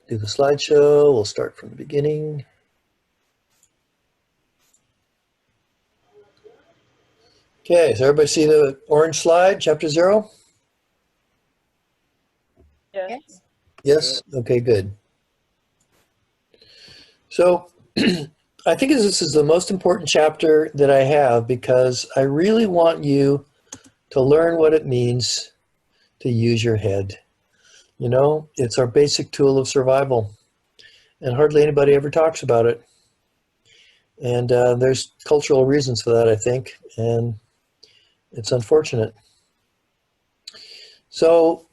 do the slideshow. We'll start from the beginning. Okay, so everybody see the orange slide, chapter 0? Yes. Yes? Okay, good. So I think this is the most important chapter that I have because I really want you to learn what it means to use your head. You know, it's our basic tool of survival, and hardly anybody ever talks about it. And there's cultural reasons for that, I think, and it's unfortunate. So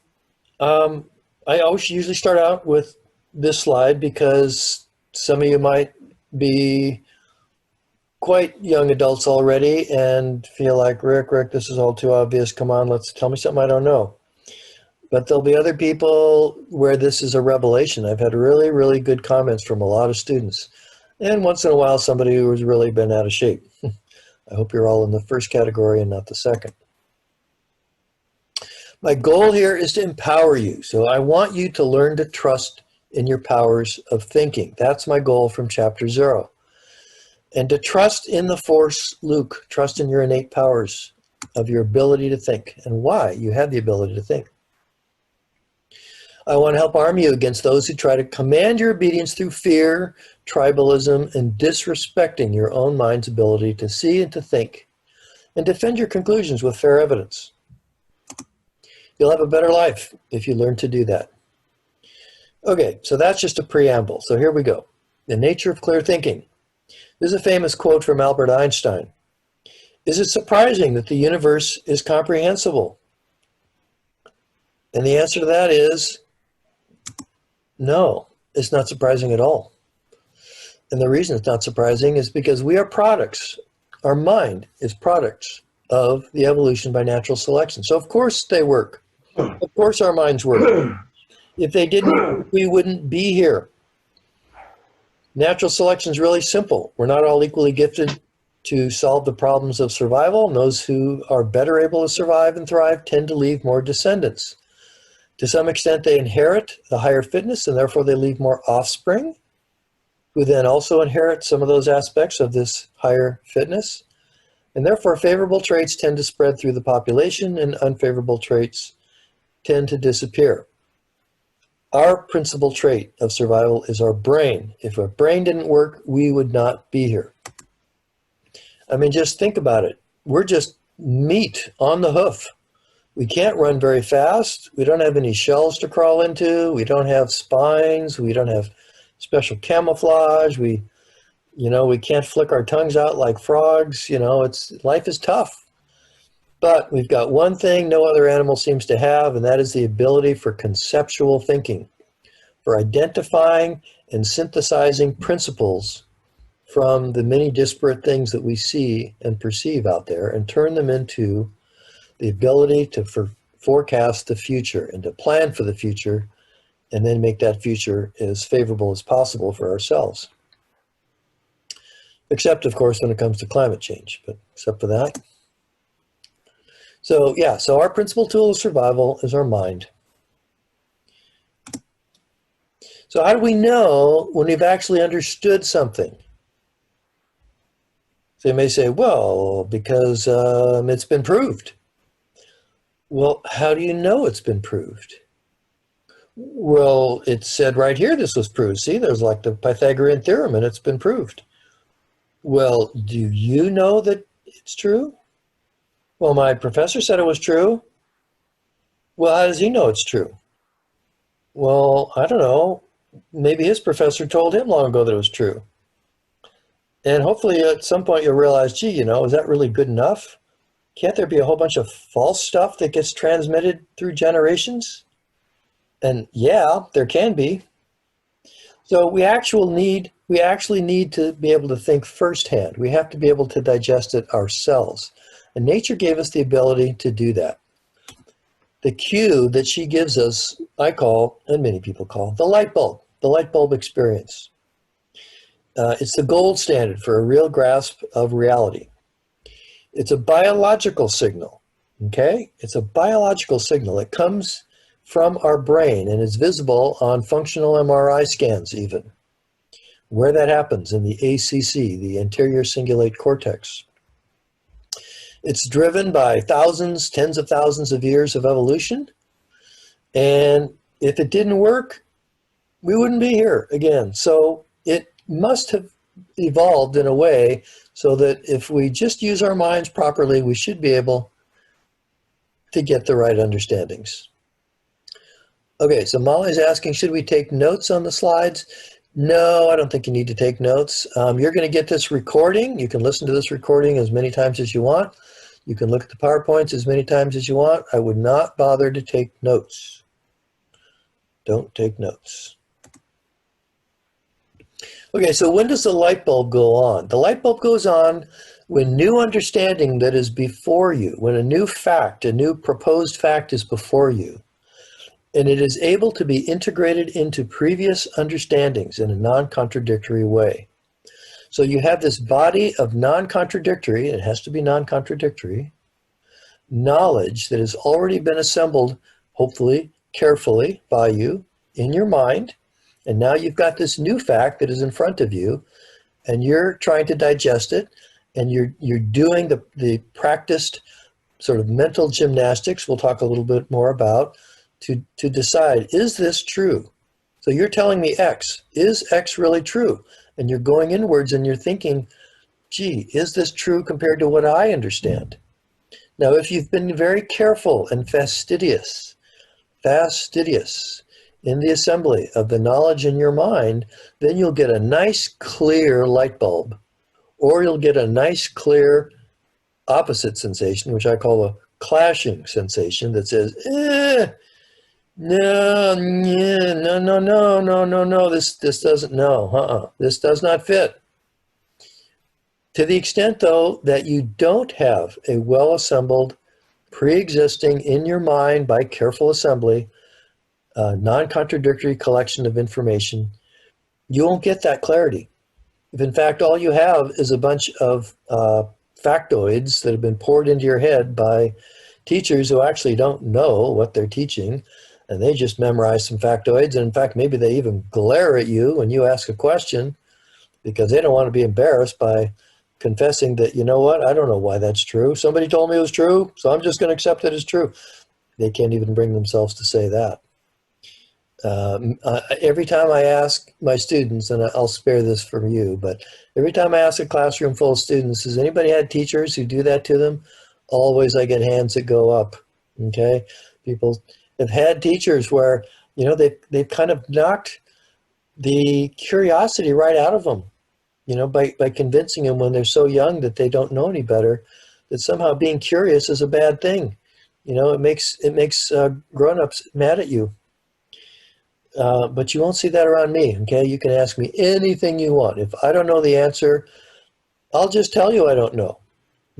I always usually start out with this slide because some of you might be quite young adults already and feel like, Rick, this is all too obvious. Come on, let's tell me something I don't know. But there'll be other people where this is a revelation. I've had really, really good comments from a lot of students. And once in a while, somebody who has really been out of shape. I hope you're all in the first category and not the second. My goal here is to empower you. So I want you to learn to trust in your powers of thinking. That's my goal from chapter 0. And to trust in the force, Luke, trust in your innate powers of your ability to think and why you have the ability to think. I want to help arm you against those who try to command your obedience through fear, tribalism, and disrespecting your own mind's ability to see and to think, and defend your conclusions with fair evidence. You'll have a better life if you learn to do that. Okay, so that's just a preamble. So here we go. The nature of clear thinking. This is a famous quote from Albert Einstein. Is it surprising that the universe is comprehensible? And the answer to that is no, it's not surprising at all. And the reason it's not surprising is because we are products. Our mind is products of the evolution by natural selection. So of course they work. Of course our minds work. If they didn't, we wouldn't be here. Natural selection is really simple. We're not all equally gifted to solve the problems of survival, and those who are better able to survive and thrive tend to leave more descendants. To some extent, they inherit the higher fitness, and therefore they leave more offspring, who then also inherit some of those aspects of this higher fitness. And therefore, favorable traits tend to spread through the population, and unfavorable traits tend to disappear. Our principal trait of survival is our brain. If our brain didn't work, we would not be here. I mean, just think about it. We're just meat on the hoof. We can't run very fast. We don't have any shells to crawl into. We don't have spines. We don't have special camouflage. We can't flick our tongues out like frogs. Life is tough. But we've got one thing no other animal seems to have, and that is the ability for conceptual thinking, for identifying and synthesizing principles from the many disparate things that we see and perceive out there and turn them into the ability to forecast the future and to plan for the future and then make that future as favorable as possible for ourselves. Except, of course, when it comes to climate change, but except for that. So our principal tool of survival is our mind. So how do we know when we've actually understood something? So you may say, well, because it's been proved. Well, how do you know it's been proved? Well, it said right here this was proved. See, there's like the Pythagorean theorem, and it's been proved. Well, do you know that it's true? Well, my professor said it was true. Well, how does he know it's true? Well, I don't know. Maybe his professor told him long ago that it was true. And hopefully at some point you'll realize, gee, is that really good enough? Can't there be a whole bunch of false stuff that gets transmitted through generations? And yeah, there can be. So we actually need to be able to think firsthand. We have to be able to digest it ourselves. And nature gave us the ability to do that. The cue that she gives us, I call, and many people call, the light bulb experience. It's the gold standard for a real grasp of reality. It's a biological signal, okay? It's a biological signal. It comes from our brain and is visible on functional MRI scans even. Where that happens in the ACC, the anterior cingulate cortex. It's driven by thousands, tens of thousands of years of evolution. And if it didn't work, we wouldn't be here again. So it must have evolved in a way so that if we just use our minds properly, we should be able to get the right understandings. Okay, so Molly's asking, should we take notes on the slides? No, I don't think you need to take notes. You're going to get this recording. You can listen to this recording as many times as you want. You can look at the PowerPoints as many times as you want. I would not bother to take notes. Don't take notes. Okay, so when does the light bulb go on? The light bulb goes on when new understanding that is before you, when a new fact, a new proposed fact is before you, and it is able to be integrated into previous understandings in a non-contradictory way. So you have this body of non-contradictory, it has to be non-contradictory, knowledge that has already been assembled, hopefully, carefully by you in your mind. And now you've got this new fact that is in front of you, and you're trying to digest it, and you're doing the practiced sort of mental gymnastics we'll talk a little bit more about to decide, is this true? So you're telling me X. Is X really true? And you're going inwards and you're thinking, gee, is this true compared to what I understand? Now, if you've been very careful and fastidious in the assembly of the knowledge in your mind, then you'll get a nice clear light bulb, or you'll get a nice clear opposite sensation, which I call a clashing sensation that says, no, this doesn't, this does not fit. To the extent, though, that you don't have a well-assembled, pre-existing in your mind by careful assembly, non-contradictory collection of information, you won't get that clarity. If in fact all you have is a bunch of factoids that have been poured into your head by teachers who actually don't know what they're teaching, and they just memorize some factoids, and in fact maybe they even glare at you when you ask a question because they don't want to be embarrassed by confessing that, you know what, I don't know why that's true. Somebody told me it was true, so I'm just going to accept it as true. They can't even bring themselves to say that. Every time I ask my students, and I'll spare this from you, but every time I ask a classroom full of students, has anybody had teachers who do that to them? Always I get hands that go up, okay? People have had teachers where, you know, they've kind of knocked the curiosity right out of them, you know, by convincing them when they're so young that they don't know any better, that somehow being curious is a bad thing. You know, it makes grown-ups mad at you. But you won't see that around me, okay? You can ask me anything you want. If I don't know the answer, I'll just tell you I don't know,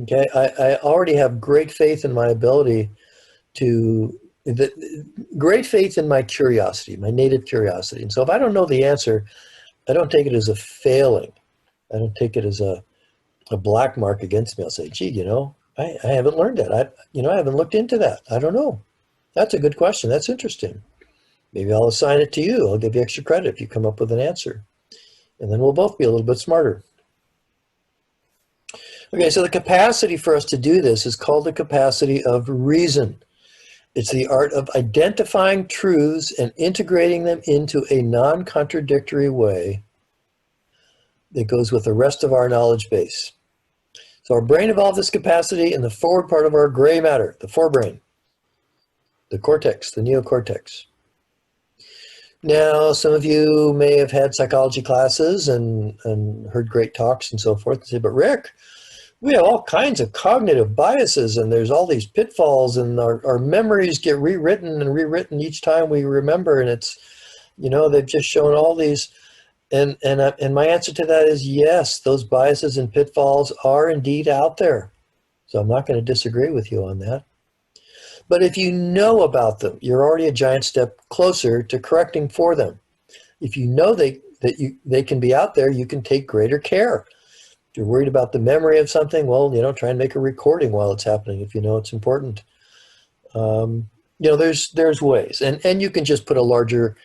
okay? I already have great faith in my ability great faith in my curiosity, my native curiosity. And so if I don't know the answer, I don't take it as a failing. I don't take it as a black mark against me. I'll say, gee, you know, I haven't learned that. I haven't looked into that. I don't know. That's a good question. That's interesting. Maybe I'll assign it to you. I'll give you extra credit if you come up with an answer. And then we'll both be a little bit smarter. Okay, so the capacity for us to do this is called the capacity of reason. It's the art of identifying truths and integrating them into a non-contradictory way that goes with the rest of our knowledge base. So our brain evolved this capacity in the forward part of our gray matter, the forebrain, the cortex, the neocortex. Now, some of you may have had psychology classes and heard great talks and so forth and say, but Rick, we have all kinds of cognitive biases and there's all these pitfalls and our memories get rewritten each time we remember, and it's, you know, they've just shown all these, and my answer to that is yes, those biases and pitfalls are indeed out there. So I'm not going to disagree with you on that. But if you know about them, you're already a giant step closer to correcting for them. If you know they can be out there, you can take greater care. If you're worried about the memory of something, well, you know, try and make a recording while it's happening if you know it's important. You there's ways, and you can just put a larger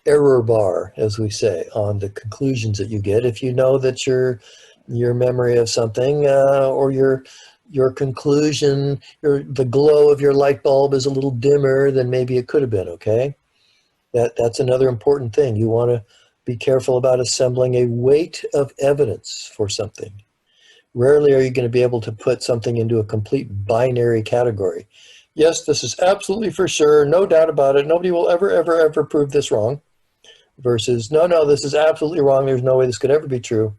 error bar, as we say, on the conclusions that you get. If you know that your memory of something, or your conclusion, the glow of your light bulb is a little dimmer than maybe it could have been. Okay, that's another important thing. You want to be careful about assembling a weight of evidence for something. Rarely are you going to be able to put something into a complete binary category. Yes, this is absolutely for sure, no doubt about it. Nobody will ever prove this wrong. Versus, no, this is absolutely wrong. There's no way this could ever be true.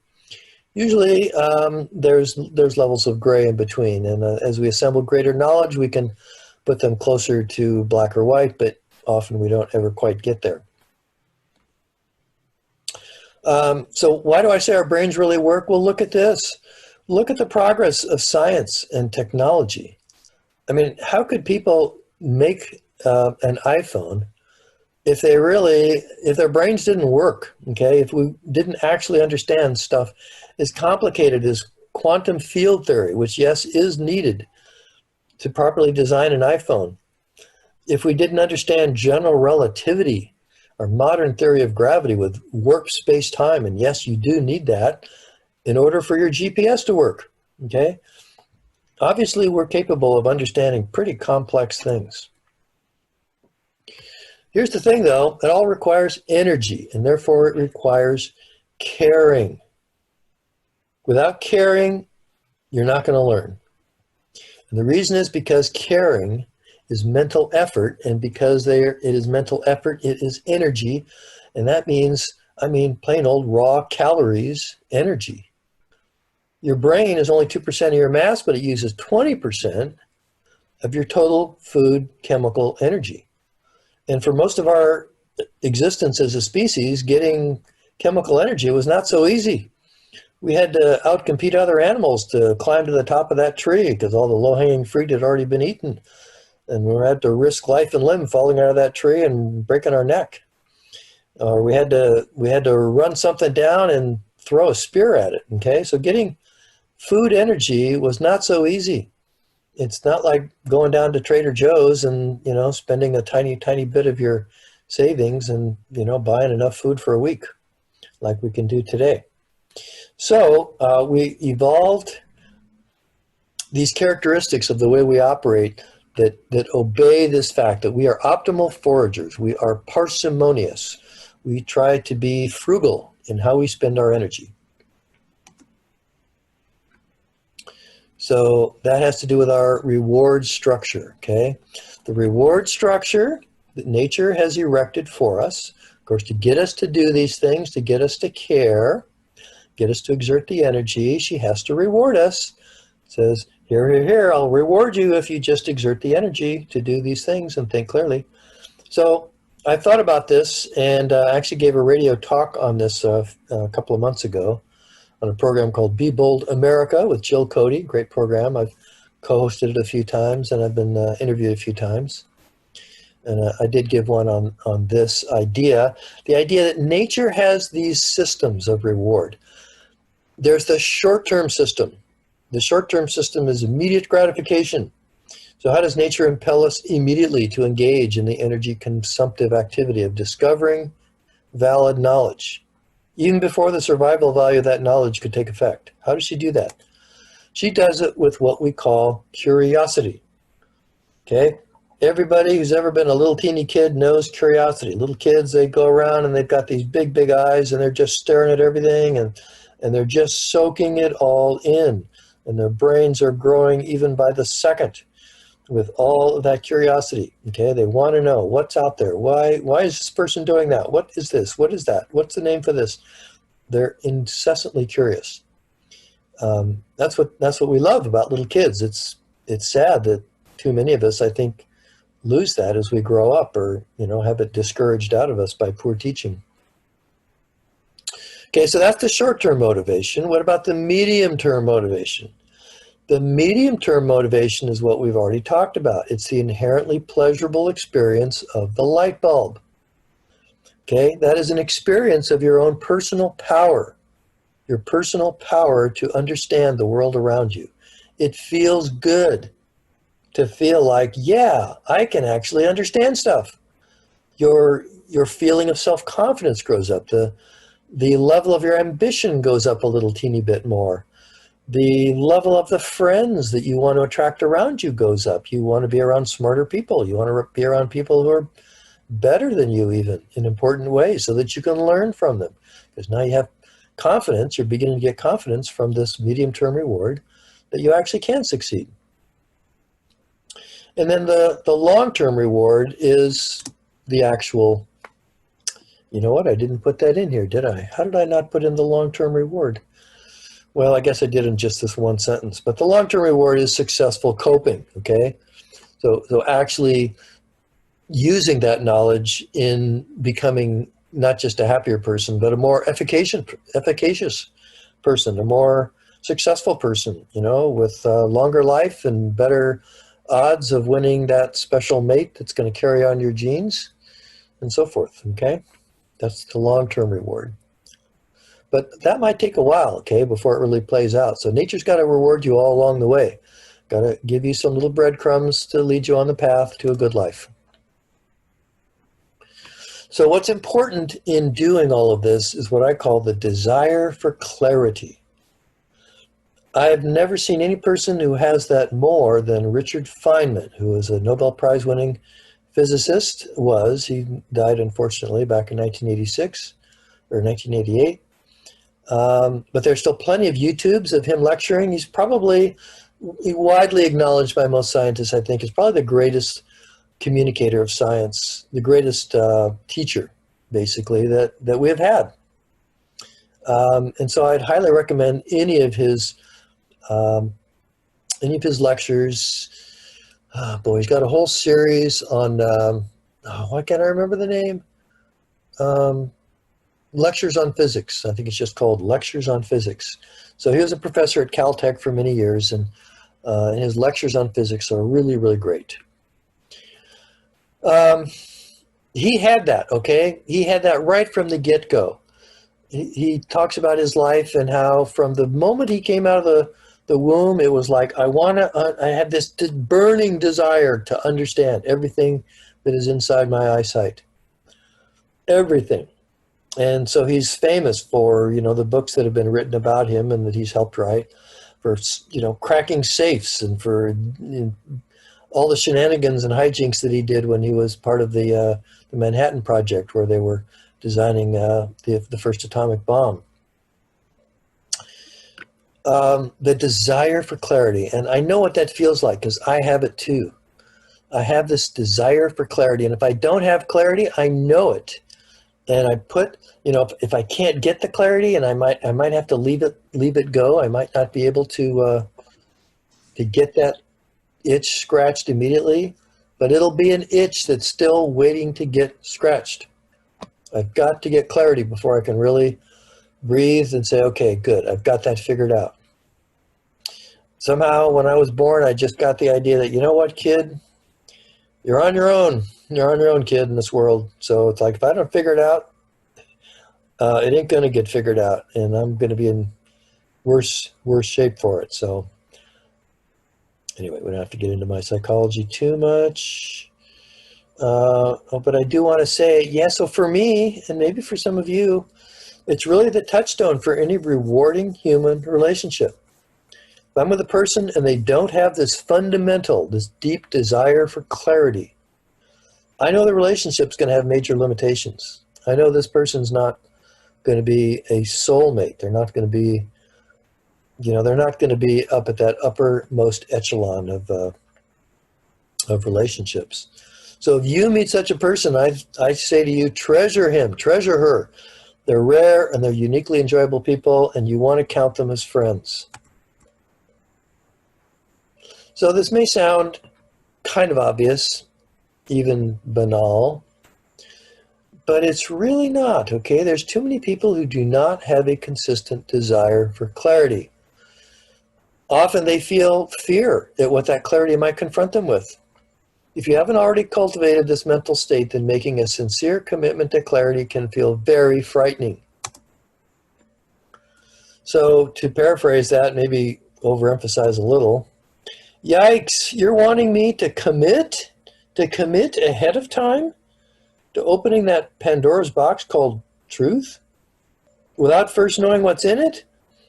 Usually, there's levels of gray in between, and as we assemble greater knowledge, we can put them closer to black or white, but often we don't ever quite get there. So why do I say our brains really work? Well, look at this. Look at the progress of science and technology. I mean, how could people make an iPhone if their brains didn't work, okay? If we didn't actually understand stuff as complicated as quantum field theory, which, yes, is needed to properly design an iPhone. If we didn't understand general relativity or modern theory of gravity with warp space-time, and yes, you do need that in order for your GPS to work, okay? Obviously, we're capable of understanding pretty complex things. Here's the thing, though. It all requires energy, and therefore it requires caring. Without caring, you're not going to learn. And the reason is because caring is mental effort, and because it is mental effort, it is energy, and that means, plain old raw calories, energy. Your brain is only 2% of your mass, but it uses 20% of your total food chemical energy. And for most of our existence as a species, getting chemical energy was not so easy. We had to outcompete other animals to climb to the top of that tree because all the low-hanging fruit had already been eaten. And we had to risk life and limb falling out of that tree and breaking our neck. Or we had to run something down and throw a spear at it, okay? So getting food energy was not so easy. It's not like going down to Trader Joe's and, spending a tiny bit of your savings and, buying enough food for a week like we can do today. So we evolved these characteristics of the way we operate that obey this fact that we are optimal foragers. We are parsimonious. We try to be frugal in how we spend our energy. So that has to do with our reward structure, okay? The reward structure that nature has erected for us, of course, to get us to do these things, to get us to care, get us to exert the energy, she has to reward us. It says, here, I'll reward you if you just exert the energy to do these things and think clearly. So I thought about this, and I actually gave a radio talk on this a couple of months ago on a program called Be Bold America with Jill Cody. Great program. I've co-hosted it a few times, and I've been interviewed a few times. And I did give one on this idea, the idea that nature has these systems of reward. There's the short-term system. The short-term system is immediate gratification. So how does nature impel us immediately to engage in the energy consumptive activity of discovering valid knowledge, even before the survival value of that knowledge could take effect? How does she do that? She does it with what we call curiosity. Okay? Everybody who's ever been a little teeny kid knows curiosity. Little kids, they go around and they've got these big eyes and they're just staring at everything and they're just soaking it all in. And their brains are growing even by the second with all of that curiosity. Okay, they want to know what's out there. Why is this person doing that? What is this? What is that? What's the name for this? They're incessantly curious. That's what we love about little kids. It's sad that too many of us, I think, lose that as we grow up, or have it discouraged out of us by poor teaching. Okay, so that's the short-term motivation. What about the medium-term motivation? The medium-term motivation is what we've already talked about. It's the inherently pleasurable experience of the light bulb. Okay, that is an experience of your own personal power, your personal power to understand the world around you. It feels good. to feel like, yeah, I can actually understand stuff. Your feeling of self-confidence grows up. The level of your ambition goes up a little teeny bit more. The level of the friends that you want to attract around you goes up. You want to be around smarter people. You want to be around people who are better than you even in important ways so that you can learn from them. Because now you have confidence, you're beginning to get confidence from this medium-term reward that you actually can succeed. And then the long-term reward is the actual, you know what, I didn't put that in here, did I? How did I not put in the long-term reward? Well, I guess I did in just this one sentence, but the long-term reward is successful coping, okay? So actually using that knowledge in becoming not just a happier person, but a more efficacious person, a more successful person, you know, with longer life and better odds of winning that special mate that's going to carry on your genes and so forth, okay? That's the long-term reward. But that might take a while, okay, before it really plays out. So nature's got to reward you all along the way. Got to give you some little breadcrumbs to lead you on the path to a good life. So what's important in doing all of this is what I call the desire for clarity. I've never seen any person who has that more than Richard Feynman, who was a Nobel Prize winning physicist. He died unfortunately back in 1986 or 1988. But there's still plenty of YouTubes of him lecturing. He's probably widely acknowledged by most scientists, I think, is probably the greatest communicator of science, the greatest teacher, basically, that we have had. And so I'd highly recommend any of his lectures. Boy, he's got a whole series on, why can't I remember the name? Lectures on Physics. I think it's just called Lectures on Physics. So he was a professor at Caltech for many years, and his lectures on physics are really, really great. He had that, okay? He had that right from the get-go. He talks about his life and how from the moment he came out of the womb, it was like, I had this burning desire to understand everything that is inside my eyesight. Everything. And so he's famous for, you know, the books that have been written about him and that he's helped write, for, you know, cracking safes and for all the shenanigans and hijinks that he did when he was part of the Manhattan Project, where they were designing the first atomic bomb. The desire for clarity, and I know what that feels like because I have it too. I have this desire for clarity, and if I don't have clarity, I know it. And I put, you know, if I can't get the clarity, and I might have to leave it go. I might not be able to get that itch scratched immediately, but it'll be an itch that's still waiting to get scratched. I've got to get clarity before I can really breathe and say, okay, good, I've got that figured out. Somehow, when I was born, I just got the idea that, you know what, kid, you're on your own. You're on your own, kid, in this world. So it's like, if I don't figure it out, it ain't going to get figured out, and I'm going to be in worse shape for it. So anyway, we don't have to get into my psychology too much. But I do want to say, yeah, so for me, and maybe for some of you, it's really the touchstone for any rewarding human relationship. If I'm with a person and they don't have this fundamental, this deep desire for clarity, I know the relationship's going to have major limitations. I know this person's not going to be a soulmate. They're not going to be, you know, they're not going to be up at that uppermost echelon of relationships. So if you meet such a person, I say to you, treasure him, treasure her. They're rare and they're uniquely enjoyable people, and you want to count them as friends. So this may sound kind of obvious, even banal, but it's really not, okay? There's too many people who do not have a consistent desire for clarity. Often they feel fear at what that clarity might confront them with. If you haven't already cultivated this mental state, then making a sincere commitment to clarity can feel very frightening. So to paraphrase that, maybe overemphasize a little, Yikes, you're wanting me to commit ahead of time to opening that Pandora's box called truth without first knowing what's in it?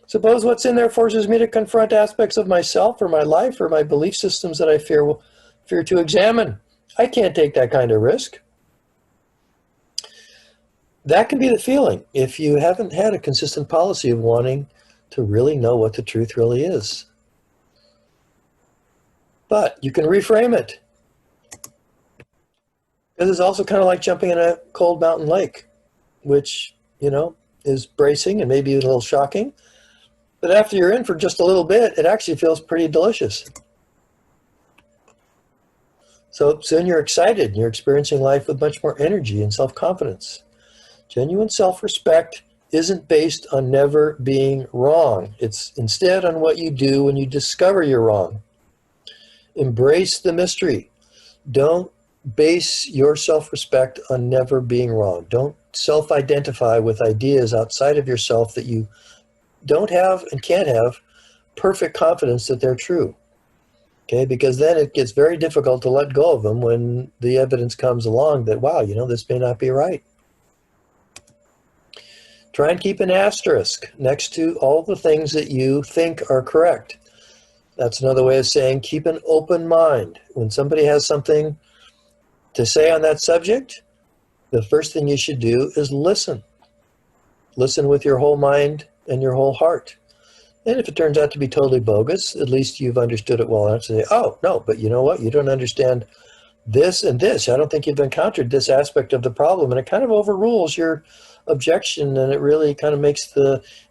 Suppose what's in there forces me to confront aspects of myself or my life or my belief systems that I fear to examine. I can't take that kind of risk. That can be the feeling if you haven't had a consistent policy of wanting to really know what the truth really is. But you can reframe it. Because it's also kind of like jumping in a cold mountain lake, which, is bracing and maybe a little shocking. But after you're in for just a little bit, it actually feels pretty delicious. So soon you're excited and you're experiencing life with much more energy and self-confidence. Genuine self-respect isn't based on never being wrong. It's instead on what you do when you discover you're wrong. Embrace the mystery. Don't base your self-respect on never being wrong. Don't self-identify with ideas outside of yourself that you don't have and can't have perfect confidence that they're true. Okay, because then it gets very difficult to let go of them when the evidence comes along that, wow, this may not be right. Try and keep an asterisk next to all the things that you think are correct. That's another way of saying keep an open mind. When somebody has something to say on that subject, the first thing you should do is listen. Listen with your whole mind and your whole heart. And if it turns out to be totally bogus, at least you've understood it well enough to say, oh, no, but you know what? You don't understand this and this. I don't think you've encountered this aspect of the problem. And it kind of overrules your objection, and it really kind of makes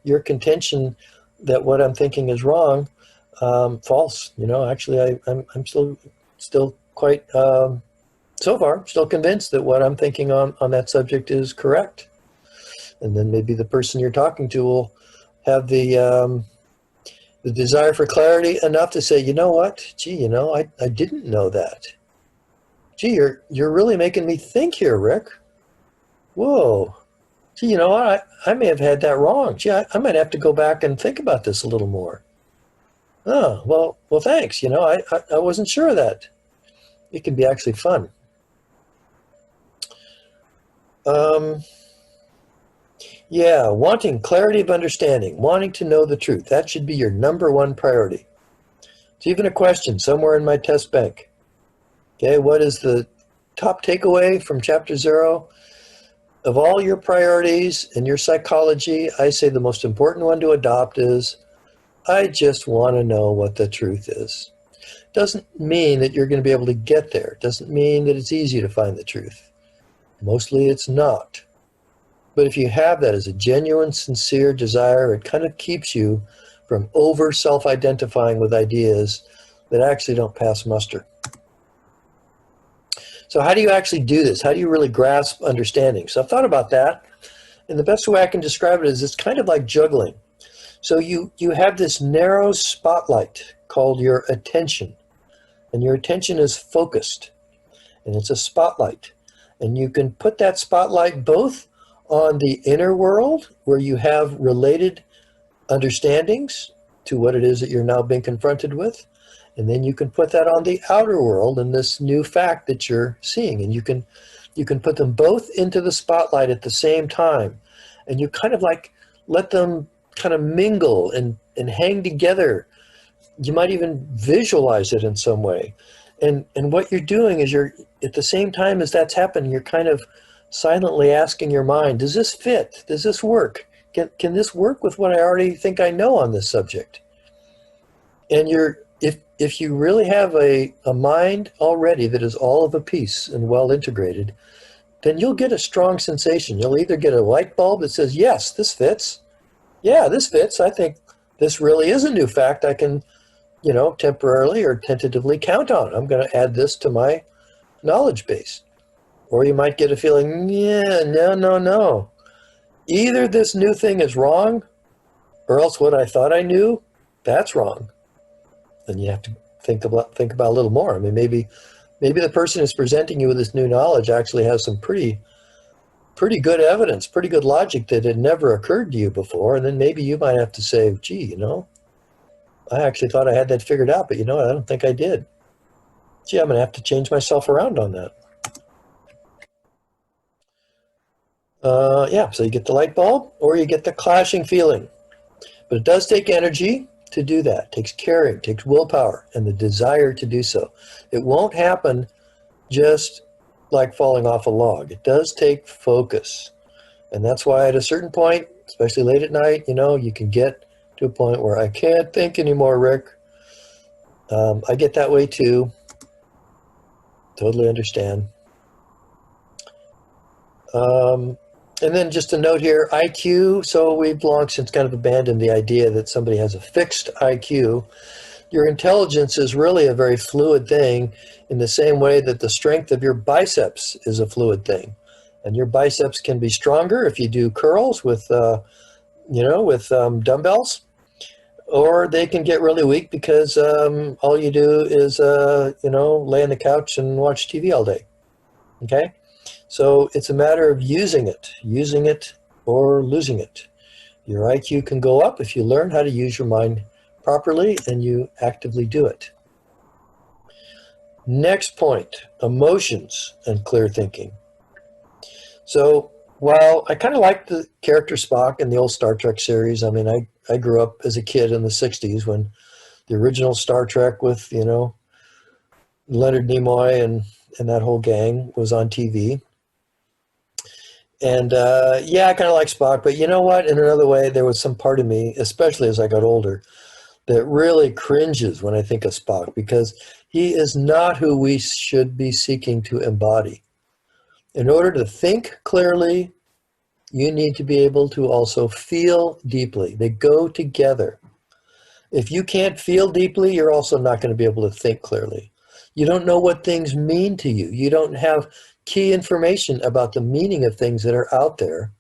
your contention that what I'm thinking is wrong false. Actually, I'm still quite, so far, still convinced that what I'm thinking on that subject is correct. And then maybe the person you're talking to will have the desire for clarity enough to say, you know what? Gee, I didn't know that. Gee, you're really making me think here, Rick. Whoa. Gee, you know what? I may have had that wrong. Gee, I might have to go back and think about this a little more. Oh, well, thanks. I wasn't sure of that. It can be actually fun. Yeah, wanting clarity of understanding, wanting to know the truth. That should be your number one priority. It's even a question somewhere in my test bank. Okay, what is the top takeaway from Chapter 0? Of all your priorities and your psychology, I say the most important one to adopt is, I just want to know what the truth is. Doesn't mean that you're going to be able to get there. Doesn't mean that it's easy to find the truth. Mostly it's not. But if you have that as a genuine, sincere desire, it kind of keeps you from over self-identifying with ideas that actually don't pass muster. So how do you actually do this? How do you really grasp understanding? So I've thought about that, and the best way I can describe it is it's kind of like juggling. So you have this narrow spotlight called your attention, and your attention is focused, and it's a spotlight. And you can put that spotlight both on the inner world, where you have related understandings to what it is that you're now being confronted with, and then you can put that on the outer world and this new fact that you're seeing, and you can put them both into the spotlight at the same time, and you kind of like let them kind of mingle and hang together. You might even visualize it in some way, and what you're doing is you're at the same time as that's happening, you're kind of silently asking your mind, does this fit? Does this work? Can this work with what I already think I know on this subject? And if you really have a mind already that is all of a piece and well integrated, then you'll get a strong sensation. You'll either get a light bulb that says, yes, this fits. Yeah, this fits. I think this really is a new fact I can, temporarily or tentatively count on. I'm going to add this to my knowledge base. Or you might get a feeling, yeah, no. Either this new thing is wrong, or else what I thought I knew, that's wrong. Then you have to think about a little more. I mean, maybe the person who's presenting you with this new knowledge actually has some pretty good evidence, pretty good logic that had never occurred to you before. And then maybe you might have to say, gee, I actually thought I had that figured out, but you know what? I don't think I did. Gee, I'm going to have to change myself around on that. Yeah, so you get the light bulb or you get the clashing feeling. But it does take energy to do that. It takes caring, it takes willpower, and the desire to do so. It won't happen just like falling off a log. It does take focus. And that's why at a certain point, especially late at night, you know, you can get to a point where I can't think anymore, Rick. I get that way too. Totally understand. And then just a note here, IQ. So we've long since kind of abandoned the idea that somebody has a fixed IQ. Your intelligence is really a very fluid thing in the same way that the strength of your biceps is a fluid thing. And your biceps can be stronger if you do curls with, dumbbells, or they can get really weak because all you do is, lay on the couch and watch TV all day. Okay? So it's a matter of using it or losing it. Your IQ can go up if you learn how to use your mind properly and you actively do it. Next point, emotions and clear thinking. So while I kind of like the character Spock in the old Star Trek series, I mean, I grew up as a kid in the 60s when the original Star Trek with, Leonard Nimoy and that whole gang was on TV. And I kind of like Spock, but you know what? In another way, there was some part of me, especially as I got older, that really cringes when I think of Spock because he is not who we should be seeking to embody. In order to think clearly, you need to be able to also feel deeply. They go together. If you can't feel deeply, you're also not going to be able to think clearly. You don't know what things mean to you. You don't have key information about the meaning of things that are out there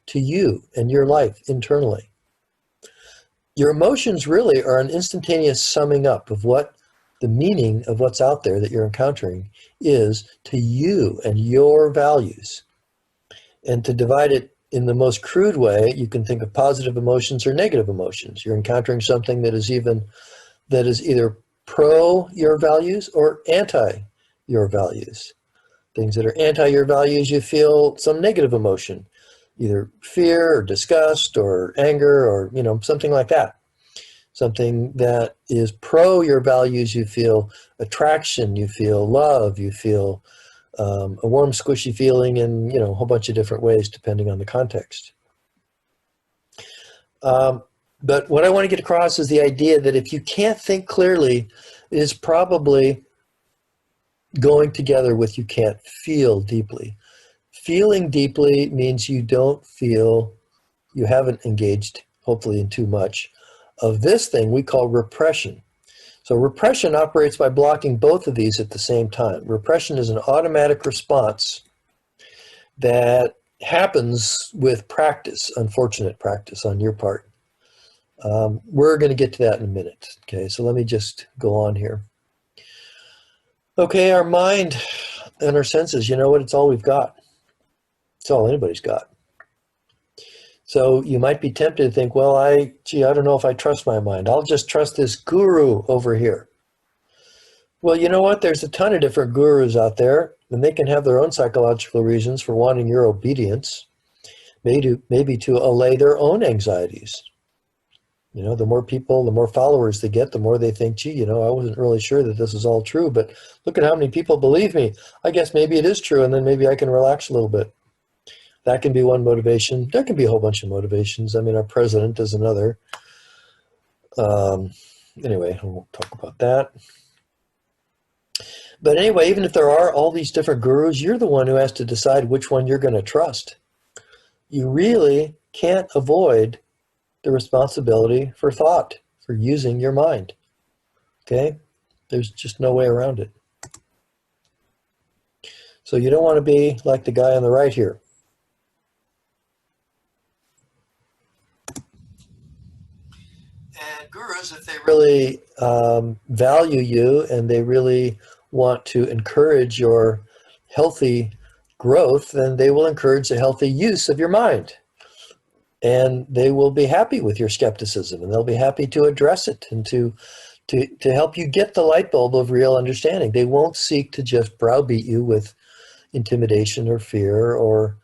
to you and your life internally. Your emotions really are an instantaneous summing up of what the meaning of what's out there that you're encountering is to you and your values. And to divide it in the most crude way, you can think of positive emotions or negative emotions. You're encountering something that is either pro your values or anti your values. Things that are anti your values, you feel some negative emotion, either fear or disgust or anger or, something like that. Something that is pro your values, you feel attraction, you feel love, you feel a warm, squishy feeling in, a whole bunch of different ways depending on the context. But what I want to get across is the idea that if you can't think clearly, it is probably going together with you can't feel deeply. Feeling deeply means you haven't engaged, hopefully, in too much of this thing we call repression. So repression operates by blocking both of these at the same time. Repression is an automatic response that happens with practice, unfortunate practice on your part. We're going to get to that in a minute. Okay, so let me just go on here. Okay, our mind and our senses, you know what? It's all we've got. It's all anybody's got. So you might be tempted to think, well, I don't know if I trust my mind. I'll just trust this guru over here. Well, you know what? There's a ton of different gurus out there, and they can have their own psychological reasons for wanting your obedience, maybe to allay their own anxieties. The more people, the more followers they get, the more they think, gee, I wasn't really sure that this is all true, but look at how many people believe me. I guess maybe it is true, and then maybe I can relax a little bit. That can be one motivation. There can be a whole bunch of motivations. I mean, our president is another. Anyway, I won't talk about that. But anyway, even if there are all these different gurus, you're the one who has to decide which one you're going to trust. You really can't avoid the responsibility for thought, for using your mind. Okay? There's just no way around it. So you don't want to be like the guy on the right here. And gurus, if they really value you and they really want to encourage your healthy growth, then they will encourage the healthy use of your mind. and they will be happy with your skepticism, and they'll be happy to address it and to help you get the light bulb of real understanding. They won't seek to just browbeat you with intimidation or fear or,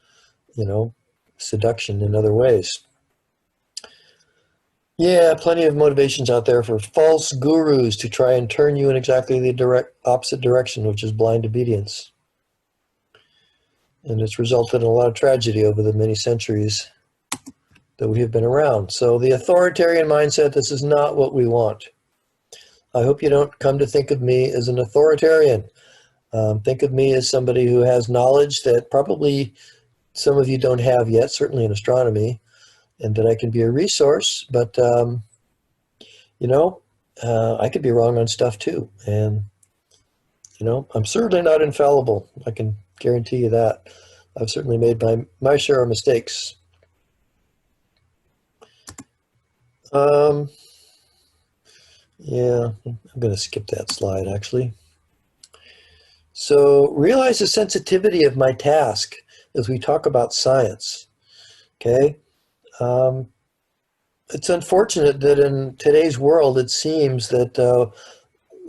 seduction in other ways. Yeah, plenty of motivations out there for false gurus to try and turn you in exactly the opposite direction, which is blind obedience. And it's resulted in a lot of tragedy over the many centuries that we have been around. So the authoritarian mindset, this is not what we want. I hope you don't come to think of me as an authoritarian. Think of me as somebody who has knowledge that probably some of you don't have yet, certainly in astronomy, and that I can be a resource, but I could be wrong on stuff too. And, I'm certainly not infallible. I can guarantee you that. I've certainly made my share of mistakes. Yeah, I'm going to skip that slide actually. So realize the sensitivity of my task as we talk about science, okay? It's unfortunate that in today's world, it seems that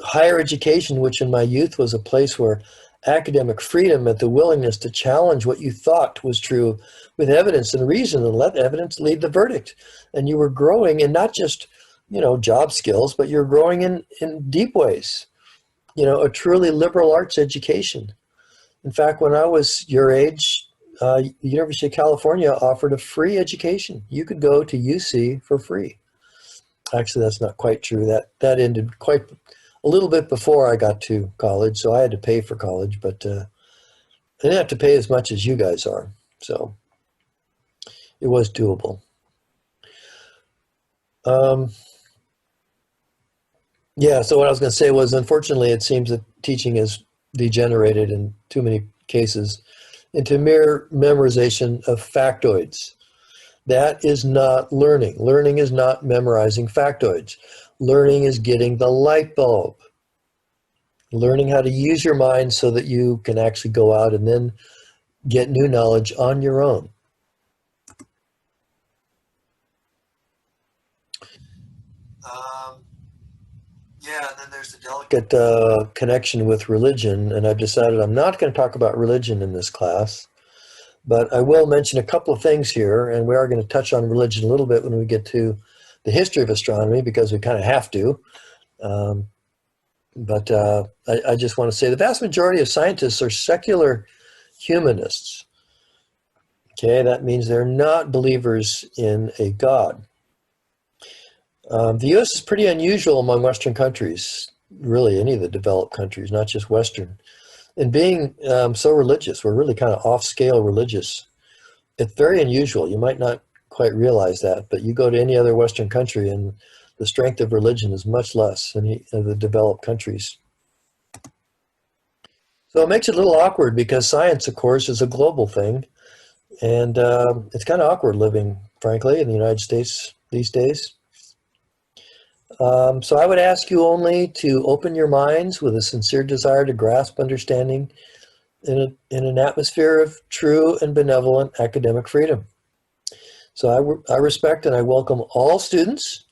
higher education, which in my youth was a place where academic freedom meant the willingness to challenge what you thought was true with evidence and reason and let evidence lead the verdict. And you were growing in not just, job skills, but you're growing in deep ways, a truly liberal arts education. In fact, when I was your age, the University of California offered a free education. You could go to UC for free. Actually, that's not quite true. That ended quite a little bit before I got to college, so I had to pay for college, but I didn't have to pay as much as you guys are, so it was doable. Yeah, so what I was going to say was, unfortunately, it seems that teaching has degenerated in too many cases into mere memorization of factoids. That is not learning. Learning is not memorizing factoids. Learning is getting the light bulb. Learning how to use your mind so that you can actually go out and then get new knowledge on your own. Yeah, and then there's the delicate connection with religion, and I've decided I'm not going to talk about religion in this class, but I will mention a couple of things here, and we are going to touch on religion a little bit when we get to the history of astronomy, because we kind of have to. But I just want to say the vast majority of scientists are secular humanists. Okay, that means they're not believers in a God. The U.S. is pretty unusual among Western countries, really any of the developed countries, not just Western. And being so religious, we're really kind of off-scale religious. It's very unusual. You might not quite realize that, but you go to any other Western country and the strength of religion is much less than the developed countries. So it makes it a little awkward because science, of course, is a global thing. And it's kind of awkward living, frankly, in the United States these days. So I would ask you only to open your minds with a sincere desire to grasp understanding in an atmosphere of true and benevolent academic freedom. So I respect and I welcome all students,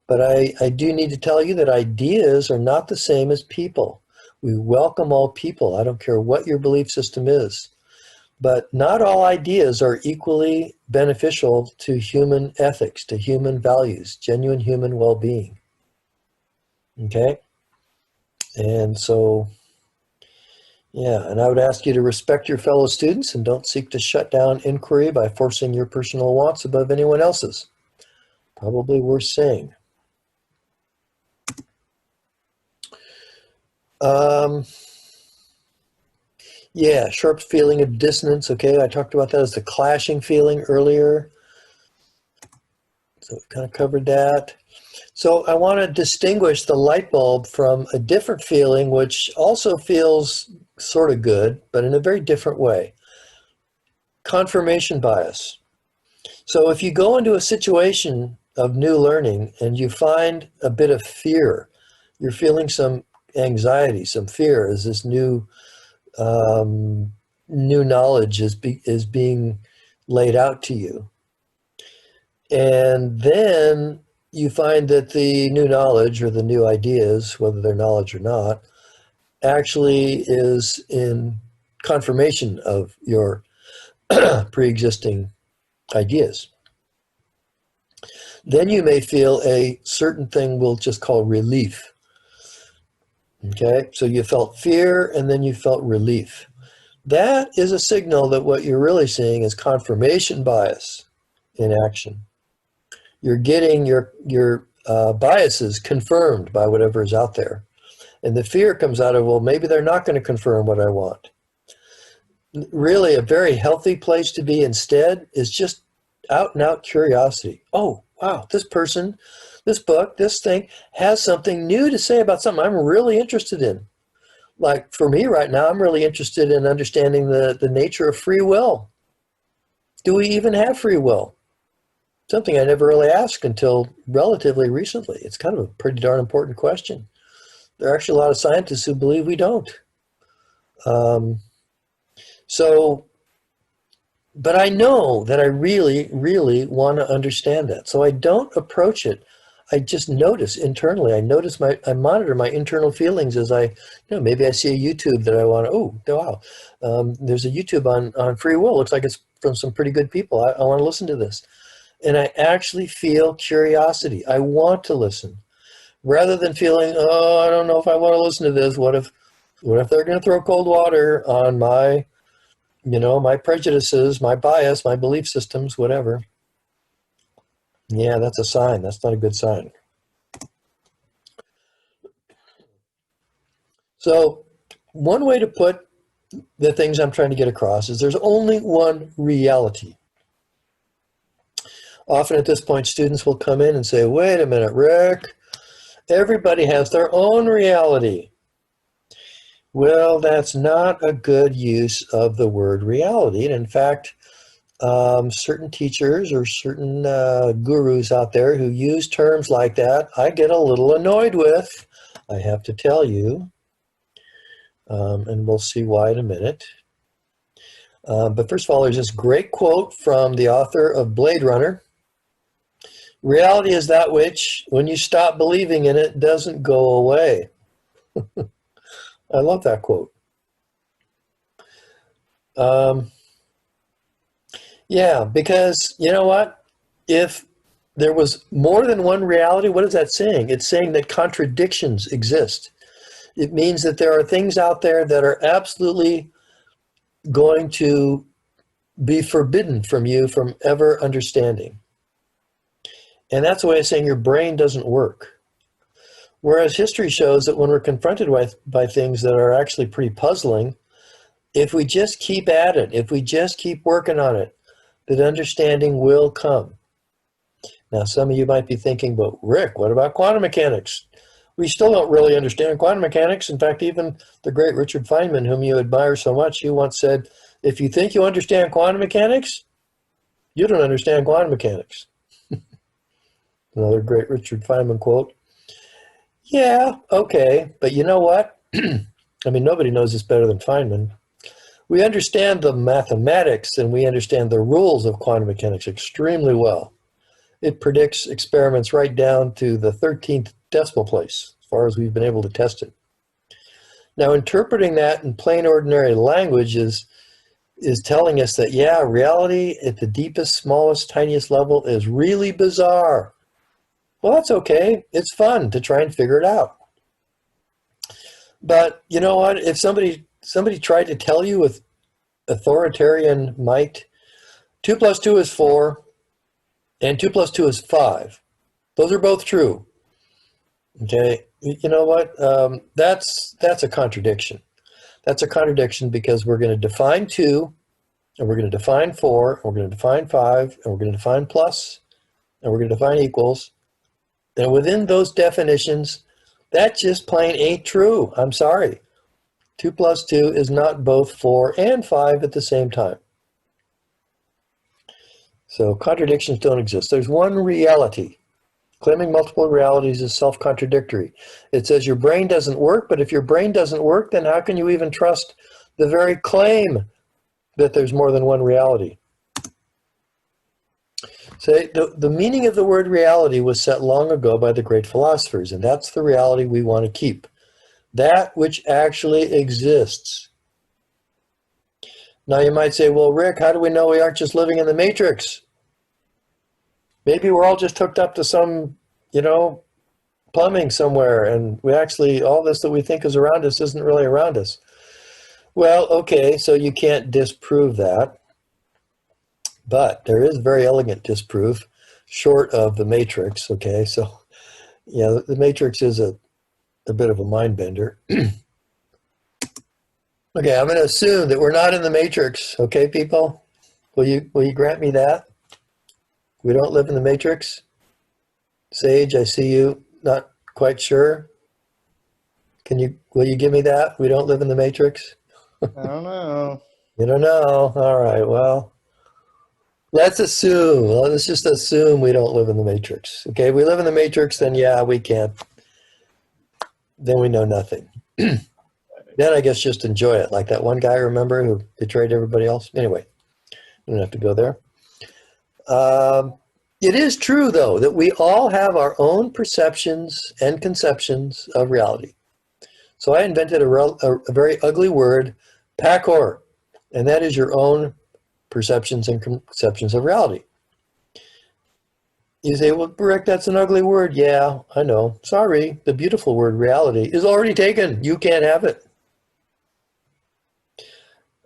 but I do need to tell you that ideas are not the same as people. We welcome all people. I don't care what your belief system is. But not all ideas are equally beneficial to human ethics, to human values, genuine human well-being. Okay? And so, yeah, and I would ask you to respect your fellow students and don't seek to shut down inquiry by forcing your personal wants above anyone else's. Probably worth saying. Yeah, sharp feeling of dissonance. Okay, I talked about that as the clashing feeling earlier. So we kind of covered that. So I want to distinguish the light bulb from a different feeling, which also feels sort of good, but in a very different way. Confirmation bias. So if you go into a situation of new learning and you find a bit of fear, you're feeling some anxiety, some fear as this new knowledge is being laid out to you. And then you find that the new knowledge or the new ideas, whether they're knowledge or not, actually is in confirmation of your pre-existing ideas. Then you may feel a certain thing we'll just call relief. Okay, so you felt fear and then you felt relief. That is a signal that what you're really seeing is confirmation bias in action. You're getting your biases confirmed by whatever is out there. And the fear comes out of, well, maybe they're not going to confirm what I want. Really, a very healthy place to be instead is just out and out curiosity. Oh, wow, this person, this book, this thing has something new to say about something I'm really interested in. Like for me right now, I'm really interested in understanding the nature of free will. Do we even have free will? Something I never really asked until relatively recently. It's kind of a pretty darn important question. There are actually a lot of scientists who believe we don't. But I know that I really, really want to understand that. So I don't approach it. I just notice internally. I monitor my internal feelings as maybe I see a YouTube that I want to, oh, wow. There's a YouTube on free will. Looks like it's from some pretty good people. I want to listen to this. And I actually feel curiosity. I want to listen. Rather than feeling, oh, I don't know if I want to listen to this. What if they're going to throw cold water on my, my prejudices, my bias, my belief systems, whatever. Yeah, that's a sign. That's not a good sign. So one way to put the things I'm trying to get across is there's only one reality. Often at this point, students will come in and say, wait a minute, Rick, everybody has their own reality. Well, that's not a good use of the word reality. And in fact, certain teachers or certain gurus out there who use terms like that, I get a little annoyed with, I have to tell you. And we'll see why in a minute. But first of all, there's this great quote from the author of Blade Runner. Reality is that which, when you stop believing in it, doesn't go away. I love that quote. Yeah, because you know what? If there was more than one reality, what is that saying? It's saying that contradictions exist. It means that there are things out there that are absolutely going to be forbidden from you from ever understanding. And that's a way of saying your brain doesn't work. Whereas history shows that when we're confronted by things that are actually pretty puzzling, if we just keep at it, if we just keep working on it, that understanding will come. Now, some of you might be thinking, but Rick, what about quantum mechanics? We still don't really understand quantum mechanics. In fact, even the great Richard Feynman, whom you admire so much, he once said, if you think you understand quantum mechanics, you don't understand quantum mechanics. Another great Richard Feynman quote. Yeah, okay, but you know what? I mean, nobody knows this better than Feynman. We understand the mathematics and we understand the rules of quantum mechanics extremely well. It predicts experiments right down to the 13th decimal place, as far as we've been able to test it. Now, interpreting that in plain ordinary language is telling us that, yeah, reality at the deepest, smallest, tiniest level is really bizarre. Well, that's okay. It's fun to try and figure it out. But you know what? If somebody tried to tell you with authoritarian might, 2 plus 2 is 4, and 2 plus 2 is 5. Those are both true. Okay, you know what? That's a contradiction. That's a contradiction because we're going to define 2, and we're going to define 4, and we're going to define 5, and we're going to define plus, and we're going to define equals. And within those definitions, that just plain ain't true. I'm sorry. 2 plus 2 is not both 4 and 5 at the same time. So contradictions don't exist. There's one reality. Claiming multiple realities is self-contradictory. It says your brain doesn't work, but if your brain doesn't work, then how can you even trust the very claim that there's more than one reality? So the meaning of the word reality was set long ago by the great philosophers, and that's the reality we want to keep. That which actually exists. Now you might say, well, Rick, how do we know we aren't just living in the matrix? Maybe we're all just hooked up to some, plumbing somewhere, and we actually, all this that we think is around us isn't really around us. Well, okay, so you can't disprove that. But there is very elegant disproof, short of the matrix, okay? So, yeah, the matrix is a bit of a mind bender. Okay, I'm going to assume that we're not in the matrix, okay, people? Will you grant me that? We don't live in the matrix? Sage, I see you not quite sure. Will you give me that? We don't live in the matrix? I don't know. You don't know? All right, well, let's just assume we don't live in the matrix. Okay, if we live in the matrix, then yeah, we can't. Then we know nothing. Then I guess just enjoy it. Like that one guy, remember, who betrayed everybody else? Anyway, we don't have to go there. It is true, though, that we all have our own perceptions and conceptions of reality. So I invented a very ugly word, pakor, and that is your own perceptions and conceptions of reality. You say, well, Rick, that's an ugly word. Yeah, I know. Sorry, the beautiful word reality is already taken. You can't have it.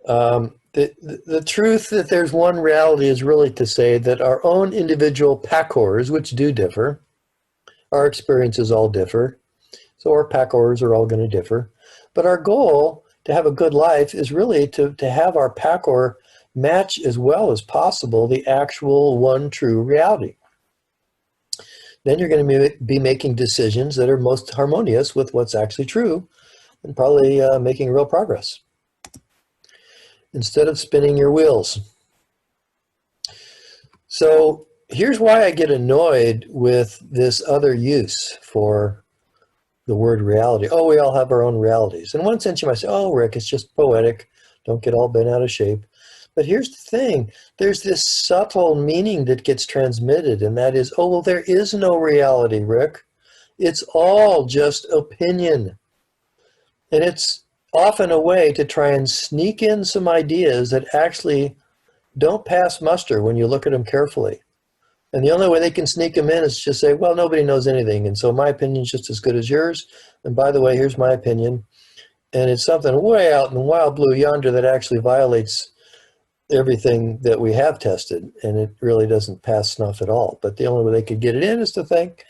The truth that there's one reality is really to say that our own individual pakors, which do differ, our experiences all differ, so our pakors are all going to differ. But our goal to have a good life is really to have our pakor match as well as possible the actual one true reality. Then you're going to be making decisions that are most harmonious with what's actually true and probably making real progress instead of spinning your wheels. So here's why I get annoyed with this other use for the word reality. Oh, we all have our own realities. In one sense, you might say, oh, Rick, it's just poetic. Don't get all bent out of shape. But here's the thing. There's this subtle meaning that gets transmitted, and that is, oh, well, there is no reality, Rick. It's all just opinion. And it's often a way to try and sneak in some ideas that actually don't pass muster when you look at them carefully. And the only way they can sneak them in is just say, well, nobody knows anything, and so my opinion is just as good as yours. And by the way, here's my opinion. And it's something way out in the wild blue yonder that actually violates everything that we have tested, and it really doesn't pass snuff at all. But the only way they could get it in is to think,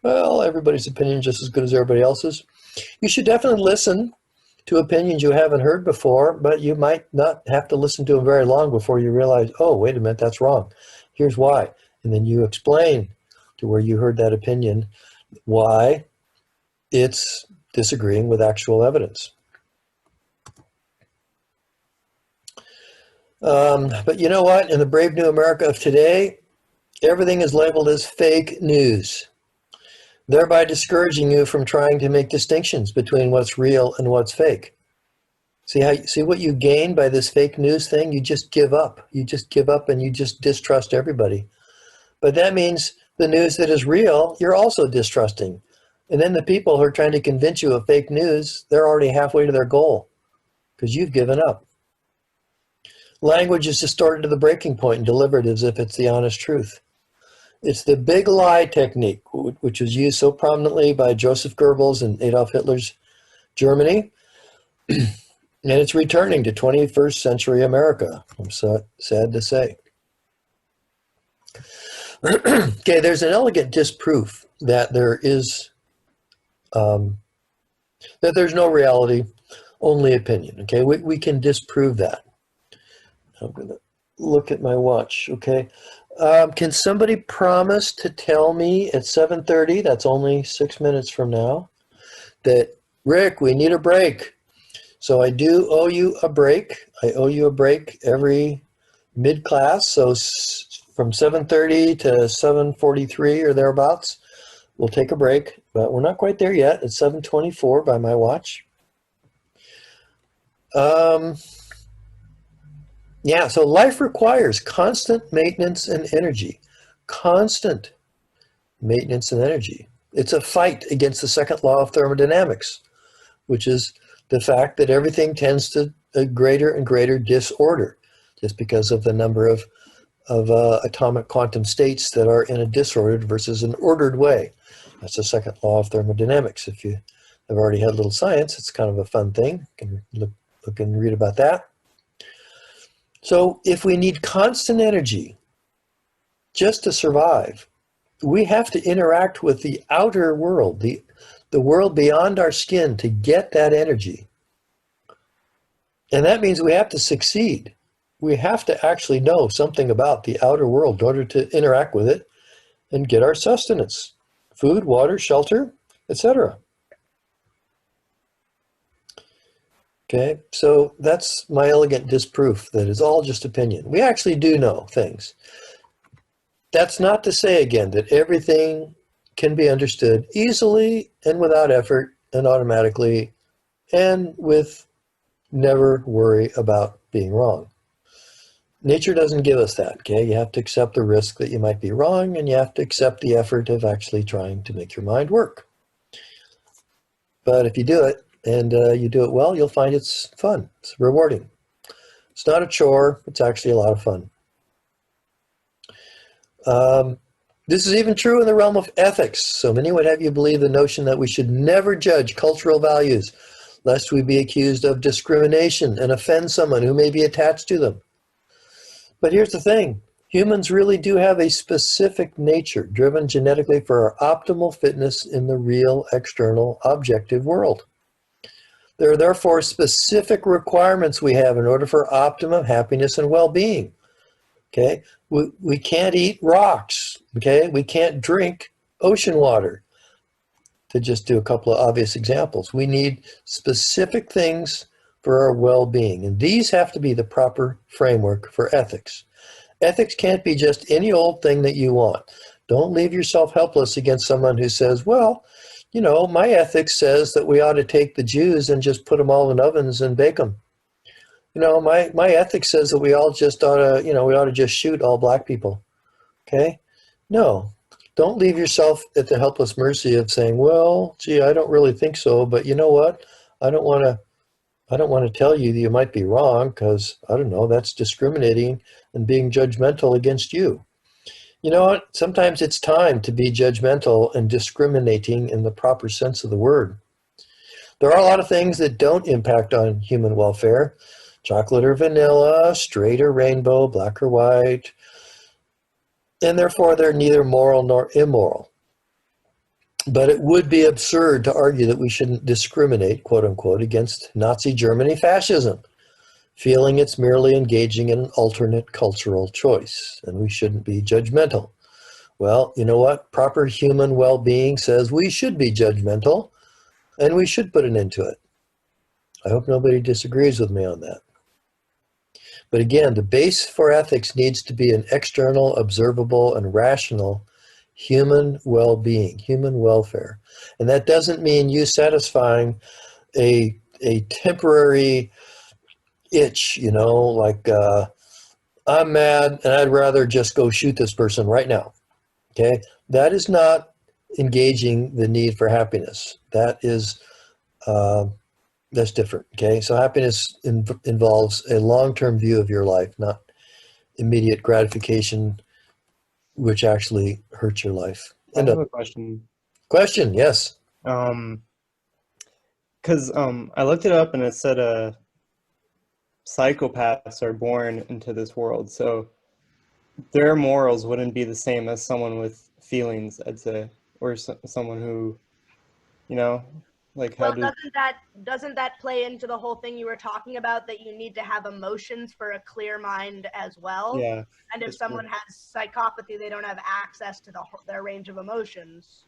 well, everybody's opinion is just as good as everybody else's. You should definitely listen to opinions you haven't heard before, but you might not have to listen to them very long before you realize, oh, wait a minute, that's wrong. Here's why. And then you explain to where you heard that opinion why it's disagreeing with actual evidence. But you know what? In the brave new America of today, everything is labeled as fake news, thereby discouraging you from trying to make distinctions between what's real and what's fake. See what you gain by this fake news thing? You just give up. You just give up and you just distrust everybody. But that means the news that is real, you're also distrusting. And then the people who are trying to convince you of fake news, they're already halfway to their goal because you've given up. Language is distorted to the breaking point and delivered as if it's the honest truth. It's the big lie technique, which was used so prominently by Joseph Goebbels in Adolf Hitler's Germany. And it's returning to 21st century America, I'm so sad to say. Okay, there's an elegant disproof that there is, that there's no reality, only opinion. Okay, we can disprove that. I'm going to look at my watch. Okay, can somebody promise to tell me at 7:30? That's only 6 minutes from now. That Rick, we need a break. So I do owe you a break. I owe you a break every mid-class. So from 7:30 to 7:43 or thereabouts, we'll take a break. But we're not quite there yet. It's 7:24 by my watch. Yeah, so life requires constant maintenance and energy. constant maintenance and energy. It's a fight against the second law of thermodynamics, which is the fact that everything tends to a greater and greater disorder just because of the number of atomic quantum states that are in a disordered versus an ordered way. That's the second law of thermodynamics. If you have already had a little science, it's kind of a fun thing. You can look and read about that. So if we need constant energy just to survive, we have to interact with the outer world, the world beyond our skin, to get that energy. And that means we have to succeed. We have to actually know something about the outer world in order to interact with it and get our sustenance, food, water, shelter, etc. Okay, so that's my elegant disproof that is all just opinion. We actually do know things. That's not to say, again, that everything can be understood easily and without effort and automatically and with never worry about being wrong. Nature doesn't give us that, okay? You have to accept the risk that you might be wrong, and you have to accept the effort of actually trying to make your mind work. But if you do it, and you do it well, you'll find it's fun. It's rewarding. It's not a chore. It's actually a lot of fun. This is even true in the realm of ethics. So many would have you believe the notion that we should never judge cultural values, lest we be accused of discrimination and offend someone who may be attached to them. But here's the thing. Humans really do have a specific nature driven genetically for our optimal fitness in the real, external, objective world. There are therefore specific requirements we have in order for optimum happiness and well-being. Okay, we can't eat rocks. Okay, we can't drink ocean water. To just do a couple of obvious examples, we need specific things for our well-being, and these have to be the proper framework for ethics. Ethics can't be just any old thing that you want. Don't leave yourself helpless against someone who says, well, you know, my ethics says that we ought to take the Jews and just put them all in ovens and bake them. You know, my ethics says that we all just ought to, you know, we ought to just shoot all black people. Okay? No. Don't leave yourself at the helpless mercy of saying, well, gee, I don't really think so, but you know what? I don't want to tell you that you might be wrong because, I don't know, that's discriminating and being judgmental against you. You know what? Sometimes it's time to be judgmental and discriminating in the proper sense of the word. There are a lot of things that don't impact on human welfare. Chocolate or vanilla, straight or rainbow, black or white. And therefore, they're neither moral nor immoral. But it would be absurd to argue that we shouldn't discriminate, quote unquote, against Nazi Germany fascism, feeling it's merely engaging in an alternate cultural choice, and we shouldn't be judgmental. Well, you know what? Proper human well-being says we should be judgmental, and we should put an end to it. I hope nobody disagrees with me on that. But again, the base for ethics needs to be an external, observable, and rational human well-being, human welfare. And that doesn't mean you satisfying a temporary itch, you know, like I'm mad and I'd rather just go shoot this person right now. Okay? That is not engaging the need for happiness. That is that's different. Okay? So happiness involves a long-term view of your life, not immediate gratification, which actually hurts your life. I have a question. Question, yes. Because I looked it up and it said psychopaths are born into this world, so their morals wouldn't be the same as someone with feelings, I'd say, or someone who, you know, like how well, doesn't that play into the whole thing you were talking about, that you need to have emotions for a clear mind as well? Yeah. And if someone has psychopathy, they don't have access to their range of emotions.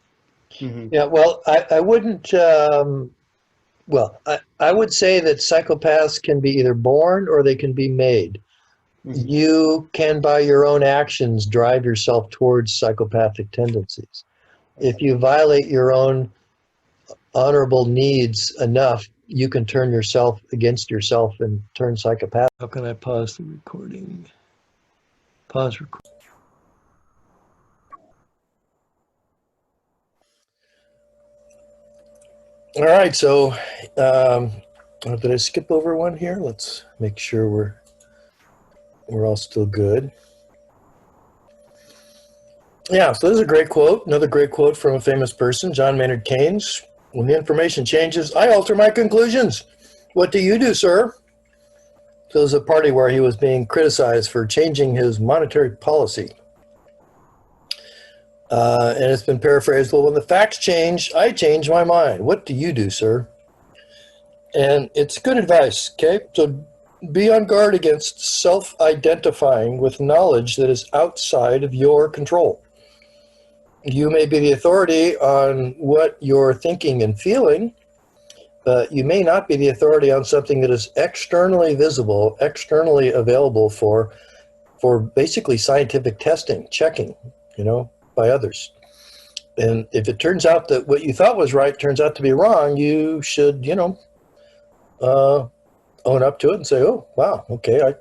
Mm-hmm. Yeah, well, I wouldn't, well, I would say that psychopaths can be either born or they can be made. Mm-hmm. You can, by your own actions, drive yourself towards psychopathic tendencies. If you violate your own honorable needs enough, you can turn yourself against yourself and turn psychopathic. How can I pause the recording? Pause recording. All right, so did I skip over one here? Let's make sure we're all still good. Yeah, so this is a great quote, another great quote from a famous person, John Maynard Keynes. When the information changes, I alter my conclusions. What do you do, sir? So there's a party where he was being criticized for changing his monetary policy. And it's been paraphrased, well, when the facts change, I change my mind. What do you do, sir? And it's good advice, okay? So be on guard against self-identifying with knowledge that is outside of your control. You may be the authority on what you're thinking and feeling, but you may not be the authority on something that is externally visible, externally available for basically scientific testing, checking, by others. And if it turns out that what you thought was right turns out to be wrong, you should, own up to it and say, oh, wow, okay, I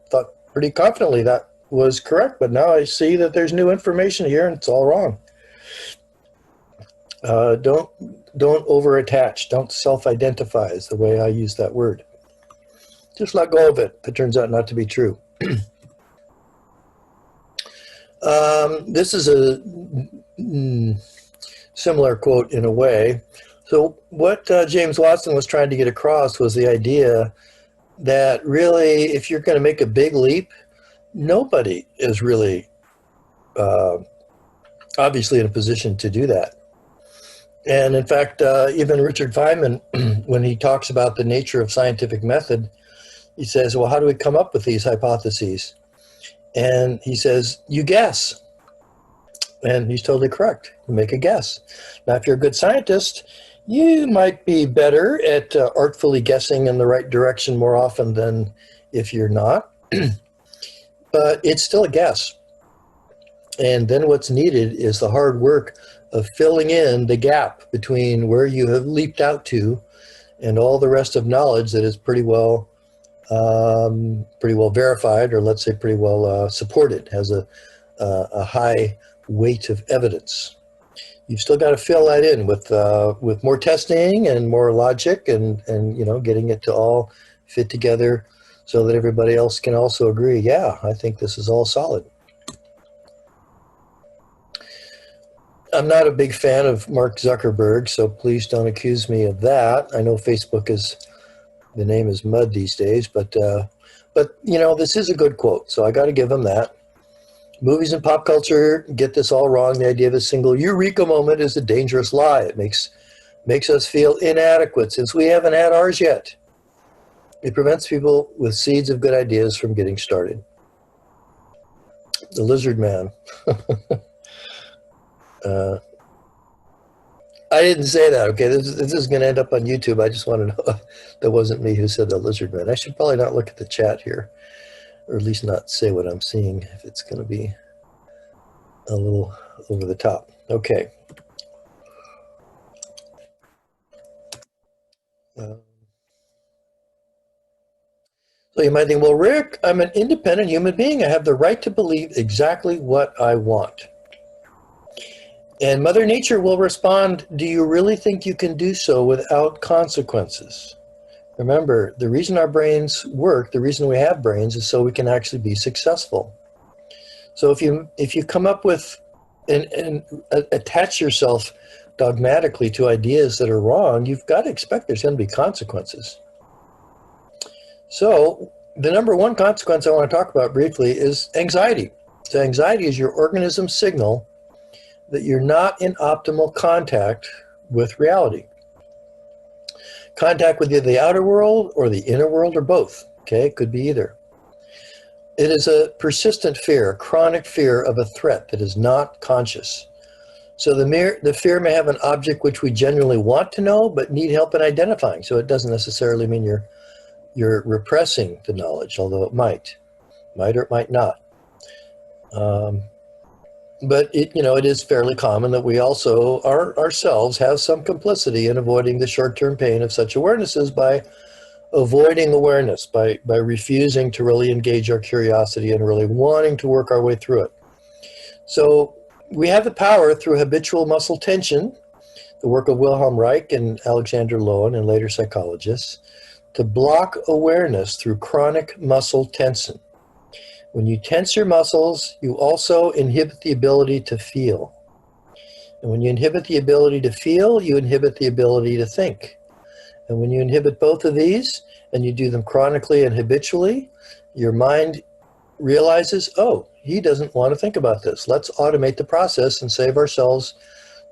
thought pretty confidently that was correct, but now I see that there's new information here and it's all wrong. Don't over-attach. Don't self-identify is the way I use that word. Just let go of it if it turns out not to be true. This is a similar quote in a way. So what James Watson was trying to get across was the idea that really, if you're going to make a big leap, nobody is really obviously in a position to do that. And in fact, even Richard Feynman, when he talks about the nature of scientific method, he says, well, how do we come up with these hypotheses? And he says, you guess. And he's totally correct. You make a guess. Now, if you're a good scientist, you might be better at artfully guessing in the right direction more often than if you're not. But it's still a guess. And then what's needed is the hard work of filling in the gap between where you have leaped out to and all the rest of knowledge that is pretty well verified, or let's say pretty well supported, has a high weight of evidence. You've still got to fill that in with more testing and more logic and getting it to all fit together so that everybody else can also agree, yeah, I think this is all solid. I'm not a big fan of Mark Zuckerberg, so please don't accuse me of that. I know Facebook the name is mud these days, but this is a good quote, so I got to give him that. Movies and pop culture get this all wrong. The idea of a single eureka moment is a dangerous lie. It makes us feel inadequate since we haven't had ours yet. It prevents people with seeds of good ideas from getting started. The Lizard Man. I didn't say that, okay? This is going to end up on YouTube. I just want to know that wasn't me who said the Lizard Man. I should probably not look at the chat here, or at least not say what I'm seeing if it's going to be a little over the top. Okay. So you might think, well, Rick, I'm an independent human being. I have the right to believe exactly what I want. And Mother Nature will respond, do you really think you can do so without consequences? Remember, the reason our brains work, the reason we have brains is so we can actually be successful. So if you come up with and attach yourself dogmatically to ideas that are wrong, you've got to expect there's going to be consequences. So the number one consequence I want to talk about briefly is anxiety. So anxiety is your organism's signal that you're not in optimal contact with reality. Contact with either the outer world or the inner world or both. Okay, it could be either. It is a persistent fear, a chronic fear of a threat that is not conscious. So the fear may have an object which we genuinely want to know but need help in identifying. So it doesn't necessarily mean you're repressing the knowledge, although it might or it might not. But it is fairly common that we also ourselves have some complicity in avoiding the short-term pain of such awarenesses by avoiding awareness, by refusing to really engage our curiosity and really wanting to work our way through it. So we have the power through habitual muscle tension, the work of Wilhelm Reich and Alexander Lowen and later psychologists, to block awareness through chronic muscle tension. When you tense your muscles, you also inhibit the ability to feel. And when you inhibit the ability to feel, you inhibit the ability to think. And when you inhibit both of these, and you do them chronically and habitually, your mind realizes, oh, he doesn't want to think about this. Let's automate the process and save ourselves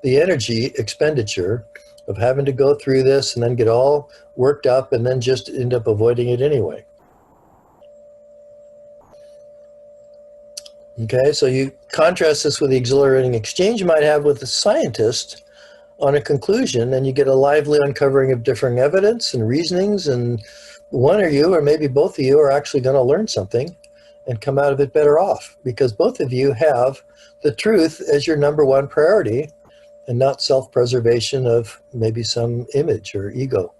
the energy expenditure of having to go through this and then get all worked up and then just end up avoiding it anyway. Okay, so you contrast this with the exhilarating exchange you might have with a scientist on a conclusion, and you get a lively uncovering of differing evidence and reasonings, and one of you, or maybe both of you, are actually going to learn something and come out of it better off, because both of you have the truth as your number one priority and not self-preservation of maybe some image or ego.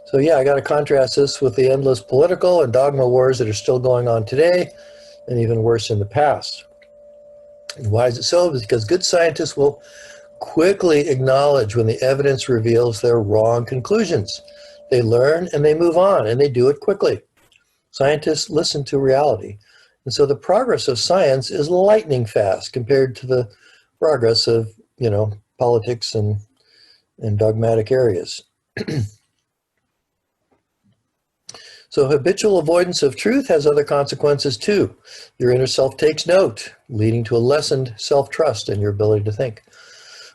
So yeah, I got to contrast this with the endless political and dogma wars that are still going on today, and even worse in the past. And why is it so? Because good scientists will quickly acknowledge when the evidence reveals their wrong conclusions. They learn and they move on, and they do it quickly. Scientists listen to reality. And so the progress of science is lightning fast compared to the progress of, politics and dogmatic areas. So habitual avoidance of truth has other consequences too. Your inner self takes note, leading to a lessened self-trust in your ability to think.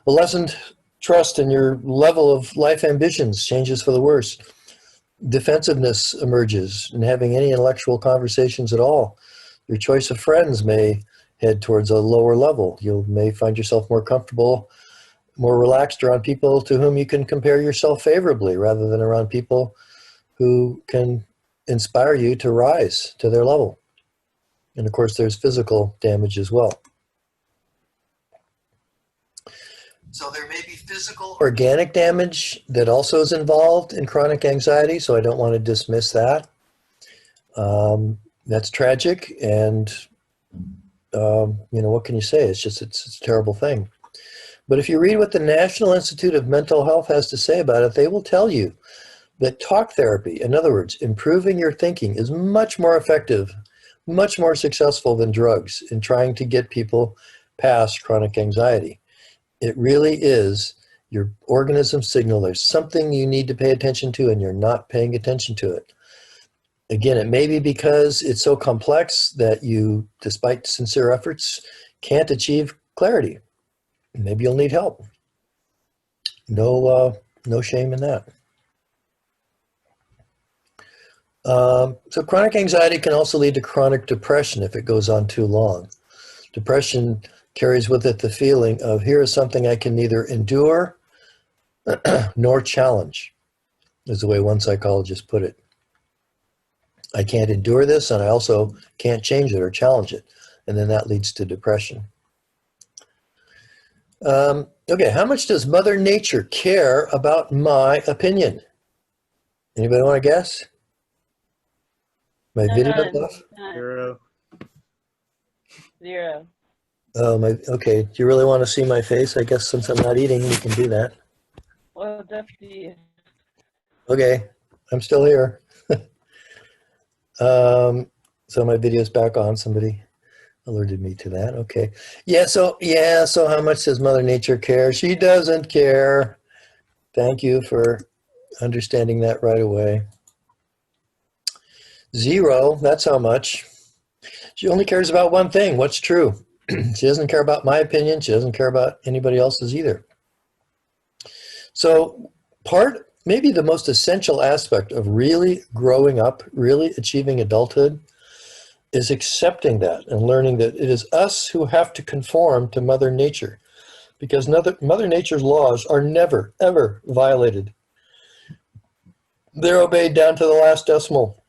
A lessened trust in your level of life ambitions changes for the worse. Defensiveness emerges in having any intellectual conversations at all. Your choice of friends may head towards a lower level. You may find yourself more comfortable, more relaxed around people to whom you can compare yourself favorably, rather than around people who can inspire you to rise to their level. And of course, there's physical damage as well. So there may be physical organic damage that also is involved in chronic anxiety, so I don't want to dismiss that. That's tragic, and what can you say? It's a terrible thing. But if you read what the National Institute of Mental Health has to say about it, they will tell you that talk therapy, in other words, improving your thinking, is much more effective, much more successful than drugs in trying to get people past chronic anxiety. It really is your organism signal. There's something you need to pay attention to, and you're not paying attention to it. Again, it may be because it's so complex that you, despite sincere efforts, can't achieve clarity. Maybe you'll need help. No shame in that. So chronic anxiety can also lead to chronic depression if it goes on too long. Depression carries with it the feeling of, here is something I can neither endure nor challenge, is the way one psychologist put it. I can't endure this, and I also can't change it or challenge it. And then that leads to depression. Okay, how much does Mother Nature care about my opinion? Anybody want to guess? My video off? Zero. Zero. Oh, okay. Do you really want to see my face? I guess since I'm not eating, we can do that. Well, that's the. Okay, I'm still here. So my video's back on. Somebody alerted me to that. Okay. So how much does Mother Nature care? She doesn't care. Thank you for understanding that right away. Zero, that's how much. She only cares about one thing, what's true. She doesn't care about my opinion. She doesn't care about anybody else's either. So maybe the most essential aspect of really growing up, really achieving adulthood, is accepting that and learning that it is us who have to conform to Mother Nature, because Mother Nature's laws are never, ever violated. They're obeyed down to the last decimal,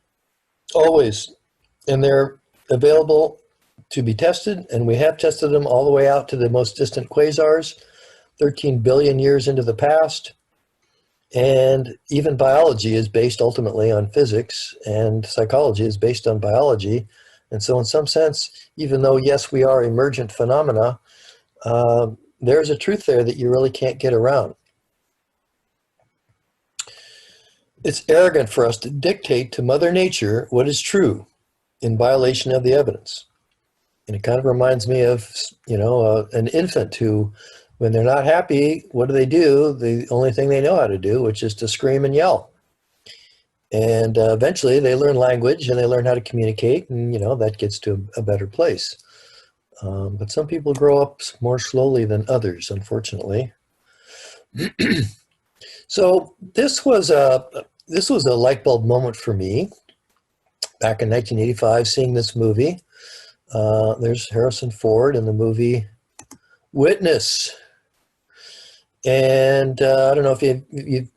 always, and they're available to be tested, and we have tested them all the way out to the most distant quasars, 13 billion years into the past. And even biology is based ultimately on physics, and psychology is based on biology. And so in some sense, even though, yes, we are emergent phenomena, there's a truth there that you really can't get around. It's arrogant for us to dictate to Mother Nature what is true in violation of the evidence. And it kind of reminds me of, an infant who, when they're not happy, what do? The only thing they know how to do, which is to scream and yell. And eventually they learn language and they learn how to communicate, and, that gets to a better place. But some people grow up more slowly than others, unfortunately. So this was a light bulb moment for me back in 1985, seeing this movie. There's Harrison Ford in the movie Witness. And I don't know if any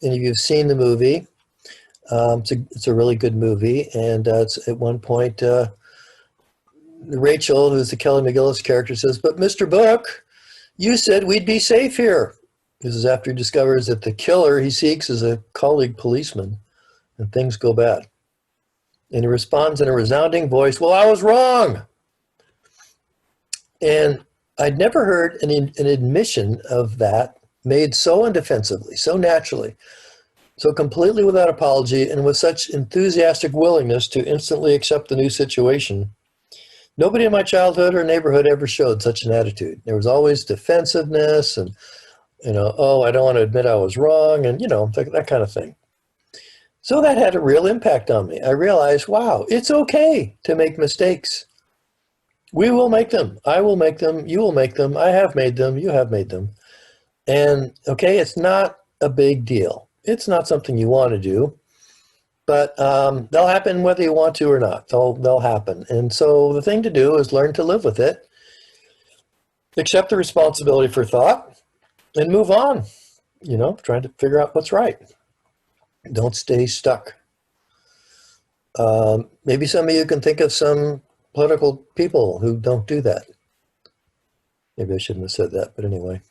of you have seen the movie. It's a really good movie. And it's at one point, Rachel, who's the Kelly McGillis character, says, "But Mr. Book, you said we'd be safe here." This is after he discovers that the killer he seeks is a colleague policeman, and things go bad. And he responds in a resounding voice, "Well, I was wrong." And I'd never heard an admission of that made so undefensively, so naturally, so completely without apology, and with such enthusiastic willingness to instantly accept the new situation. Nobody in my childhood or neighborhood ever showed such an attitude. There was always defensiveness and, oh, I don't want to admit I was wrong, and, that kind of thing. So that had a real impact on me. I realized, wow, it's okay to make mistakes. We will make them. I will make them. You will make them. I have made them. You have made them. And, okay, it's not a big deal. It's not something you want to do. But they'll happen whether you want to or not. They'll happen. And so the thing to do is learn to live with it, accept the responsibility for thought, and move on, trying to figure out what's right. Don't stay stuck. Maybe some of you can think of some political people who don't do that. Maybe I shouldn't have said that, but anyway.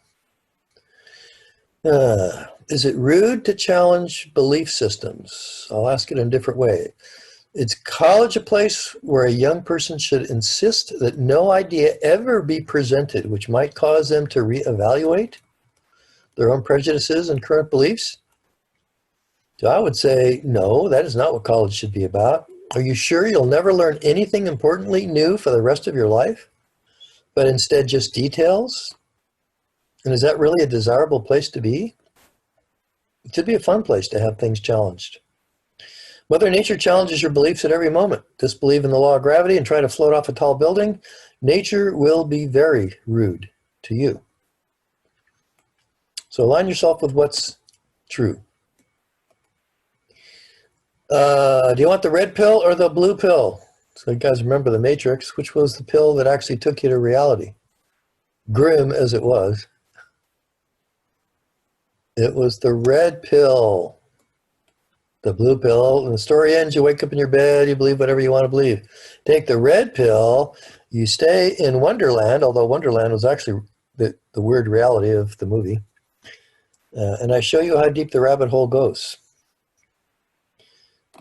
Is it rude to challenge belief systems? I'll ask it in a different way. Is college a place where a young person should insist that no idea ever be presented which might cause them to reevaluate their own prejudices and current beliefs? So I would say, no, that is not what college should be about. Are you sure you'll never learn anything importantly new for the rest of your life, but instead just details? And is that really a desirable place to be? It should be a fun place to have things challenged. Mother Nature challenges your beliefs at every moment. Disbelieve in the law of gravity and try to float off a tall building. Nature will be very rude to you. So align yourself with what's true. Do you want the red pill or the blue pill? So you guys remember the Matrix, which was the pill that actually took you to reality. Grim as it was. It was the red pill. The blue pill, and the story ends, you wake up in your bed, you believe whatever you want to believe. Take the red pill, you stay in Wonderland, although Wonderland was actually the weird reality of the movie. And I show you how deep the rabbit hole goes.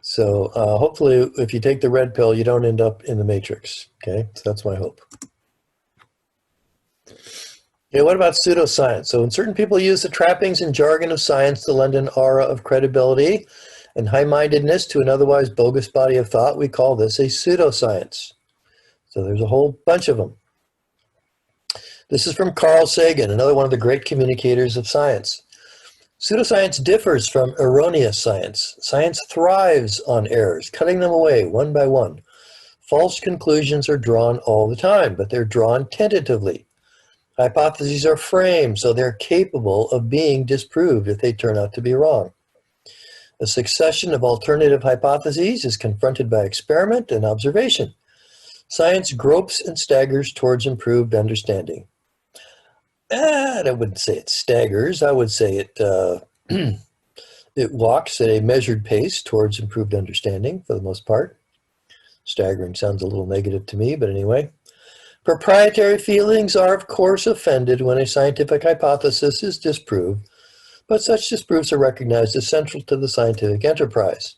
So hopefully if you take the red pill, you don't end up in the Matrix. Okay, so that's my hope. Okay, what about pseudoscience? So when certain people use the trappings and jargon of science to lend an aura of credibility and high-mindedness to an otherwise bogus body of thought, we call this a pseudoscience. So there's a whole bunch of them. This is from Carl Sagan, another one of the great communicators of science. Pseudoscience differs from erroneous science. Science thrives on errors, cutting them away one by one. False conclusions are drawn all the time, but they're drawn tentatively. Hypotheses are framed so they're capable of being disproved if they turn out to be wrong. A succession of alternative hypotheses is confronted by experiment and observation. Science gropes and staggers towards improved understanding. I wouldn't say it staggers. I would say it it walks at a measured pace towards improved understanding for the most part. Staggering sounds a little negative to me, but anyway. Proprietary feelings are, of course, offended when a scientific hypothesis is disproved, but such disproofs are recognized as central to the scientific enterprise.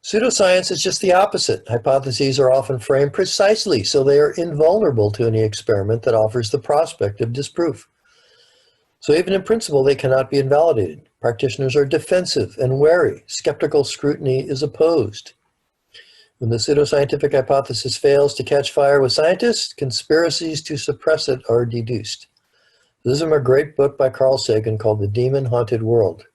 Pseudoscience is just the opposite. Hypotheses are often framed precisely so they are invulnerable to any experiment that offers the prospect of disproof. So even in principle, they cannot be invalidated. Practitioners are defensive and wary. Skeptical scrutiny is opposed. When the pseudoscientific hypothesis fails to catch fire with scientists, conspiracies to suppress it are deduced. This is from a great book by Carl Sagan called The Demon-Haunted World.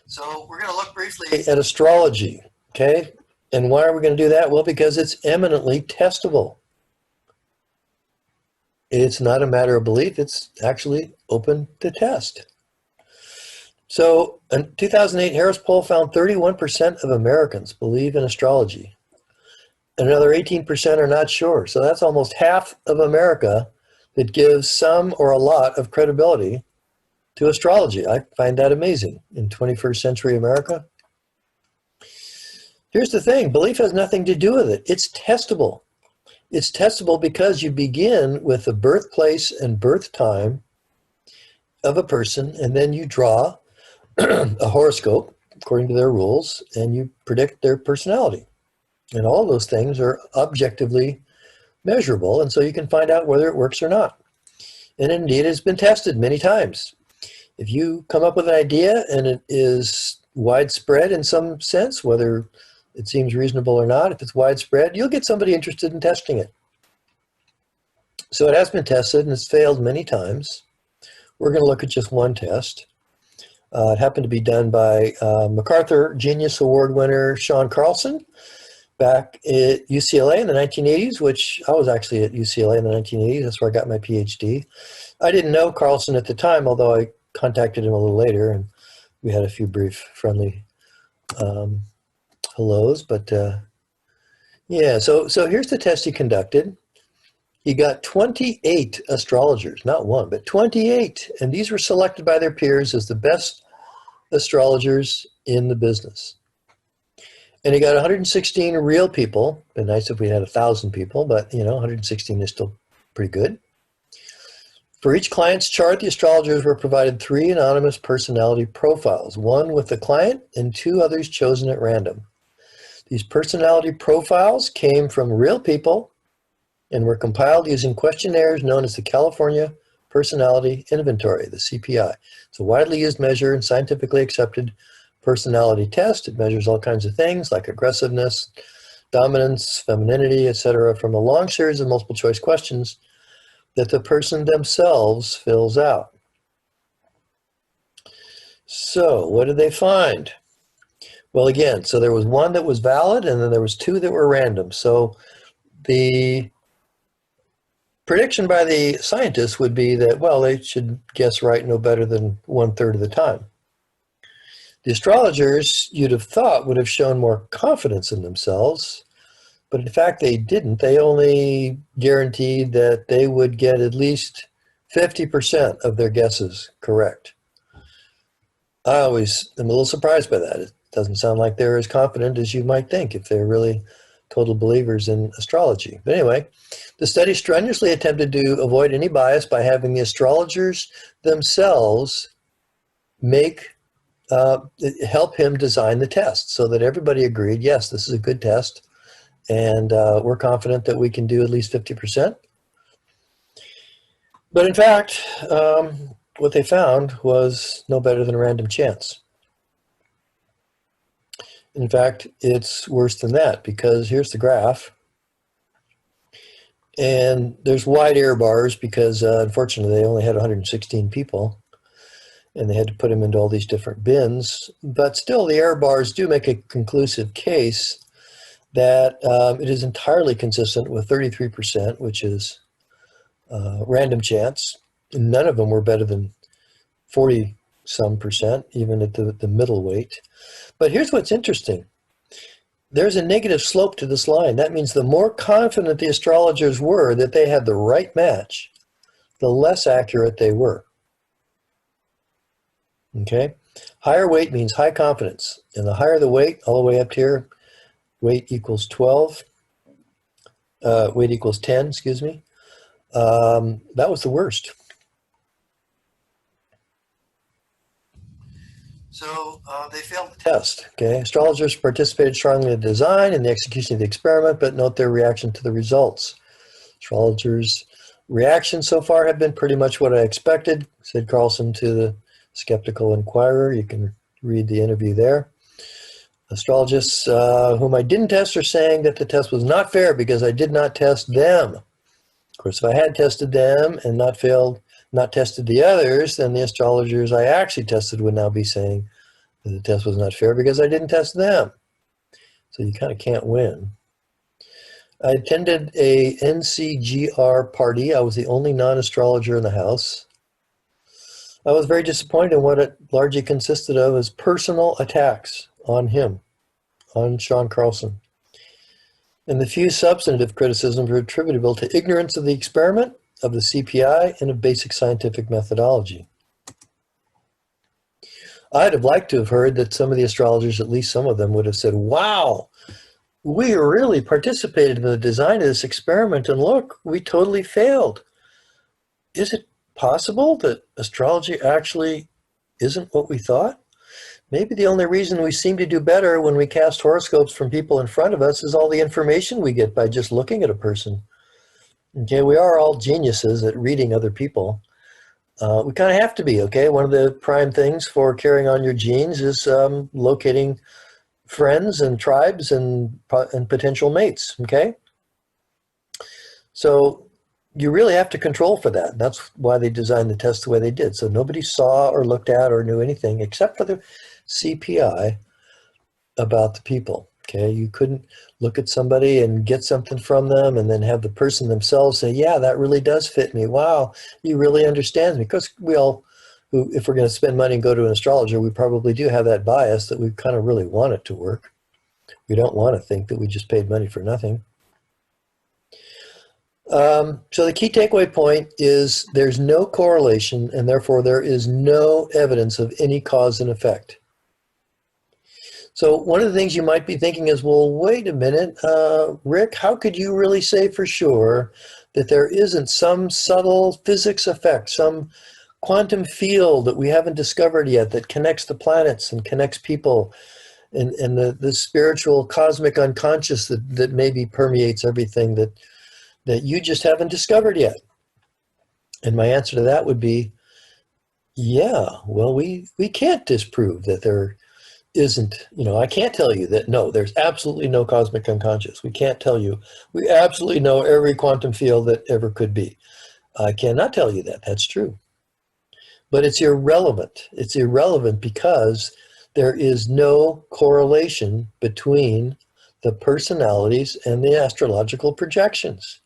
So we're going to look briefly at astrology, okay? And why are we going to do that? Well, because it's eminently testable. It's not a matter of belief. It's actually open to test. So in 2008, Harris poll found 31% of Americans believe in astrology. Another 18% are not sure. So that's almost half of America that gives some or a lot of credibility to astrology. I find that amazing in 21st century America. Here's the thing, belief has nothing to do with it. It's testable. It's testable because you begin with the birthplace and birth time of a person, and then you draw a horoscope according to their rules, and you predict their personality. And all those things are objectively measurable, and so you can find out whether it works or not. And indeed, it's been tested many times. If you come up with an idea and it is widespread in some sense, whether it seems reasonable or not, if it's widespread, you'll get somebody interested in testing it. So it has been tested and it's failed many times. We're going to look at just one test. It happened to be done by MacArthur Genius Award winner Sean Carlson back at UCLA in the 1980s, which I was actually at UCLA in the 1980s. That's where I got my PhD. I didn't know Carlson at the time, although I contacted him a little later and we had a few brief friendly hellos. But yeah, so here's the test he conducted. He got 28 astrologers, not one, but 28. And these were selected by their peers as the best astrologers in the business. And he got 116 real people. It'd be nice if we had 1,000 people, but 116 is still pretty good. For each client's chart, the astrologers were provided 3 anonymous personality profiles, one with the client and 2 others chosen at random. These personality profiles came from real people and were compiled using questionnaires known as the California Personality Inventory, the CPI. It's a widely used measure and scientifically accepted personality test. It measures all kinds of things like aggressiveness, dominance, femininity, etc., from a long series of multiple choice questions that the person themselves fills out. So what did they find? Well, again, so there was one that was valid and then there was 2 that were random. So the prediction by the scientists would be that, well, they should guess right no better than 1/3 of the time. The astrologers, you'd have thought, would have shown more confidence in themselves, but in fact they didn't. They only guaranteed that they would get at least 50% of their guesses correct. I always am a little surprised by that. It doesn't sound like they're as confident as you might think if they're really total believers in astrology. But anyway, the study strenuously attempted to avoid any bias by having the astrologers themselves help him design the test so that everybody agreed, yes, this is a good test, and we're confident that we can do at least 50%. But in fact, what they found was no better than a random chance. In fact, it's worse than that because here's the graph. And there's wide error bars because unfortunately they only had 116 people and they had to put them into all these different bins. But still, the error bars do make a conclusive case that it is entirely consistent with 33%, which is random chance. And none of them were better than 40-some%, even at the middle weight. But here's what's interesting. There's a negative slope to this line. That means the more confident the astrologers were that they had the right match, the less accurate they were. Okay? Higher weight means high confidence. And the higher the weight, all the way up here, weight equals 12. Weight equals 10, excuse me. That was the worst. So they failed the test. Okay, astrologers participated strongly in the design and the execution of the experiment, but note their reaction to the results. Astrologers' reactions so far have been pretty much what I expected, said Carlson to the Skeptical Inquirer. You can read the interview there. Astrologists whom I didn't test are saying that the test was not fair because I did not test them. Of course, if I had tested them and not tested the others, then the astrologers I actually tested would now be saying that the test was not fair because I didn't test them. So you kind of can't win. I attended a NCGR party. I was the only non-astrologer in the house. I was very disappointed in what it largely consisted of as personal attacks on him, on Sean Carlson. And the few substantive criticisms were attributable to ignorance of the experiment, of the CPI, and of basic scientific methodology. I'd have liked to have heard that some of the astrologers, at least some of them, would have said, wow, we really participated in the design of this experiment, and look, we totally failed. Is it possible that astrology actually isn't what we thought? Maybe the only reason we seem to do better when we cast horoscopes from people in front of us is all the information we get by just looking at a person. Okay, we are all geniuses at reading other people. We kind of have to be, okay? One of the prime things for carrying on your genes is locating friends and tribes and potential mates, okay? So you really have to control for that. That's why they designed the test the way they did. So nobody saw or looked at or knew anything except for the CPI about the people, okay? You couldn't look at somebody and get something from them and then have the person themselves say, yeah, that really does fit me. Wow, you really understand me. Because we all, if we're going to spend money and go to an astrologer, we probably do have that bias that we kind of really want it to work. We don't want to think that we just paid money for nothing. So the key takeaway point is there's no correlation, and therefore there is no evidence of any cause and effect. So one of the things you might be thinking is, well, wait a minute, Rick, how could you really say for sure that there isn't some subtle physics effect, some quantum field that we haven't discovered yet that connects the planets and connects people and the spiritual cosmic unconscious that maybe permeates everything that you just haven't discovered yet? And my answer to that would be, yeah, well, we can't disprove that there isn't, I can't tell you that, no, there's absolutely no cosmic unconscious. We can't tell you, we absolutely know every quantum field that ever could be. I cannot tell you that, that's true. But it's irrelevant. It's irrelevant because there is no correlation between the personalities and the astrological projections.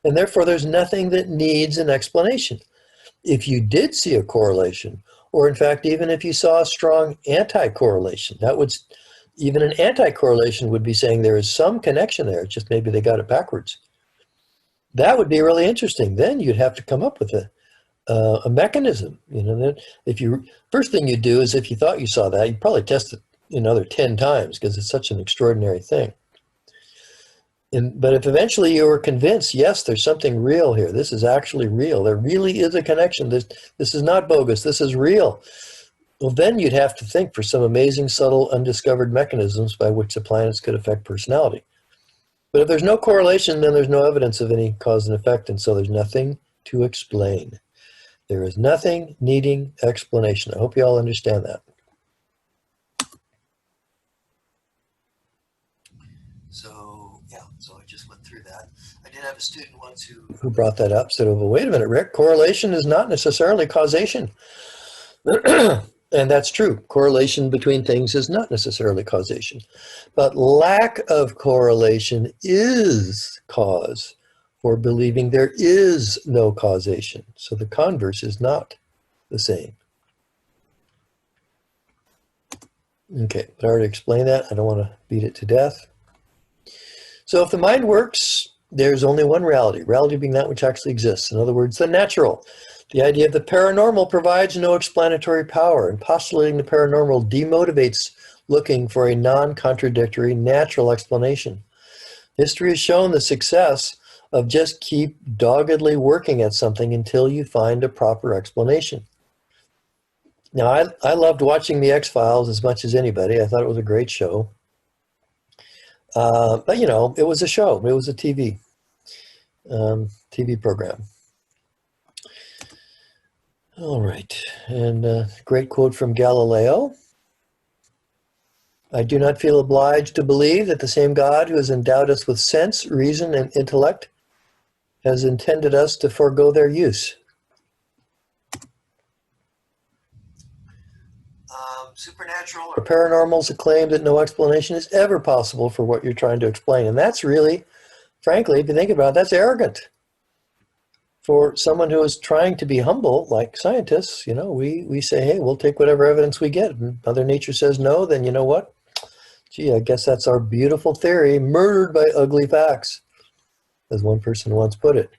And therefore, there's nothing that needs an explanation. If you did see a correlation, or in fact, even if you saw a strong anti-correlation, even an anti-correlation would be saying there is some connection there, just maybe they got it backwards. That would be really interesting. Then you'd have to come up with a mechanism. Then first thing you'd do is if you thought you saw that, you'd probably test it another 10 times because it's such an extraordinary thing. But if eventually you were convinced, yes, there's something real here, this is actually real, there really is a connection, this is not bogus, this is real, well, then you'd have to think for some amazing, subtle, undiscovered mechanisms by which the planets could affect personality. But if there's no correlation, then there's no evidence of any cause and effect, and so there's nothing to explain. There is nothing needing explanation. I hope you all understand that. So I just went through that. I did have a student once who brought that up, said, well, wait a minute, Rick, correlation is not necessarily causation. And that's true. Correlation between things is not necessarily causation. But lack of correlation is cause for believing there is no causation. So the converse is not the same. Okay, but I already explained that. I don't want to beat it to death. So if the mind works, there's only one reality, reality being that which actually exists. In other words, the natural. The idea of the paranormal provides no explanatory power, and postulating the paranormal demotivates looking for a non-contradictory natural explanation. History has shown the success of just keep doggedly working at something until you find a proper explanation. Now, I loved watching The X-Files as much as anybody. I thought it was a great show. But, you know, it was a show. It was a TV program. All right. And great quote from Galileo. I do not feel obliged to believe that the same God who has endowed us with sense, reason, and intellect has intended us to forego their use. Supernatural or paranormal is a claim that no explanation is ever possible for what you're trying to explain. And that's really, frankly, if you think about it, that's arrogant. For someone who is trying to be humble, like scientists, you know, we say, hey, we'll take whatever evidence we get. And Mother Nature says no, then you know what? Gee, I guess that's our beautiful theory, murdered by ugly facts, as one person once put it.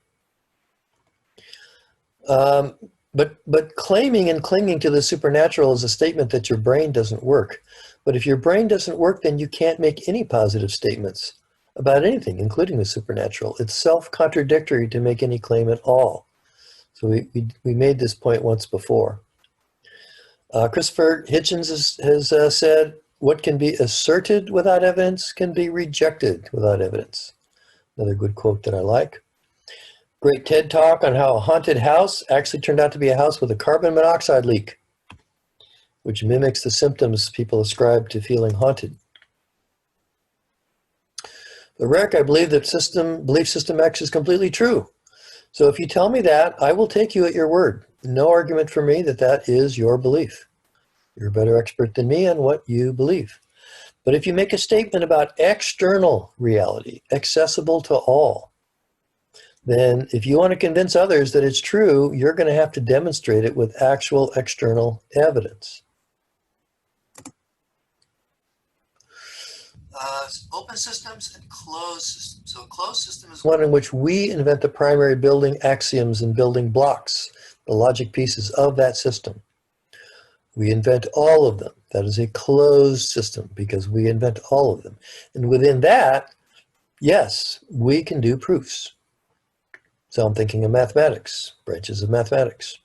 But claiming and clinging to the supernatural is a statement that your brain doesn't work. But if your brain doesn't work, then you can't make any positive statements about anything, including the supernatural. It's self-contradictory to make any claim at all. So we made this point once before. Christopher Hitchens has said, what can be asserted without evidence can be rejected without evidence. Another good quote that I like. Great TED Talk on how a haunted house actually turned out to be a house with a carbon monoxide leak, which mimics the symptoms people ascribe to feeling haunted. But Rick, I believe that belief system X is completely true. So if you tell me that, I will take you at your word. No argument for me that that is your belief. You're a better expert than me on what you believe. But if you make a statement about external reality, accessible to all, then if you want to convince others that it's true, you're going to have to demonstrate it with actual external evidence. Open systems and closed systems. So a closed system is one in which we invent the primary building axioms and building blocks, the logic pieces of that system. We invent all of them. That is a closed system because we invent all of them. And within that, yes, we can do proofs. So I'm thinking of mathematics, branches of mathematics.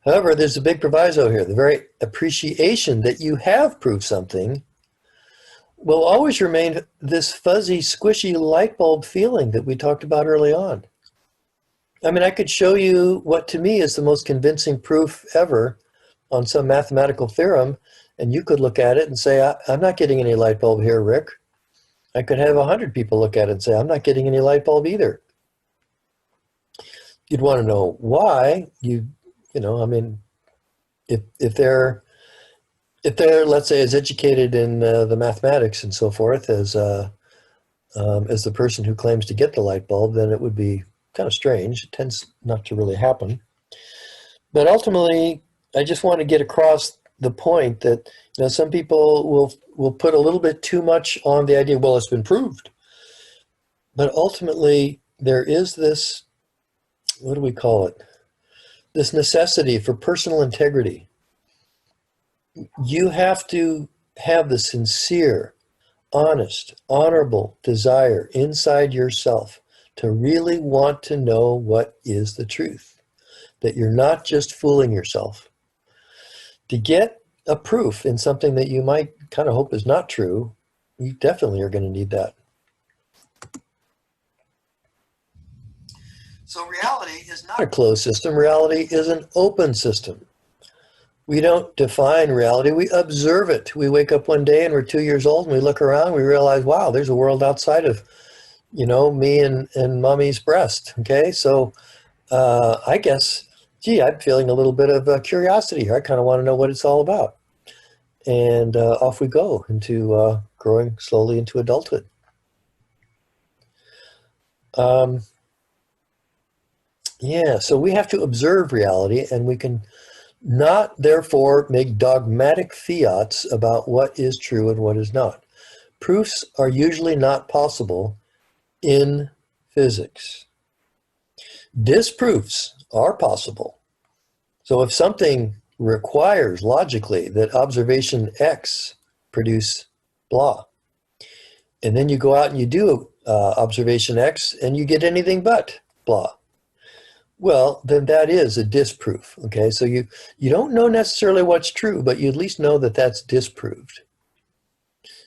However, there's a big proviso here. The very appreciation that you have proved something will always remain this fuzzy, squishy light bulb feeling that we talked about early on. I mean, I could show you what to me is the most convincing proof ever on some mathematical theorem, and you could look at it and say, I'm not getting any light bulb here, Rick. I could have 100 people look at it and say, I'm not getting any light bulb either. You'd want to know why. You know, I mean, if they're let's say as educated in the mathematics and so forth as the person who claims to get the light bulb, then it would be kind of strange. It tends not to really happen. But ultimately, I just want to get across the point that, you know, some people will put a little bit too much on the idea, well, it's been proved. But ultimately, there is this, what do we call it? This necessity for personal integrity. You have to have the sincere, honest, honorable desire inside yourself to really want to know what is the truth, that you're not just fooling yourself. To get a proof in something that you might kind of hope is not true, you definitely are going to need that. So reality is not a closed system. Reality is an open system. We don't define reality, we observe it. We wake up one day and we're 2 years old and we look around, we realize, wow, there's a world outside of, you know, me and mommy's breast, okay? So I guess, gee, I'm feeling a little bit of curiosity here. I kind of want to know what it's all about. And off we go into growing slowly into adulthood. Yeah, so we have to observe reality, and we can not therefore make dogmatic fiats about what is true and what is not. Proofs are usually not possible in physics. Disproofs are possible. So if something requires logically that observation X produce blah, and then you go out and you do observation X and you get anything but blah, Well, then that is a disproof. Okay, so you don't know necessarily what's true, but you at least know that that's disproved.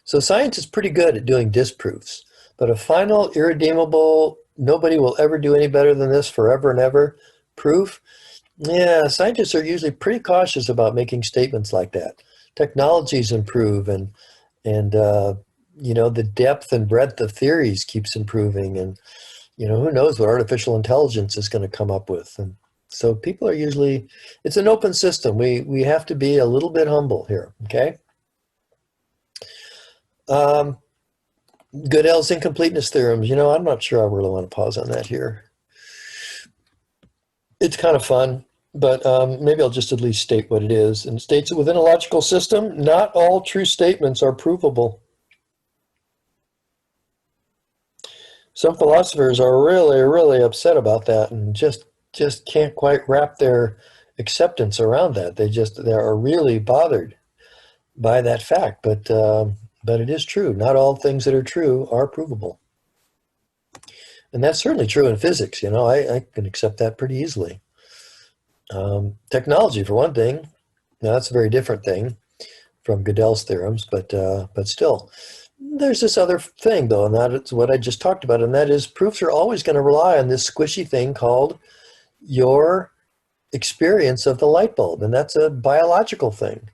So science is pretty good at doing disproofs, but a final, irredeemable, nobody will ever do any better than this forever and ever proof. Yeah, scientists are usually pretty cautious about making statements like that. Technologies improve, and the depth and breadth of theories keeps improving, and who knows what artificial intelligence is going to come up with. And so people are usually, it's an open system. We have to be a little bit humble here, okay? Goedel's incompleteness theorems. I'm not sure I really want to pause on that here. It's kind of fun, but maybe I'll just at least state what it is. And it states that within a logical system, not all true statements are provable. Some philosophers are really, really upset about that and just can't quite wrap their acceptance around that. They are really bothered by that fact, but it is true. Not all things that are true are provable. And that's certainly true in physics. I can accept that pretty easily. Technology, for one thing, now that's a very different thing from Goedel's theorems, but still. There's this other thing, though, and that's what I just talked about, and that is proofs are always going to rely on this squishy thing called your experience of the light bulb, and that's a biological thing.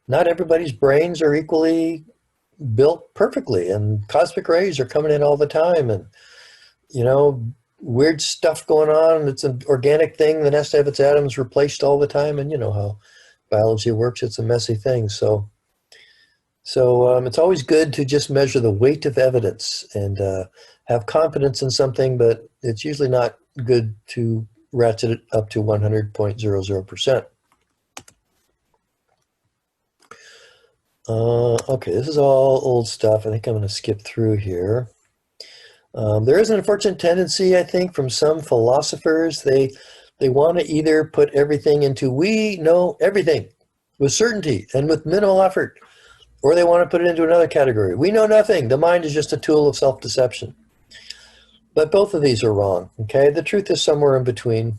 Not everybody's brains are equally built perfectly, and cosmic rays are coming in all the time, and weird stuff going on. It's an organic thing that has to have its atoms replaced all the time, and you know how biology works. It's a messy thing. So it's always good to just measure the weight of evidence and have confidence in something, but it's usually not good to ratchet it up to 100.00%. Okay, this is all old stuff. I think I'm going to skip through here. There is an unfortunate tendency, I think, from some philosophers. They want to either put everything into we know everything with certainty and with minimal effort, or they want to put it into another category. We know nothing. The mind is just a tool of self-deception. But both of these are wrong, okay? The truth is somewhere in between.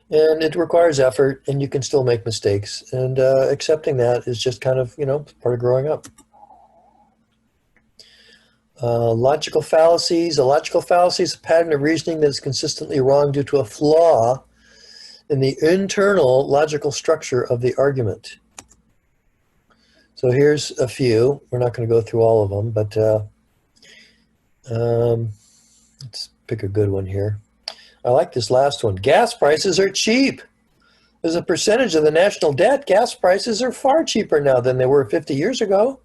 And it requires effort, and you can still make mistakes. And accepting that is just kind of, part of growing up. Logical fallacies. A logical fallacy is a pattern of reasoning that is consistently wrong due to a flaw in the internal logical structure of the argument. So here's a few. We're not going to go through all of them, but let's pick a good one here. I like this last one. Gas prices are cheap. As a percentage of the national debt, gas prices are far cheaper now than they were 50 years ago.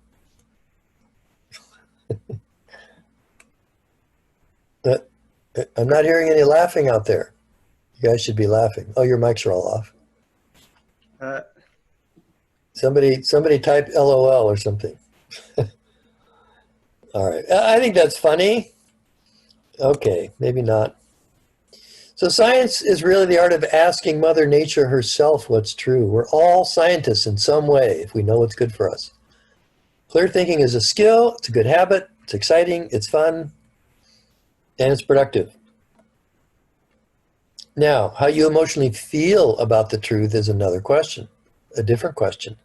I'm not hearing any laughing out there. You guys should be laughing. Oh, your mics are all off. Somebody type LOL or something. All right. I think that's funny. Okay, maybe not. So science is really the art of asking Mother Nature herself what's true. We're all scientists in some way if we know what's good for us. Clear thinking is a skill. It's a good habit. It's exciting. It's fun. And it's productive. Now, how you emotionally feel about the truth is another question, a different question.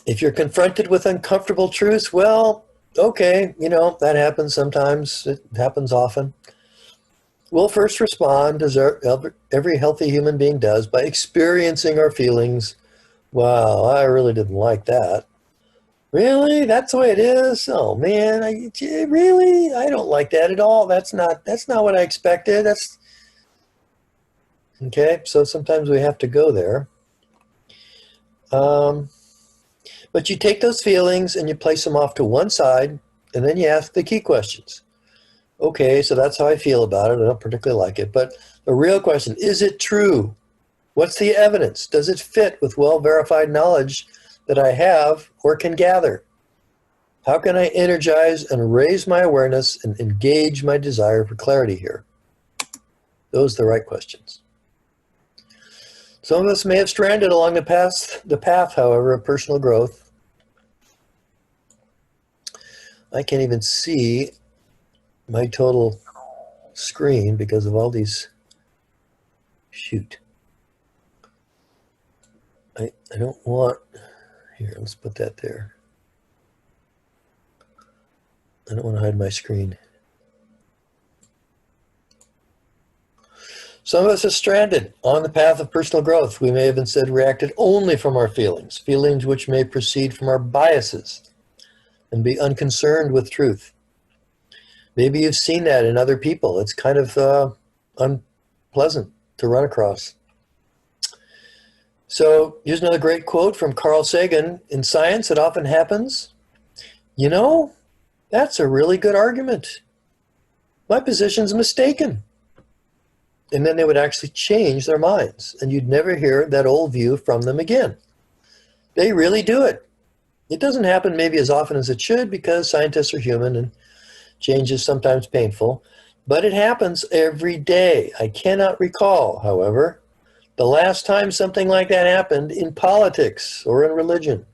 If you're confronted with uncomfortable truths, well, okay, that happens sometimes. It happens often. We'll first respond, as every healthy human being does, by experiencing our feelings. Wow, I really didn't like that. Really? That's the way it is? Oh man, really? I don't like that at all. That's not what I expected. Okay, so sometimes we have to go there. But you take those feelings and you place them off to one side, and then you ask the key questions. Okay, so that's how I feel about it. I don't particularly like it. But the real question, is it true? What's the evidence? Does it fit with well-verified knowledge that I have or can gather? How can I energize and raise my awareness and engage my desire for clarity here? Those are the right questions. Some of us may have stranded along the path, however, of personal growth. I can't even see my total screen because of all these, shoot. I don't want, here, let's put that there. I don't want to hide my screen. Some of us are stranded on the path of personal growth. We may have instead reacted only from our feelings, feelings which may proceed from our biases and be unconcerned with truth. Maybe you've seen that in other people. It's kind of unpleasant to run across. So here's another great quote from Carl Sagan. In science, it often happens. You know, that's a really good argument. My position's mistaken. And then they would actually change their minds, and you'd never hear that old view from them again. They really do it. It doesn't happen maybe as often as it should because scientists are human and change is sometimes painful, but it happens every day. I cannot recall, however, the last time something like that happened in politics or in religion.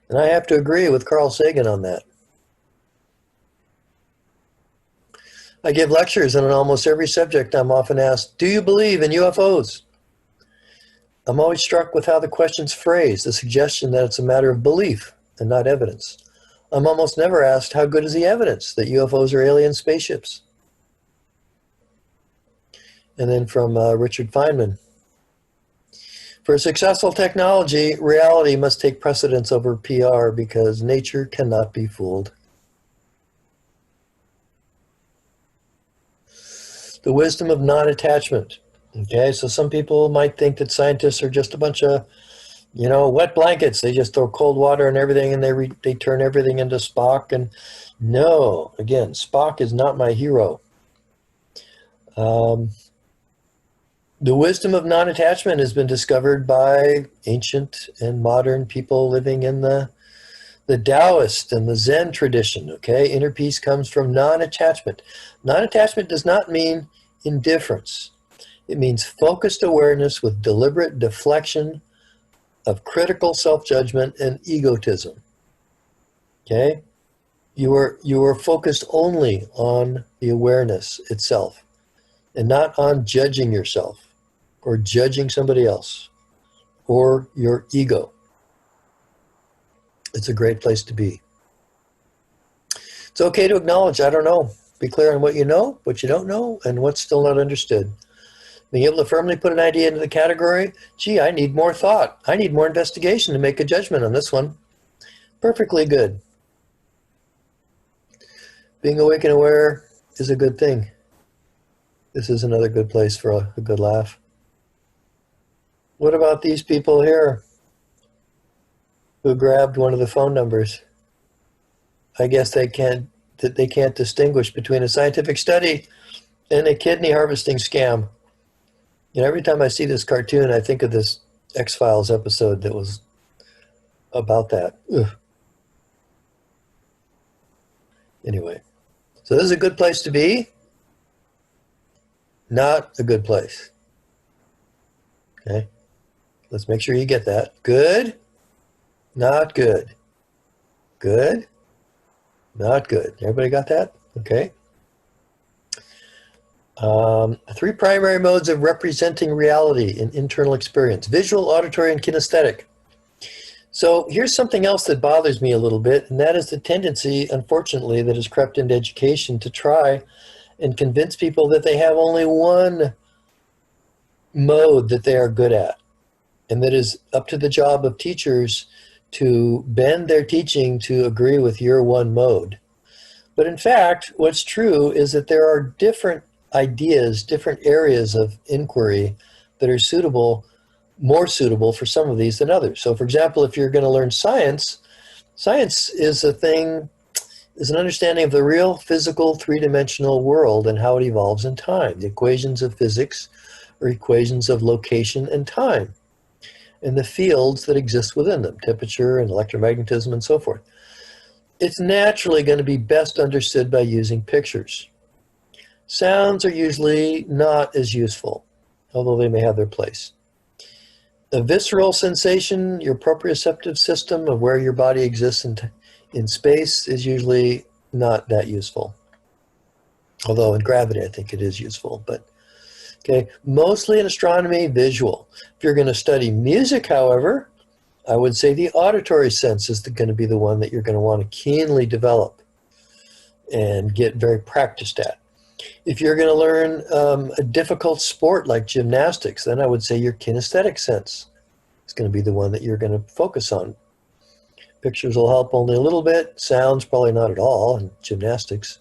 And I have to agree with Carl Sagan on that. I give lectures, and on almost every subject I'm often asked, do you believe in UFOs? I'm always struck with how the question's phrased, the suggestion that it's a matter of belief and not evidence. I'm almost never asked, how good is the evidence that UFOs are alien spaceships? And then from Richard Feynman. For a successful technology, reality must take precedence over PR because nature cannot be fooled. The wisdom of non-attachment. Okay, so some people might think that scientists are just a bunch of, wet blankets. They just throw cold water and everything, and they turn everything into Spock. And no, again, Spock is not my hero. The wisdom of non-attachment has been discovered by ancient and modern people living in the Taoist and the Zen tradition. Okay, inner peace comes from non-attachment. Non-attachment does not mean indifference. It means focused awareness with deliberate deflection of critical self-judgment and egotism. Okay? You are focused only on the awareness itself and not on judging yourself or judging somebody else or your ego. It's a great place to be. It's okay to acknowledge, I don't know. Be clear on what you know, what you don't know, and what's still not understood. Being able to firmly put an idea into the category, gee, I need more thought. I need more investigation to make a judgment on this one. Perfectly good. Being awake and aware is a good thing. This is another good place for a good laugh. What about these people here who grabbed one of the phone numbers? I guess they can't distinguish between a scientific study and a kidney harvesting scam. Every time I see this cartoon, I think of this X-Files episode that was about that. Ugh. Anyway, so this is a good place to be. Not a good place. Okay, let's make sure you get that. Good, not good. Good, not good. Everybody got that? Okay. 3 primary modes of representing reality in internal experience: visual, auditory, and kinesthetic. So here's something else that bothers me a little bit, and that is the tendency, unfortunately, that has crept into education to try and convince people that they have only one mode that they are good at, and that is up to the job of teachers to bend their teaching to agree with your one mode. But in fact, what's true is that there are different ideas, different areas of inquiry that are suitable, more suitable for some of these than others. So for example, if you're going to learn science, science is an understanding of the real physical three-dimensional world and how it evolves in time. The equations of physics are equations of location and time and the fields that exist within them, temperature and electromagnetism and so forth. It's naturally going to be best understood by using pictures. Sounds are usually not as useful, although they may have their place. A visceral sensation, your proprioceptive system of where your body exists in space, is usually not that useful. Although in gravity, I think it is useful. But okay, mostly in astronomy, visual. If you're going to study music, however, I would say the auditory sense is going to be the one that you're going to want to keenly develop and get very practiced at. If you're going to learn a difficult sport like gymnastics, then I would say your kinesthetic sense is going to be the one that you're going to focus on. Pictures will help only a little bit, sounds probably not at all in gymnastics,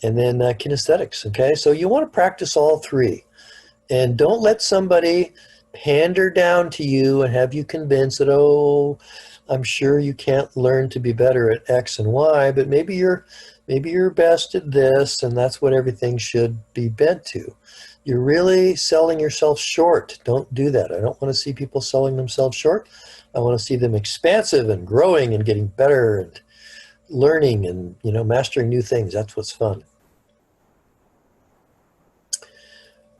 and then kinesthetics, okay? So you want to practice all three. And don't let somebody pander down to you and have you convinced that, oh, I'm sure you can't learn to be better at X and Y, but maybe you're best at this, and that's what everything should be bent to. You're really selling yourself short. Don't do that. I don't want to see people selling themselves short. I want to see them expansive and growing and getting better and learning and, you know, mastering new things. That's what's fun.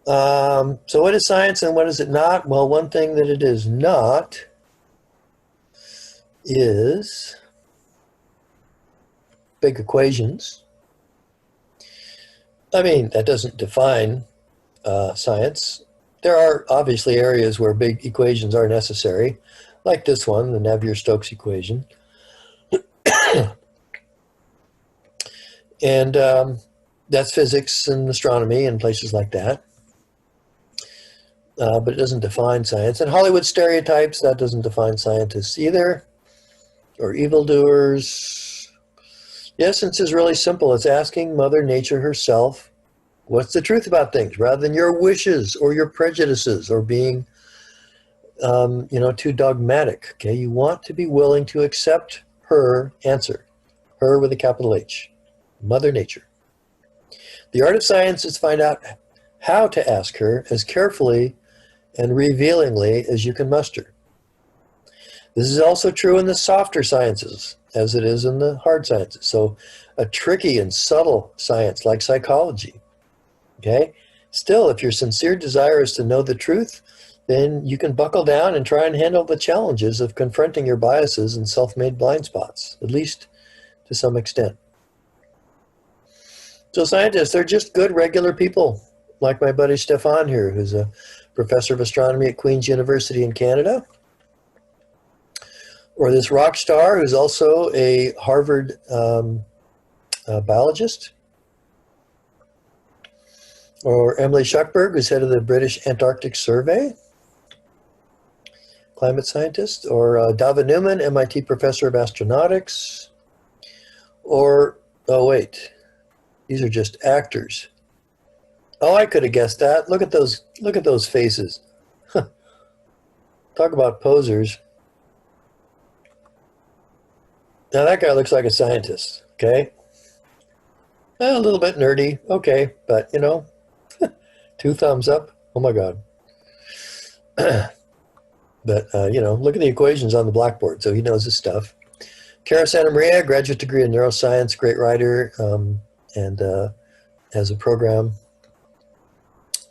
So what is science and what is it not? Well, one thing that it is not is big equations. I mean, that doesn't define science. There are obviously areas where big equations are necessary, like this one, the Navier-Stokes equation. And that's physics and astronomy and places like that. But it doesn't define science. And Hollywood stereotypes, that doesn't define scientists either, or evildoers. The essence is really simple. It's asking Mother Nature herself, what's the truth about things, rather than your wishes or your prejudices or being, too dogmatic. Okay, you want to be willing to accept her answer, her with a capital H, Mother Nature. The art of science is to find out how to ask her as carefully and revealingly as you can muster. This is also true in the softer sciences, as it is in the hard sciences. So a tricky and subtle science like psychology, okay? Still, if your sincere desire is to know the truth, then you can buckle down and try and handle the challenges of confronting your biases and self-made blind spots, at least to some extent. So scientists, they're just good, regular people, like my buddy Stefan here, who's a professor of astronomy at Queen's University in Canada, or this rock star who's also a Harvard biologist, or Emily Schuckberg, who's head of the British Antarctic Survey, climate scientist, or David Newman, MIT professor of astronautics, or, oh wait, these are just actors. Oh, I could have guessed that. Look at those faces. Talk about posers. Now that guy looks like a scientist, okay? A little bit nerdy, okay, but you know, 2 thumbs up. Oh my God. But look at the equations on the blackboard, so he knows his stuff. Cara Santa Maria, graduate degree in neuroscience, great writer, and has a program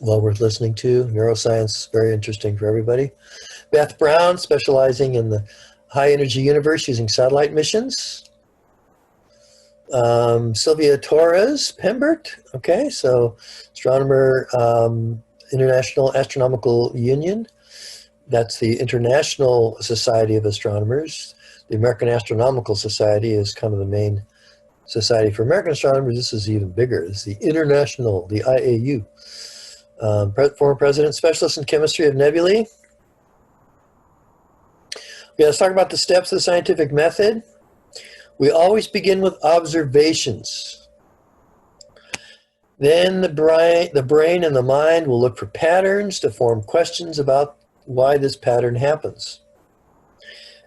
well worth listening to. Neuroscience, very interesting for everybody. Beth Brown, specializing in the high energy universe using satellite missions. Sylvia Torres Pembert, okay, so astronomer, International Astronomical Union. That's the International Society of Astronomers. The American Astronomical Society is kind of the main society for American astronomers. This is even bigger. This is the International, the IAU. Former president, specialist in chemistry of nebulae. Okay, let's talk about the steps of the scientific method. We always begin with observations. Then the brain and the mind will look for patterns to form questions about why this pattern happens.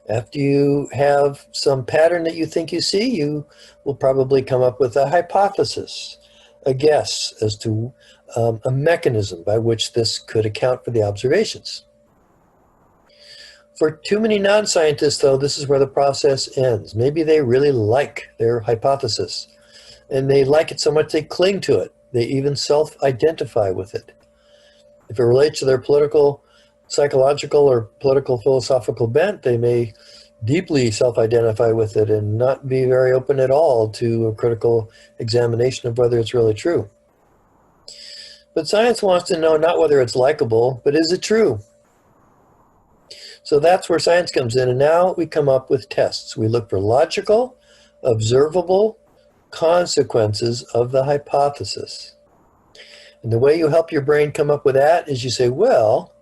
After you have some pattern that you think you see, you will probably come up with a hypothesis, a guess as to a mechanism by which this could account for the observations. For too many non-scientists, though, this is where the process ends. Maybe they really like their hypothesis, and they like it so much they cling to it. They even self-identify with it. If it relates to their political, psychological, or political philosophical bent, they may deeply self-identify with it and not be very open at all to a critical examination of whether it's really true. But science wants to know not whether it's likable, but is it true? So that's where science comes in, and now we come up with tests. We look for logical, observable consequences of the hypothesis. And the way you help your brain come up with that is you say, well,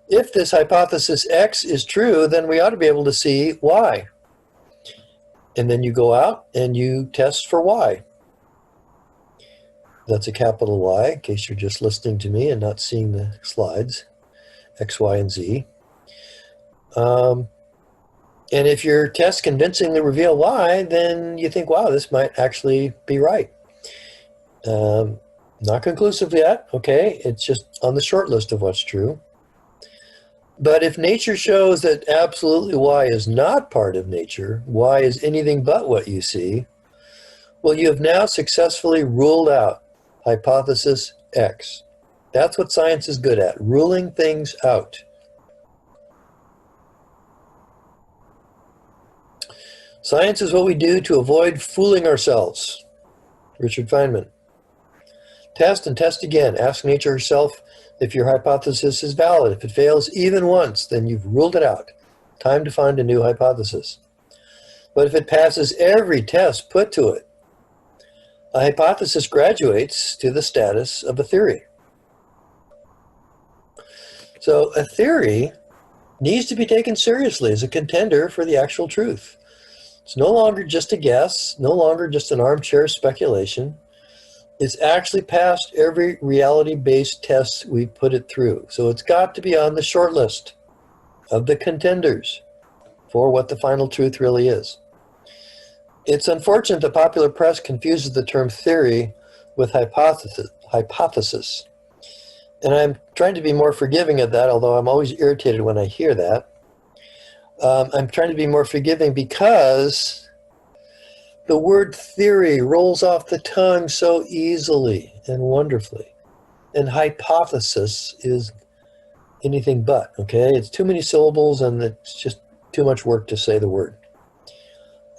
if this hypothesis X is true, then we ought to be able to see Y. And then you go out and you test for Y. That's a capital Y, in case you're just listening to me and not seeing the slides, X, Y, and Z. And if your tests convincingly reveal Y, then you think, wow, this might actually be right. Not conclusive yet, okay? It's just on the short list of what's true. But if nature shows that absolutely Y is not part of nature, Y is anything but what you see, well, you have now successfully ruled out hypothesis X. That's what science is good at, ruling things out. Science is what we do to avoid fooling ourselves. Richard Feynman. Test and test again. Ask nature herself if your hypothesis is valid. If it fails even once, then you've ruled it out. Time to find a new hypothesis. But if it passes every test put to it, a hypothesis graduates to the status of a theory. So a theory needs to be taken seriously as a contender for the actual truth. It's no longer just a guess, no longer just an armchair speculation. It's actually passed every reality-based test we put it through. So it's got to be on the short list of the contenders for what the final truth really is. It's unfortunate the popular press confuses the term theory with hypothesis. And I'm trying to be more forgiving of that, although I'm always irritated when I hear that. I'm trying to be more forgiving because the word theory rolls off the tongue so easily and wonderfully. And hypothesis is anything but, okay? It's too many syllables and it's just too much work to say the word.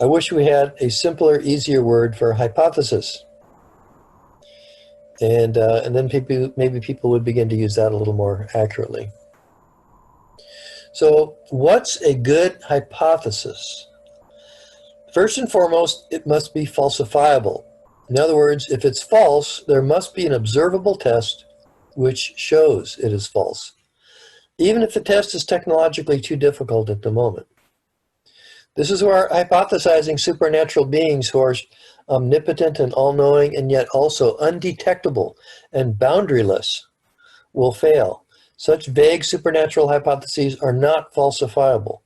I wish we had a simpler, easier word for hypothesis. And then maybe people would begin to use that a little more accurately. So what's a good hypothesis? First and foremost, it must be falsifiable. In other words, if it's false, there must be an observable test which shows it is false, even if the test is technologically too difficult at the moment. This is where hypothesizing supernatural beings who are omnipotent and all-knowing and yet also undetectable and boundaryless will fail. Such vague supernatural hypotheses are not falsifiable,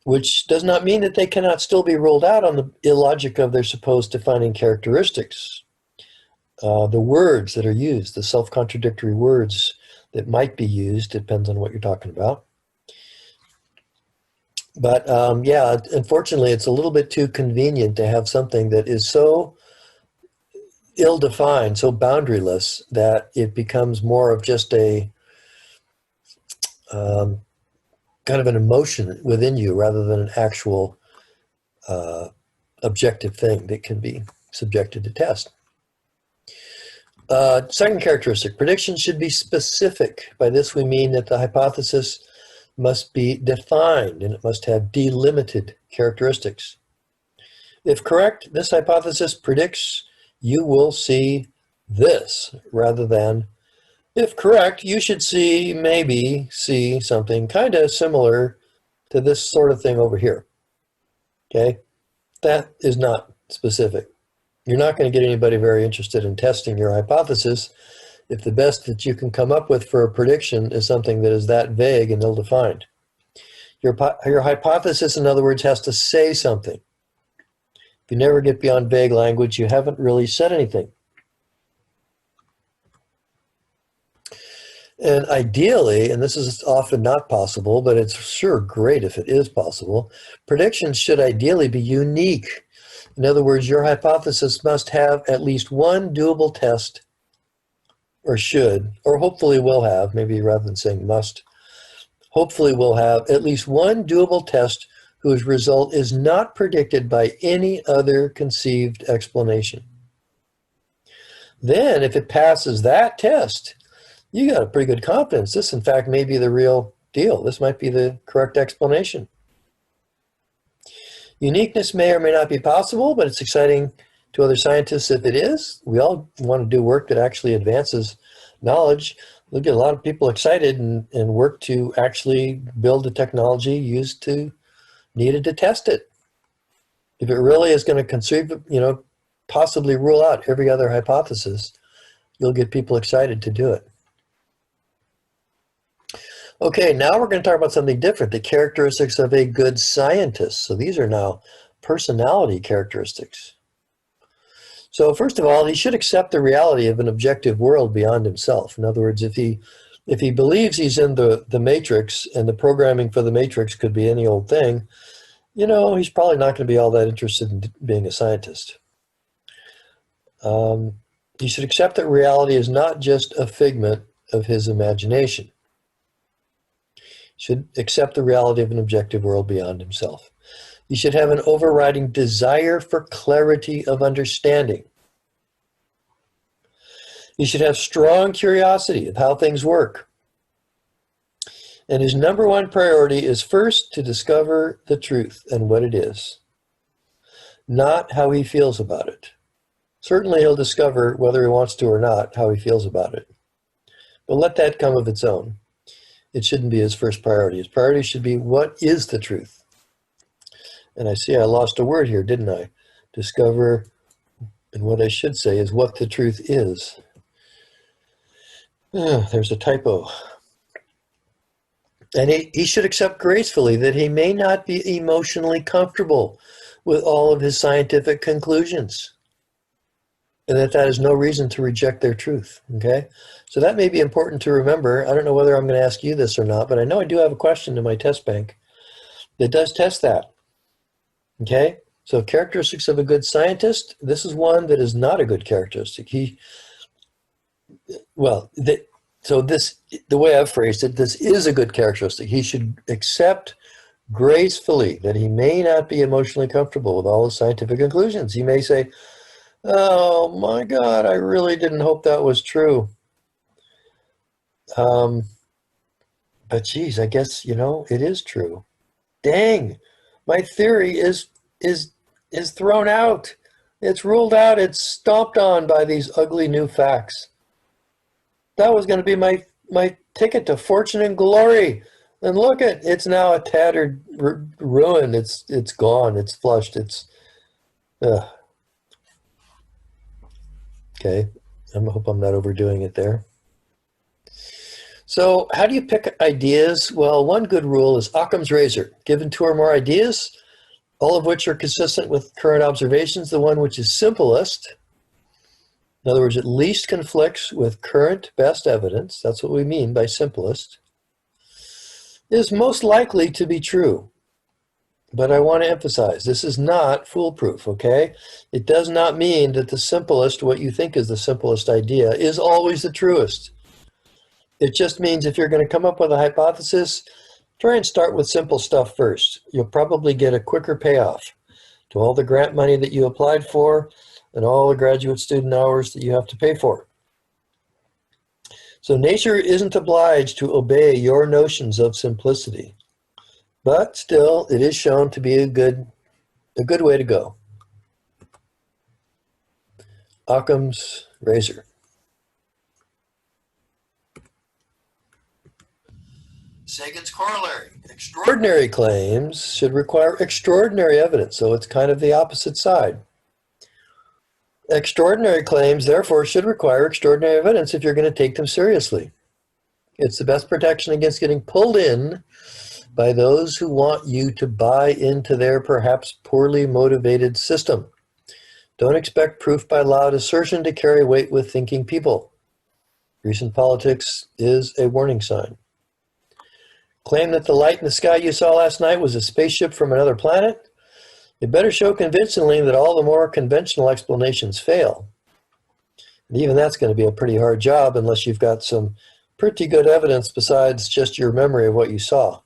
which does not mean that they cannot still be ruled out on the illogic of their supposed defining characteristics. The words that are used, the self-contradictory words that might be used, depends on what you're talking about. But yeah, unfortunately, it's a little bit too convenient to have something that is so ill-defined, so boundaryless, that it becomes more of just a kind of an emotion within you rather than an actual objective thing that can be subjected to test. Second characteristic, predictions should be specific. By this we mean that the hypothesis must be defined and it must have delimited characteristics. If correct, this hypothesis predicts you will see this, rather than, if correct, you should maybe see something kind of similar to this sort of thing over here. Okay? That is not specific. You're not going to get anybody very interested in testing your hypothesis if the best that you can come up with for a prediction is something that is that vague and ill-defined. Your hypothesis, in other words, has to say something. If you never get beyond vague language, you haven't really said anything. And ideally, and this is often not possible, but it's sure great if it is possible, predictions should ideally be unique. In other words, your hypothesis must have at least one doable test, or should, or hopefully will have, maybe rather than saying must, hopefully will have at least one doable test whose result is not predicted by any other conceived explanation. then if it passes that test, you got a pretty good confidence. This, in fact, may be the real deal. This might be the correct explanation. Uniqueness may or may not be possible, but it's exciting to other scientists if it is. We all want to do work that actually advances knowledge. We'll get a lot of people excited and work to actually build the technology needed to test it. If it really is going to conceive, possibly rule out every other hypothesis, you'll get people excited to do it. Okay, now we're going to talk about something different, the characteristics of a good scientist. So these are now personality characteristics. So first of all, he should accept the reality of an objective world beyond himself. In other words, if he believes he's in the matrix and the programming for the matrix could be any old thing, he's probably not going to be all that interested in being a scientist. He should accept that reality is not just a figment of his imagination. He should accept the reality of an objective world beyond himself. He should have an overriding desire for clarity of understanding. He should have strong curiosity of how things work. And his number one priority is first to discover the truth and what it is, not how he feels about it. Certainly he'll discover, whether he wants to or not, how he feels about it. But let that come of its own. It shouldn't be his first priority. His priority should be, what is the truth? And I see I lost a word here, didn't I? Discover, and what I should say is what the truth is. There's a typo. And he should accept gracefully that he may not be emotionally comfortable with all of his scientific conclusions, and that is no reason to reject their truth, okay? So that may be important to remember. I don't know whether I'm going to ask you this or not, but I know I do have a question in my test bank that does test that, okay? So characteristics of a good scientist, this is one that is not a good characteristic. The way I've phrased it, this is a good characteristic. He should accept gracefully that he may not be emotionally comfortable with all his scientific conclusions. He may say, oh my God, I really didn't hope that was true. But geez, I guess, it is true. Dang, my theory is thrown out. It's ruled out. It's stomped on by these ugly new facts. That was going to be my ticket to fortune and glory. And look it's now a tattered ruin. It's gone. It's flushed. Okay. I hope I'm not overdoing it there. So how do you pick ideas? Well, one good rule is Occam's razor. Given two or more ideas, all of which are consistent with current observations, the one which is simplest, in other words, at least conflicts with current best evidence, that's what we mean by simplest, is most likely to be true. But I want to emphasize, this is not foolproof, okay? It does not mean that the simplest, what you think is the simplest idea, is always the truest. It just means if you're going to come up with a hypothesis, try and start with simple stuff first. You'll probably get a quicker payoff to all the grant money that you applied for and all the graduate student hours that you have to pay for. So nature isn't obliged to obey your notions of simplicity, but still it is shown to be a good way to go. Occam's razor. Sagan's corollary. Extraordinary claims should require extraordinary evidence, so it's kind of the opposite side. Extraordinary claims, therefore, should require extraordinary evidence if you're going to take them seriously. It's the best protection against getting pulled in by those who want you to buy into their perhaps poorly motivated system. Don't expect proof by loud assertion to carry weight with thinking people. Recent politics is a warning sign. Claim that the light in the sky you saw last night was a spaceship from another planet? You better show convincingly that all the more conventional explanations fail. And even that's going to be a pretty hard job unless you've got some pretty good evidence besides just your memory of what you saw.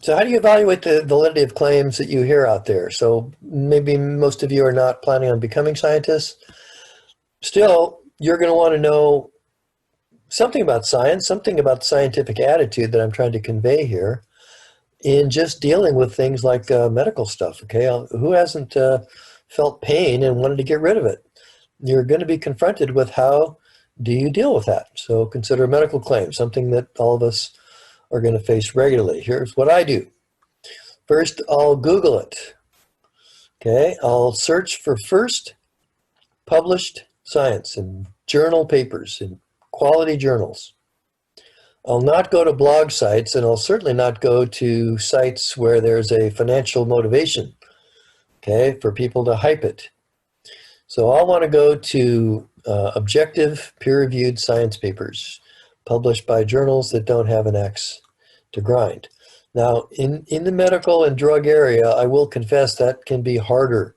So how do you evaluate the validity of claims that you hear out there? So maybe most of you are not planning on becoming scientists. Still, you're going to want to know something about science, something about the scientific attitude that I'm trying to convey here in just dealing with things like medical stuff, okay? Who hasn't felt pain and wanted to get rid of it? You're going to be confronted with how do you deal with that? So consider a medical claim, something that all of us are going to face regularly. Here's what I do. First, I'll Google it. Okay, I'll search for first published science in journal papers, in quality journals. I'll not go to blog sites, and I'll certainly not go to sites where there's a financial motivation, okay, for people to hype it. So I'll want to go to objective, peer-reviewed science papers published by journals that don't have an axe to grind. Now, in the medical and drug area, I will confess that can be harder.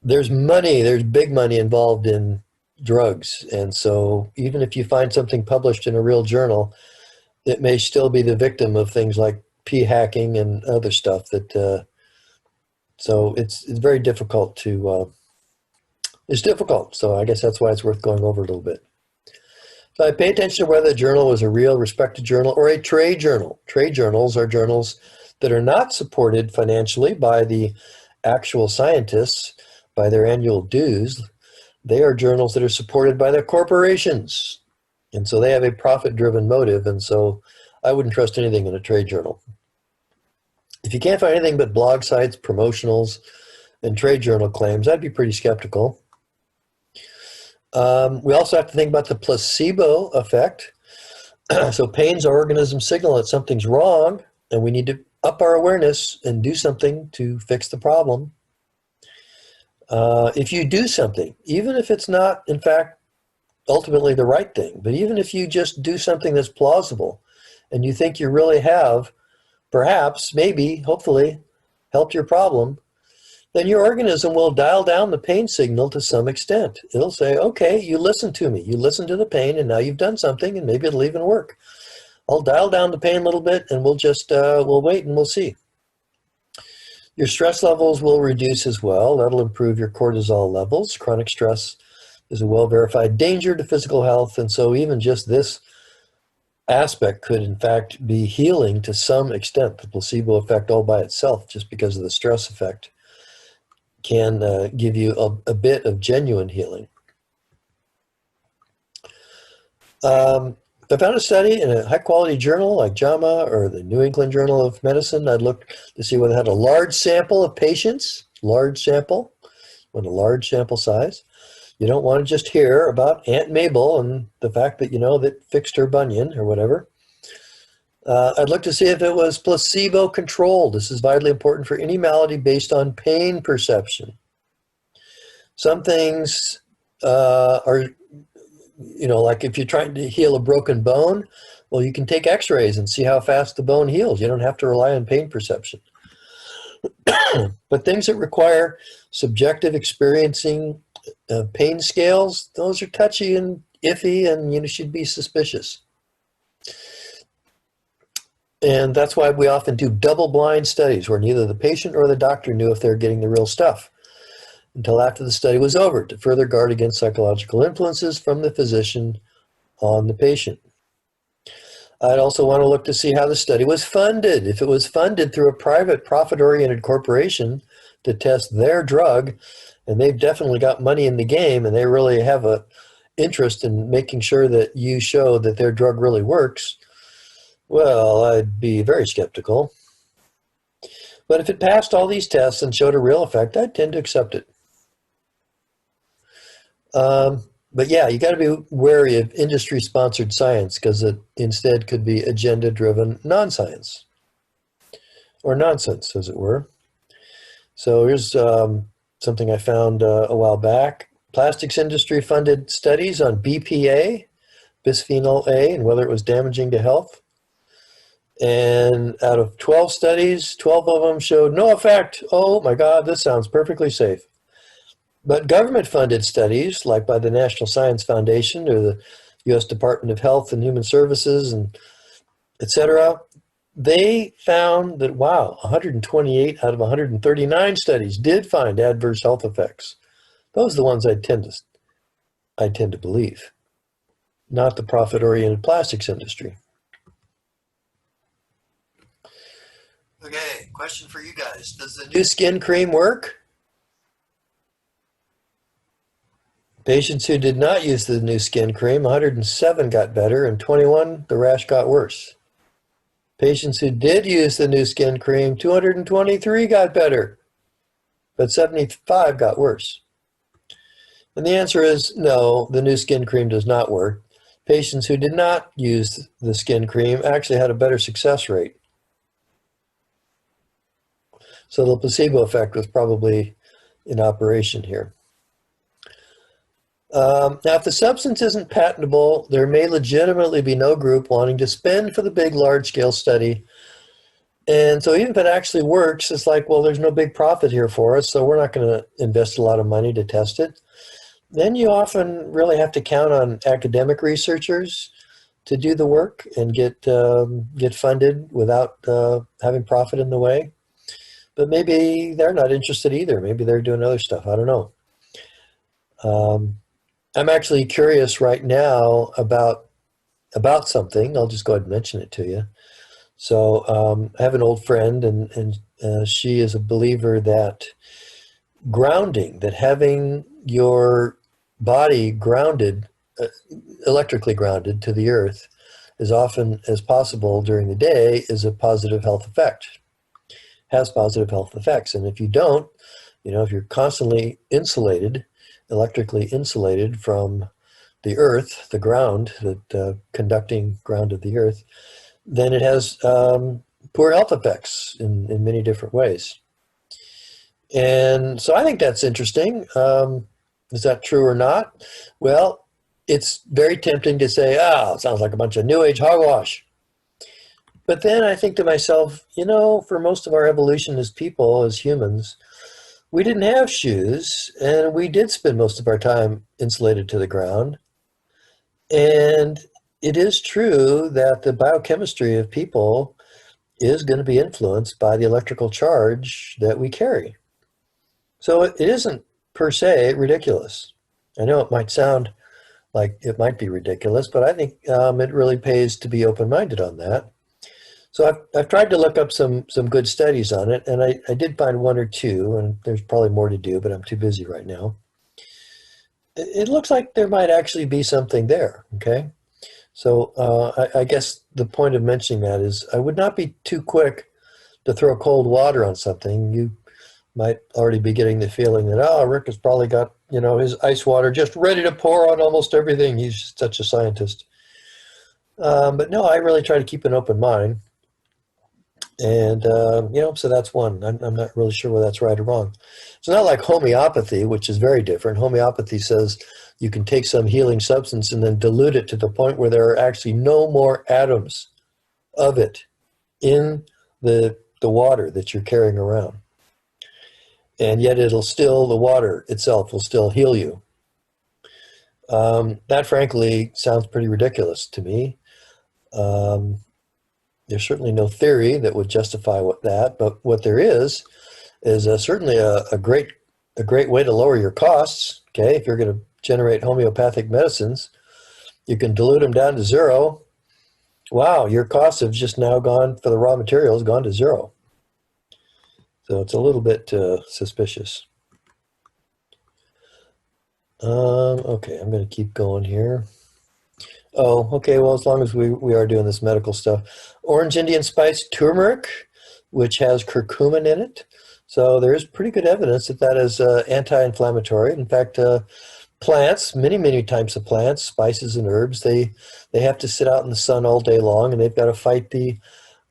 There's big money involved in drugs. And so even if you find something published in a real journal, it may still be the victim of things like p-hacking and other stuff that, so it's very difficult to, it's difficult. So I guess that's why it's worth going over a little bit. So I pay attention to whether the journal was a real respected journal or a trade journal. Trade journals are journals that are not supported financially by the actual scientists, by their annual dues. They are journals that are supported by the corporations. And so they have a profit-driven motive, and so I wouldn't trust anything in a trade journal. If you can't find anything but blog sites, promotionals, and trade journal claims, I'd be pretty skeptical. We also have to think about the placebo effect. So pain's our organism signal that something's wrong, and we need to up our awareness and do something to fix the problem. If you do something, even if it's not, in fact, ultimately the right thing, but even if you just do something that's plausible and you think you really have, perhaps, maybe, hopefully, helped your problem, then your organism will dial down the pain signal to some extent. It'll say, okay, you listened to me. You listened to the pain, and now you've done something, and maybe it'll even work. I'll dial down the pain a little bit, and we'll just, we'll wait and we'll see. Your stress levels will reduce as well. That'll improve your cortisol levels. Chronic stress is a well-verified danger to physical health, and so even just this aspect could, in fact, be healing to some extent. The placebo effect all by itself, just because of the stress effect, can give you a bit of genuine healing. If I found a study in a high-quality journal like JAMA or the New England Journal of Medicine, I'd look to see whether it had a large sample of patients, large sample, with a large sample size. You don't want to just hear about Aunt Mabel and the fact that, that fixed her bunion or whatever. I'd look to see if it was placebo-controlled. This is vitally important for any malady based on pain perception. Some things are, like if you're trying to heal a broken bone, well, you can take x-rays and see how fast the bone heals. You don't have to rely on pain perception. But things that require subjective experiencing pain scales, those are touchy and iffy, and you should be suspicious. And that's why we often do double-blind studies where neither the patient or the doctor knew if they're getting the real stuff until after the study was over, to further guard against psychological influences from the physician on the patient. I'd also want to look to see how the study was funded. If it was funded through a private profit-oriented corporation to test their drug, and they've definitely got money in the game and they really have an interest in making sure that you show that their drug really works, well, I'd be very skeptical. But if it passed all these tests and showed a real effect, I'd tend to accept it. But yeah, you got to be wary of industry-sponsored science because it instead could be agenda-driven non-science, or nonsense, as it were. So here's something I found a while back. Plastics industry funded studies on BPA, bisphenol A, and whether it was damaging to health. And out of 12 studies, 12 of them showed no effect. Oh my God, this sounds perfectly safe. But government-funded studies, like by the National Science Foundation or the U.S. Department of Health and Human Services, and et cetera, they found that, wow, 128 out of 139 studies did find adverse health effects. Those are the ones I tend to believe, not the profit-oriented plastics industry. Okay, question for you guys. Does the new skin cream work? Patients who did not use the new skin cream, 107 got better, and 21, the rash got worse. Patients who did use the new skin cream, 223 got better, but 75 got worse. And the answer is no, the new skin cream does not work. Patients who did not use the skin cream actually had a better success rate. So the placebo effect was probably in operation here. Now, if the substance isn't patentable, there may legitimately be no group wanting to spend for the big, large-scale study. And so even if it actually works, it's like, well, there's no big profit here for us, so we're not going to invest a lot of money to test it. Then you often really have to count on academic researchers to do the work and get funded without having profit in the way. But maybe they're not interested either. Maybe they're doing other stuff. I don't know. I'm actually curious right now about something. I'll just go ahead and mention it to you. So I have an old friend, and she is a believer that grounding, that having your body grounded, electrically grounded to the earth as often as possible during the day is a positive health effect, has positive health effects. And if you don't, if you're constantly insulated, electrically insulated from the earth, the ground, the conducting ground of the earth, then it has poor health effects in many different ways. And so I think that's interesting. Is that true or not? Well, it's very tempting to say, it sounds like a bunch of New Age hogwash. But then I think to myself, for most of our evolution as people, as humans, we didn't have shoes, and we did spend most of our time insulated to the ground. And it is true that the biochemistry of people is going to be influenced by the electrical charge that we carry. So it isn't per se ridiculous. I know it might sound like it might be ridiculous, but I think it really pays to be open-minded on that. So I've tried to look up some good studies on it, and I did find one or two, and there's probably more to do, but I'm too busy right now. It looks like there might actually be something there, okay? So I guess the point of mentioning that is I would not be too quick to throw cold water on something. You might already be getting the feeling that, Rick has probably got, his ice water just ready to pour on almost everything. He's such a scientist. But no, I really try to keep an open mind. And, so that's one. I'm not really sure whether that's right or wrong. It's not like homeopathy, which is very different. Homeopathy says you can take some healing substance and then dilute it to the point where there are actually no more atoms of it in the water that you're carrying around. And yet the water itself will still heal you. That frankly sounds pretty ridiculous to me. There's certainly no theory that would justify that, but what there is certainly a great way to lower your costs. Okay, if you're going to generate homeopathic medicines, you can dilute them down to zero. Wow, your costs have just now gone for the raw materials gone to zero. So it's a little bit suspicious. Okay, I'm going to keep going here. Oh, okay, well, as long as we are doing this medical stuff. Orange Indian spice turmeric, which has curcumin in it. So there is pretty good evidence that is anti-inflammatory. In fact, plants, many types of plants, spices and herbs, they have to sit out in the sun all day long, and they've got to fight the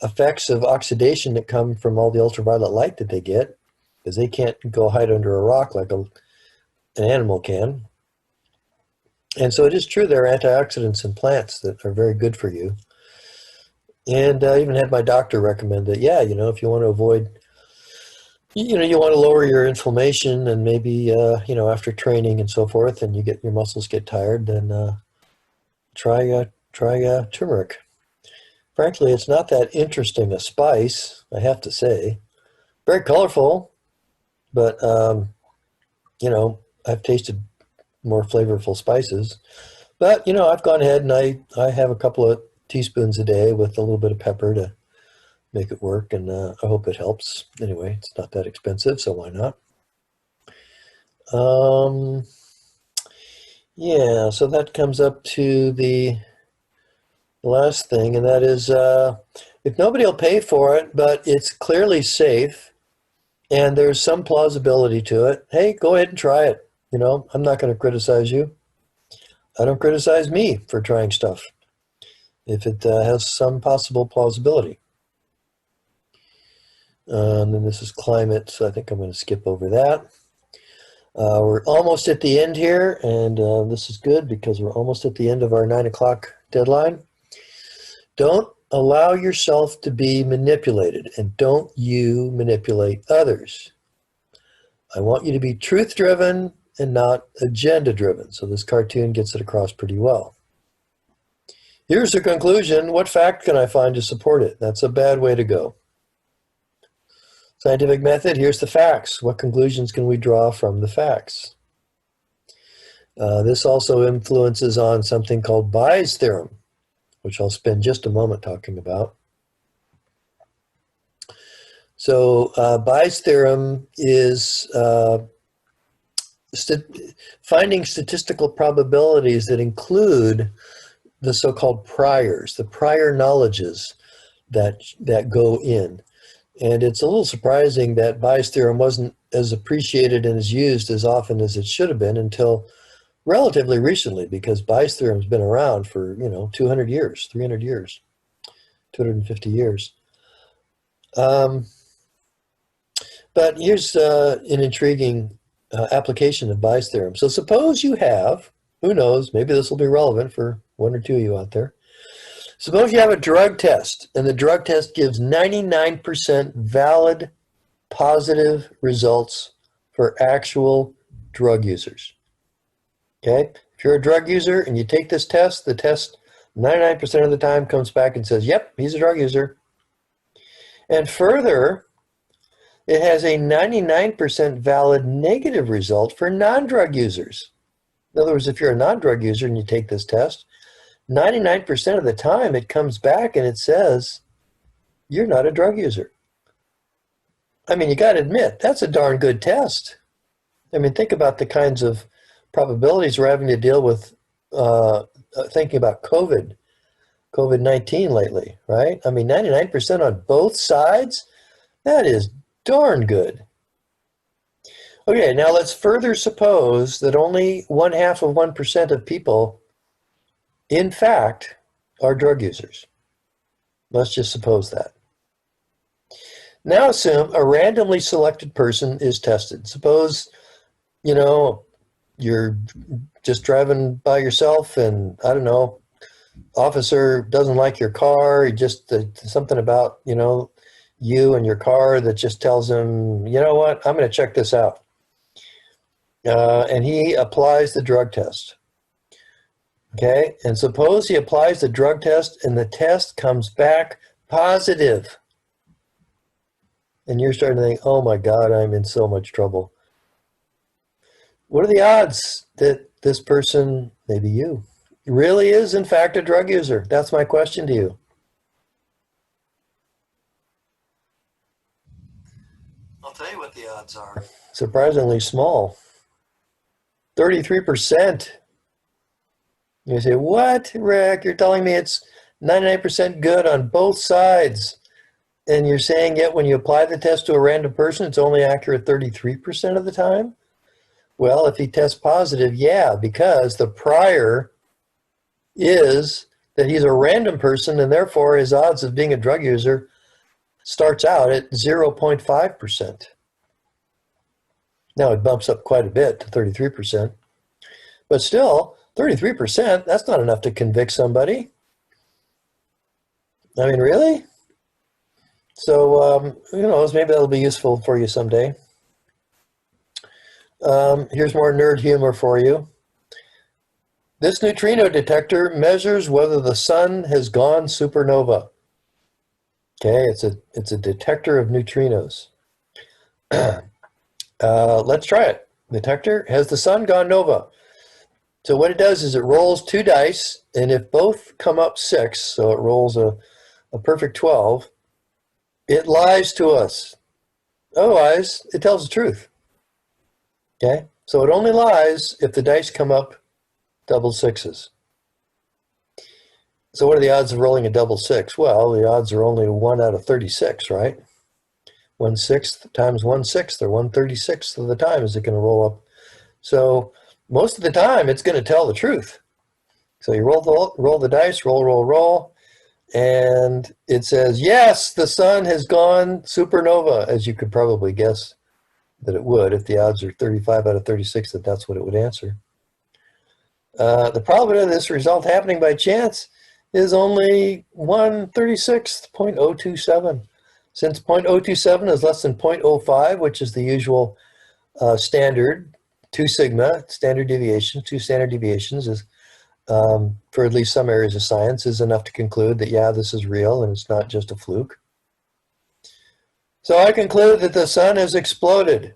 effects of oxidation that come from all the ultraviolet light that they get, because they can't go hide under a rock like an animal can. And so it is true there are antioxidants in plants that are very good for you. And I even had my doctor recommend that, if you want to avoid, you want to lower your inflammation and maybe, after training and so forth, and your muscles get tired, then try turmeric. frankly, it's not that interesting a spice, I have to say. Very colorful, but, you know, I've tasted more flavorful spices. But, you know, I've gone ahead and I have a couple of teaspoons a day with a little bit of pepper to make it work, and I hope it helps. Anyway, it's not that expensive, so why not? Yeah, so that comes up to the last thing, and that is if nobody will pay for it, but it's clearly safe and there's some plausibility to it, hey, go ahead and try it. You know, I'm not going to criticize you. I don't criticize me for trying stuff if it has some possible plausibility. And then this is climate, so I think I'm going to skip over that. We're almost at the end here, and this is good because we're almost at the end of our 9 o'clock deadline. Don't allow yourself to be manipulated, and don't you manipulate others. I want you to be truth-driven and not agenda-driven. So this cartoon gets it across pretty well. Here's the conclusion. What fact can I find to support it? That's a bad way to go. Scientific method, here's the facts. What conclusions can we draw from the facts? This also influences on something called Bayes' theorem, which I'll spend just a moment talking about. So Bayes' theorem is finding statistical probabilities that include the so-called priors, the prior knowledges that go in. And it's a little surprising that Bayes' theorem wasn't as appreciated and as used as often as it should have been until relatively recently, because Bayes' theorem's been around for, 200 years, 300 years, 250 years. But here's an intriguing application of Bayes' theorem. So suppose you have, who knows, maybe this will be relevant for one or two of you out there. Suppose you have a drug test, and the drug test gives 99% valid, positive results for actual drug users. Okay? If you're a drug user and you take this test, the test 99% of the time comes back and says, yep, he's a drug user. And further, it has a 99% valid negative result for non-drug users. In other words, if you're a non-drug user and you take this test, 99% of the time it comes back and it says, you're not a drug user. I mean, you got to admit, that's a darn good test. I mean, think about the kinds of probabilities we're having to deal with thinking about COVID-19 lately, right? I mean, 99% on both sides, that is darn good. Okay, now let's further suppose that only 0.5% of people in fact are drug users. Let's just suppose that. Now assume a randomly selected person is tested. Suppose, you're just driving by yourself and, I don't know, officer doesn't like your car, just something about, you and your car that just tells him, you know what, I'm going to check this out. And he applies the drug test. Okay, and suppose he applies the drug test and the test comes back positive. And you're starting to think, oh my God, I'm in so much trouble. What are the odds that this person, maybe you, really is in fact a drug user? That's my question to you. I'll tell you what the odds are. Surprisingly small. 33%. You say, what, Rick? You're telling me it's 99% good on both sides. And you're saying yet when you apply the test to a random person, it's only accurate 33% of the time? Well, if he tests positive, yeah, because the prior is that he's a random person, and therefore his odds of being a drug user starts out at 0.5%. Now it bumps up quite a bit to 33%. But still, 33%, that's not enough to convict somebody. I mean, really? So, who knows, maybe that'll be useful for you someday. Here's more nerd humor for you. This neutrino detector measures whether the sun has gone supernova. Okay, it's a detector of neutrinos. Let's try it. Detector, has the sun gone nova? So what it does is it rolls 2 dice, and if both come up 6, so it rolls a perfect 12, it lies to us. Otherwise, it tells the truth. Okay, so it only lies if the dice come up double sixes. So what are the odds of rolling a double 6? Well, the odds are only 1 out of 36, right? 1/6 times 1/6, or 1/36 of the time is it going to roll up. So most of the time, it's going to tell the truth. So you roll the dice, roll, and it says, yes, the sun has gone supernova, as you could probably guess that it would. If the odds are 35 out of 36, that's what it would answer. The probability of this result happening by chance is only 1/36, 0.027. Since 0.027 is less than 0.05, which is the usual standard, 2 sigma, standard deviation, 2 standard deviations is, for at least some areas of science, is enough to conclude that, yeah, this is real and it's not just a fluke. So I conclude that the sun has exploded.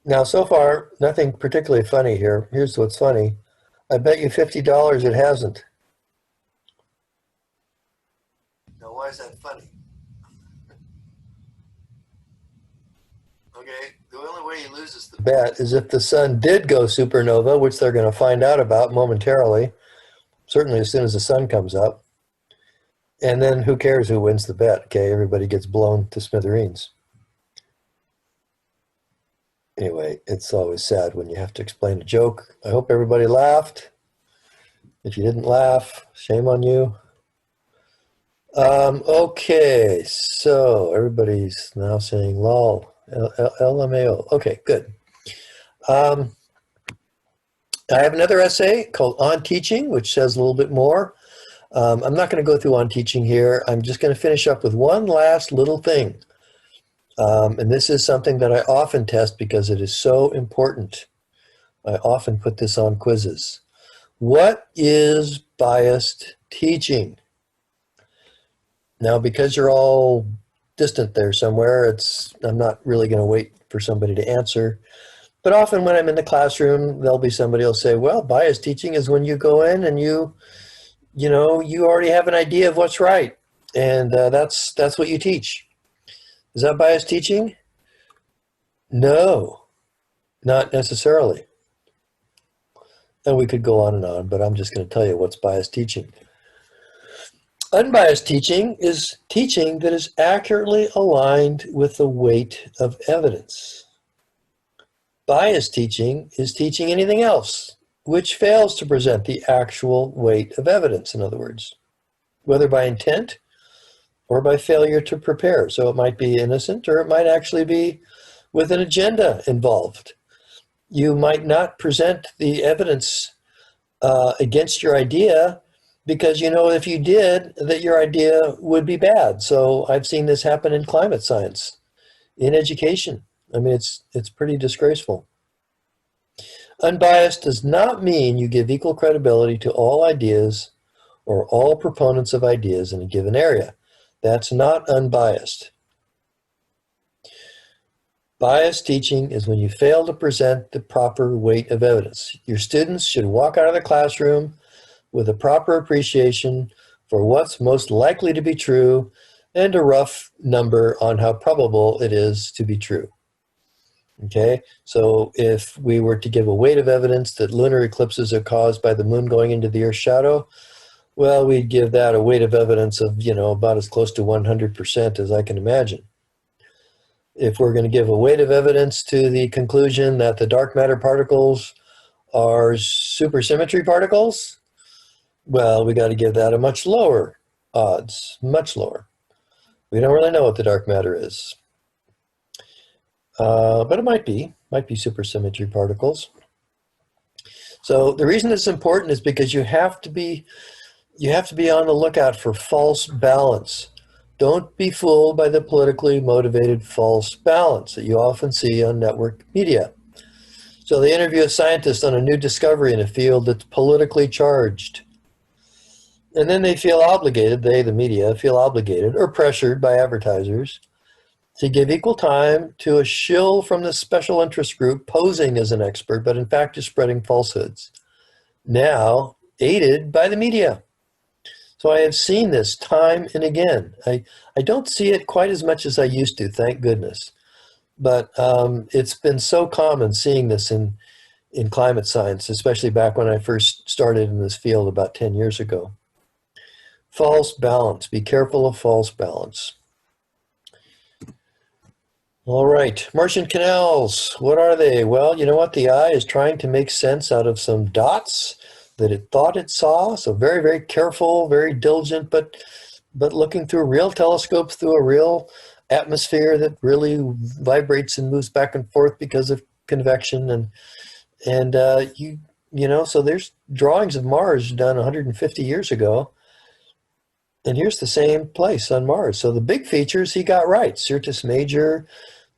Now, so far, nothing particularly funny here. Here's what's funny. I bet you $50 it hasn't. Now, why is that funny? Okay, the only way he loses the bet is if the sun did go supernova, which they're going to find out about momentarily, certainly as soon as the sun comes up. And then who cares who wins the bet? Okay, everybody gets blown to smithereens. Anyway, it's always sad when you have to explain a joke. I hope everybody laughed. If you didn't laugh, shame on you. Okay, so everybody's now saying lol, LMAO. Okay, good. I have another essay called On Teaching, which says a little bit more. I'm not going to go through On Teaching here. I'm just going to finish up with one last little thing. And this is something that I often test because it is so important. I often put this on quizzes. What is biased teaching? Now, because you're all distant there somewhere, I'm not really going to wait for somebody to answer. But often when I'm in the classroom, there'll be somebody who'll say, well, biased teaching is when you go in and you already have an idea of what's right. And that's what you teach. Is that biased teaching? No, not necessarily. And we could go on, but I'm just going to tell you what's biased teaching. Unbiased teaching is teaching that is accurately aligned with the weight of evidence. Biased teaching is teaching anything else, which fails to present the actual weight of evidence, in other words, whether by intent or by failure to prepare. So it might be innocent, or it might actually be with an agenda involved. You might not present the evidence against your idea because you know if you did, that your idea would be bad. So I've seen this happen in climate science, in education. I mean, it's pretty disgraceful. Unbiased does not mean you give equal credibility to all ideas or all proponents of ideas in a given area. That's not unbiased. Biased teaching is when you fail to present the proper weight of evidence. Your students should walk out of the classroom with a proper appreciation for what's most likely to be true and a rough number on how probable it is to be true. Okay, so if we were to give a weight of evidence that lunar eclipses are caused by the moon going into the Earth's shadow, well, we'd give that a weight of evidence of, about as close to 100% as I can imagine. If we're going to give a weight of evidence to the conclusion that the dark matter particles are supersymmetry particles, well, we got to give that a much lower odds, much lower. We don't really know what the dark matter is. But it might be supersymmetry particles. So the reason it's important is because you have to be on the lookout for false balance. Don't be fooled by the politically motivated false balance that you often see on network media. So they interview a scientist on a new discovery in a field that's politically charged. And then they feel obligated, they, the media, feel obligated or pressured by advertisers to give equal time to a shill from the special interest group posing as an expert, but in fact is spreading falsehoods, now aided by the media. So I have seen this time and again. I don't see it quite as much as I used to, thank goodness. But it's been so common seeing this in climate science, especially back when I first started in this field about 10 years ago. False balance. Be careful of false balance. All right, Martian canals, what are they? Well, you know what? The eye is trying to make sense out of some dots that it thought it saw. So very, very careful, very diligent, but looking through real telescopes, through a real atmosphere that really vibrates and moves back and forth because of convection. And you know, so there's drawings of Mars done 150 years ago. And here's the same place on Mars. So the big features he got right. Syrtis Major,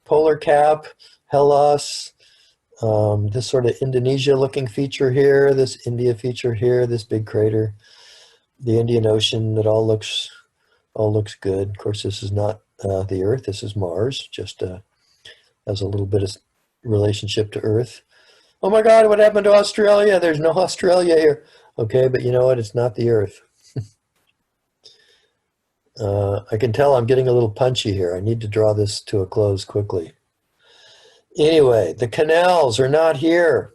Polar Cap, Hellas, this sort of Indonesia-looking feature here, this India feature here, this big crater, the Indian Ocean. That all looks good. Of course, this is not the Earth. This is Mars. Just has a little bit of relationship to Earth. Oh my God, what happened to Australia? There's no Australia here. Okay, but you know what? It's not the Earth. I can tell I'm getting a little punchy here. I need to draw this to a close quickly. Anyway, the canals are not here.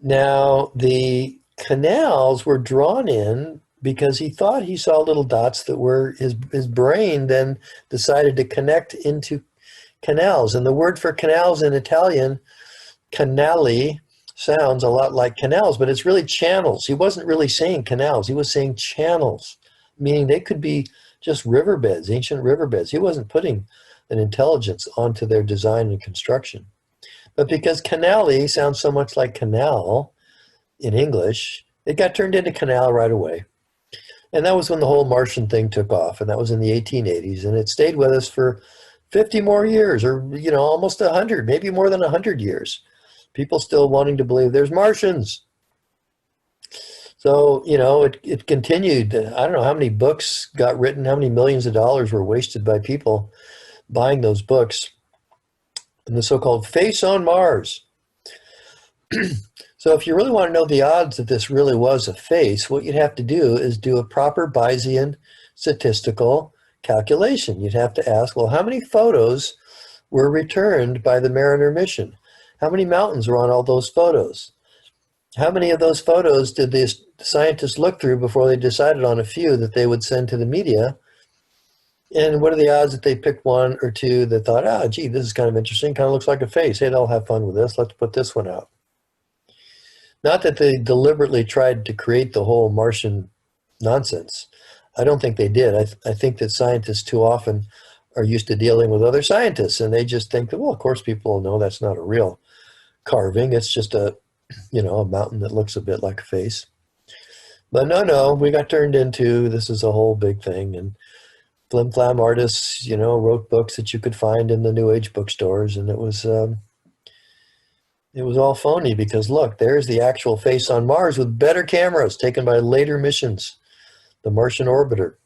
Now, the canals were drawn in because he thought he saw little dots that were, his brain then decided to connect into canals. And the word for canals in Italian, canali, sounds a lot like canals, but it's really channels. He wasn't really saying canals. He was saying channels, meaning they could be just riverbeds, ancient riverbeds. He wasn't putting an intelligence onto their design and construction. But because canali sounds so much like canal in English, it got turned into canal right away. And that was when the whole Martian thing took off, and that was in the 1880s, and it stayed with us for 50 more years, or you know, almost 100, maybe more than 100 years. People still wanting to believe there's Martians. So, you know, it continued. I don't know how many books got written, how many millions of dollars were wasted by people buying those books, and the so-called face on Mars. So if you really want to know the odds that this really was a face, what you'd have to do is do a proper Bayesian statistical calculation. You'd have to ask, well, how many photos were returned by the Mariner mission? How many mountains were on all those photos? How many of those photos did the scientists look through before they decided on a few that they would send to the media? And what are the odds that they picked one or two that thought, ah, gee, this is kind of interesting, kind of looks like a face. Hey, they'll have fun with this. Let's put this one out. Not that they deliberately tried to create the whole Martian nonsense. I don't think they did. I think that scientists too often are used to dealing with other scientists, and they just think that, well, of course people will know that's not a real carving. It's just a, you know, a mountain that looks a bit like a face. But no, we got turned into, this is a whole big thing. And flim-flam artists, you know, wrote books that you could find in the New Age bookstores, and it was all phony because look, there's the actual face on Mars with better cameras taken by later missions. The Martian orbiter,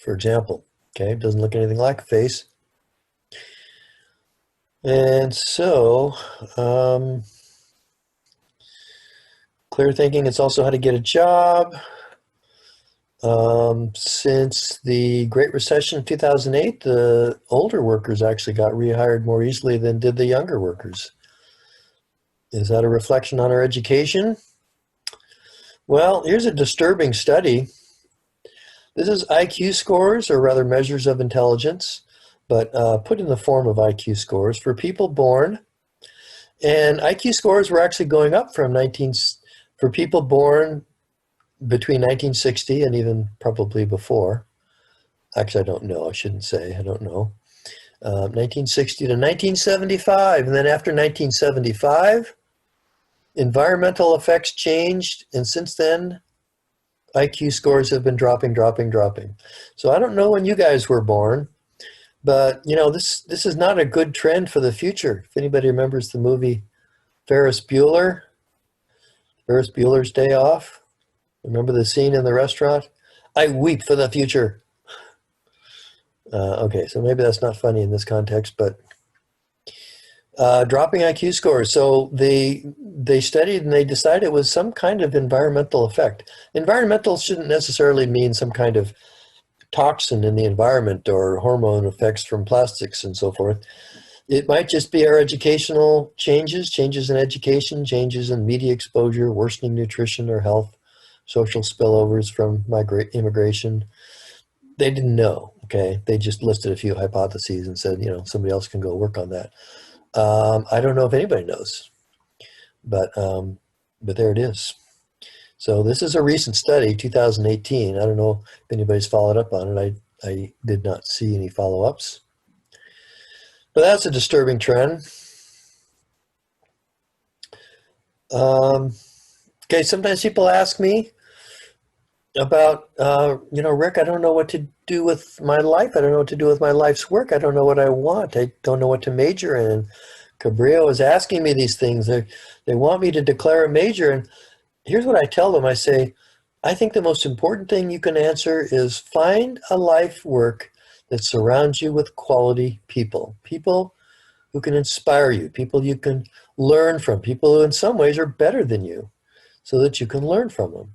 for example. Okay, doesn't look anything like a face. And so, clear thinking, it's also how to get a job. Since the Great Recession of 2008, the older workers actually got rehired more easily than did the younger workers. Is that a reflection on our education? Well, here's a disturbing study. This is IQ scores, or rather measures of intelligence, but put in the form of IQ scores for people born. And IQ scores were actually going up for people born between 1960 and even probably before. Actually, I don't know. I shouldn't say. I don't know. 1960 to 1975. And then after 1975, environmental effects changed. And since then, IQ scores have been dropping. So I don't know when you guys were born, but you know, this is not a good trend for the future. If anybody remembers the movie Ferris Bueller's Day Off, Remember the scene in the restaurant? I weep for the future. Okay, so maybe that's not funny in this context, but dropping IQ scores. So they studied and they decided it was some kind of environmental effect. Environmental shouldn't necessarily mean some kind of toxin in the environment or hormone effects from plastics and so forth. It might just be our educational changes in education, changes in media exposure, worsening nutrition or health, social spillovers from immigration. They didn't know, okay? They just listed a few hypotheses and said, somebody else can go work on that. I don't know if anybody knows, but there it is. So this is a recent study, 2018. I don't know if anybody's followed up on it. I did not see any follow-ups. But that's a disturbing trend. Okay, sometimes people ask me about, Rick, I don't know what to do with my life. I don't know what to do with my life's work. I don't know what I want. I don't know what to major in. Cabrillo is asking me these things. They want me to declare a major. And here's what I tell them. I say, I think the most important thing you can answer is find a life work that surrounds you with quality people who can inspire you, people you can learn from, people who in some ways are better than you so that you can learn from them.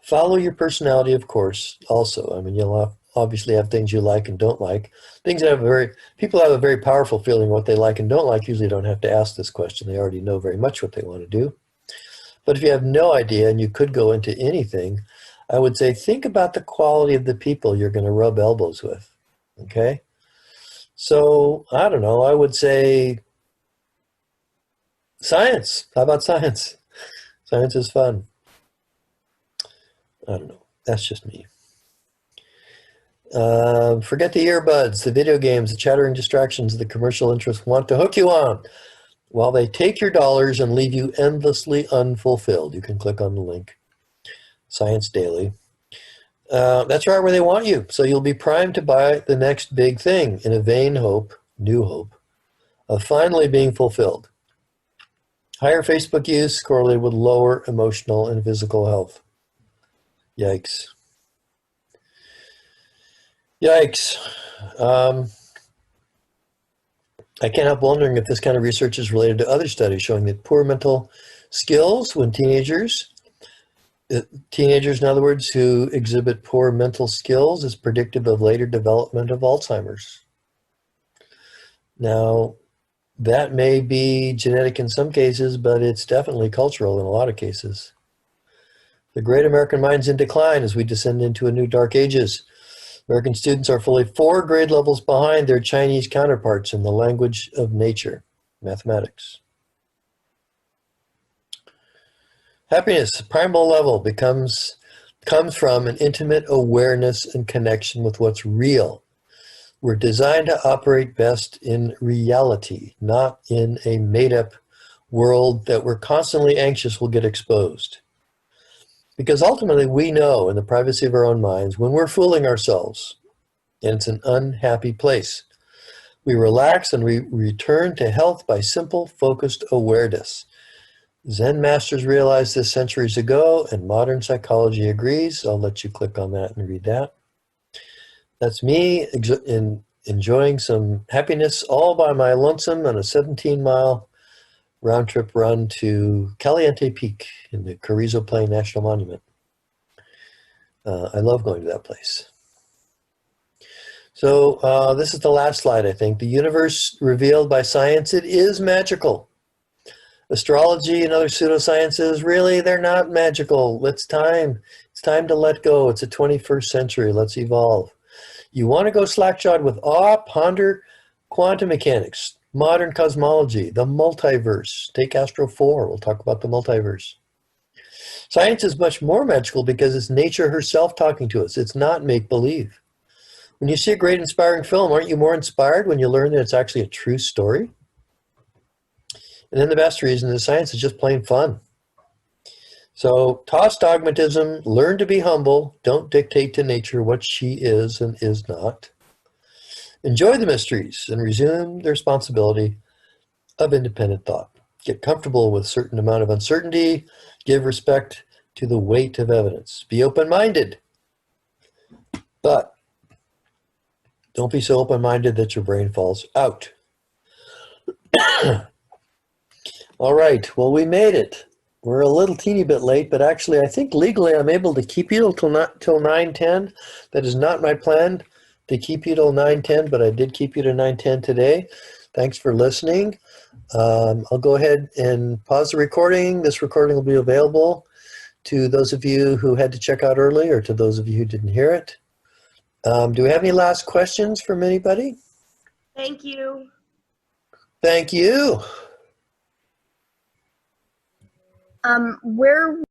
Follow your personality, of course, also. I mean, you'll obviously have things you like and don't like. People have a very powerful feeling what they like and don't like. Usually don't have to ask this question. They already know very much what they want to do. But if you have no idea and you could go into anything, I would say think about the quality of the people you're going to rub elbows with, okay? So, I don't know, I would say science. How about science? Science is fun. I don't know, that's just me. Forget the earbuds, the video games, the chattering distractions the commercial interests want to hook you on while they take your dollars and leave you endlessly unfulfilled. You can click on the link, Science Daily. That's right where they want you. So you'll be primed to buy the next big thing in a vain hope, new hope, of finally being fulfilled. Higher Facebook use correlated with lower emotional and physical health. Yikes. Yikes. I can't help wondering if this kind of research is related to other studies showing that poor mental skills when teenagers, in other words, who exhibit poor mental skills is predictive of later development of Alzheimer's. Now, that may be genetic in some cases, but it's definitely cultural in a lot of cases. The great American mind's in decline as we descend into a new dark ages. American students are fully 4 grade levels behind their Chinese counterparts in the language of nature, mathematics. Happiness, primal level, comes from an intimate awareness and connection with what's real. We're designed to operate best in reality, not in a made-up world that we're constantly anxious will get exposed. Because ultimately we know in the privacy of our own minds when we're fooling ourselves, and it's an unhappy place. We relax and we return to health by simple, focused awareness. Zen masters realized this centuries ago, and modern psychology agrees. I'll let you click on that and read that. That's me enjoying some happiness all by my lonesome on a 17-mile round-trip run to Caliente Peak in the Carrizo Plain National Monument. I love going to that place. So this is the last slide, I think. The universe revealed by science, it is magical. Astrology and other pseudosciences, really, they're not magical. It's time. It's time to let go. It's the 21st century. Let's evolve. You want to go slack-jawed with awe, ponder quantum mechanics, modern cosmology, the multiverse. Take Astro 4. We'll talk about the multiverse. Science is much more magical because it's nature herself talking to us. It's not make-believe. When you see a great inspiring film, aren't you more inspired when you learn that it's actually a true story? And then the best reason is science is just plain fun. So toss dogmatism, learn to be humble, don't dictate to nature what she is and is not. Enjoy the mysteries and resume the responsibility of independent thought. Get comfortable with a certain amount of uncertainty, give respect to the weight of evidence. Be open-minded, but don't be so open-minded that your brain falls out. All right, well, we made it. We're a little teeny bit late, but actually I think legally I'm able to keep you till 9:10. That is not my plan to keep you till 9:10, but I did keep you to 9:10 today. Thanks for listening. I'll go ahead and pause the recording. This recording will be available to those of you who had to check out early or to those of you who didn't hear it. Do we have any last questions from anybody? Thank you. Thank you. Where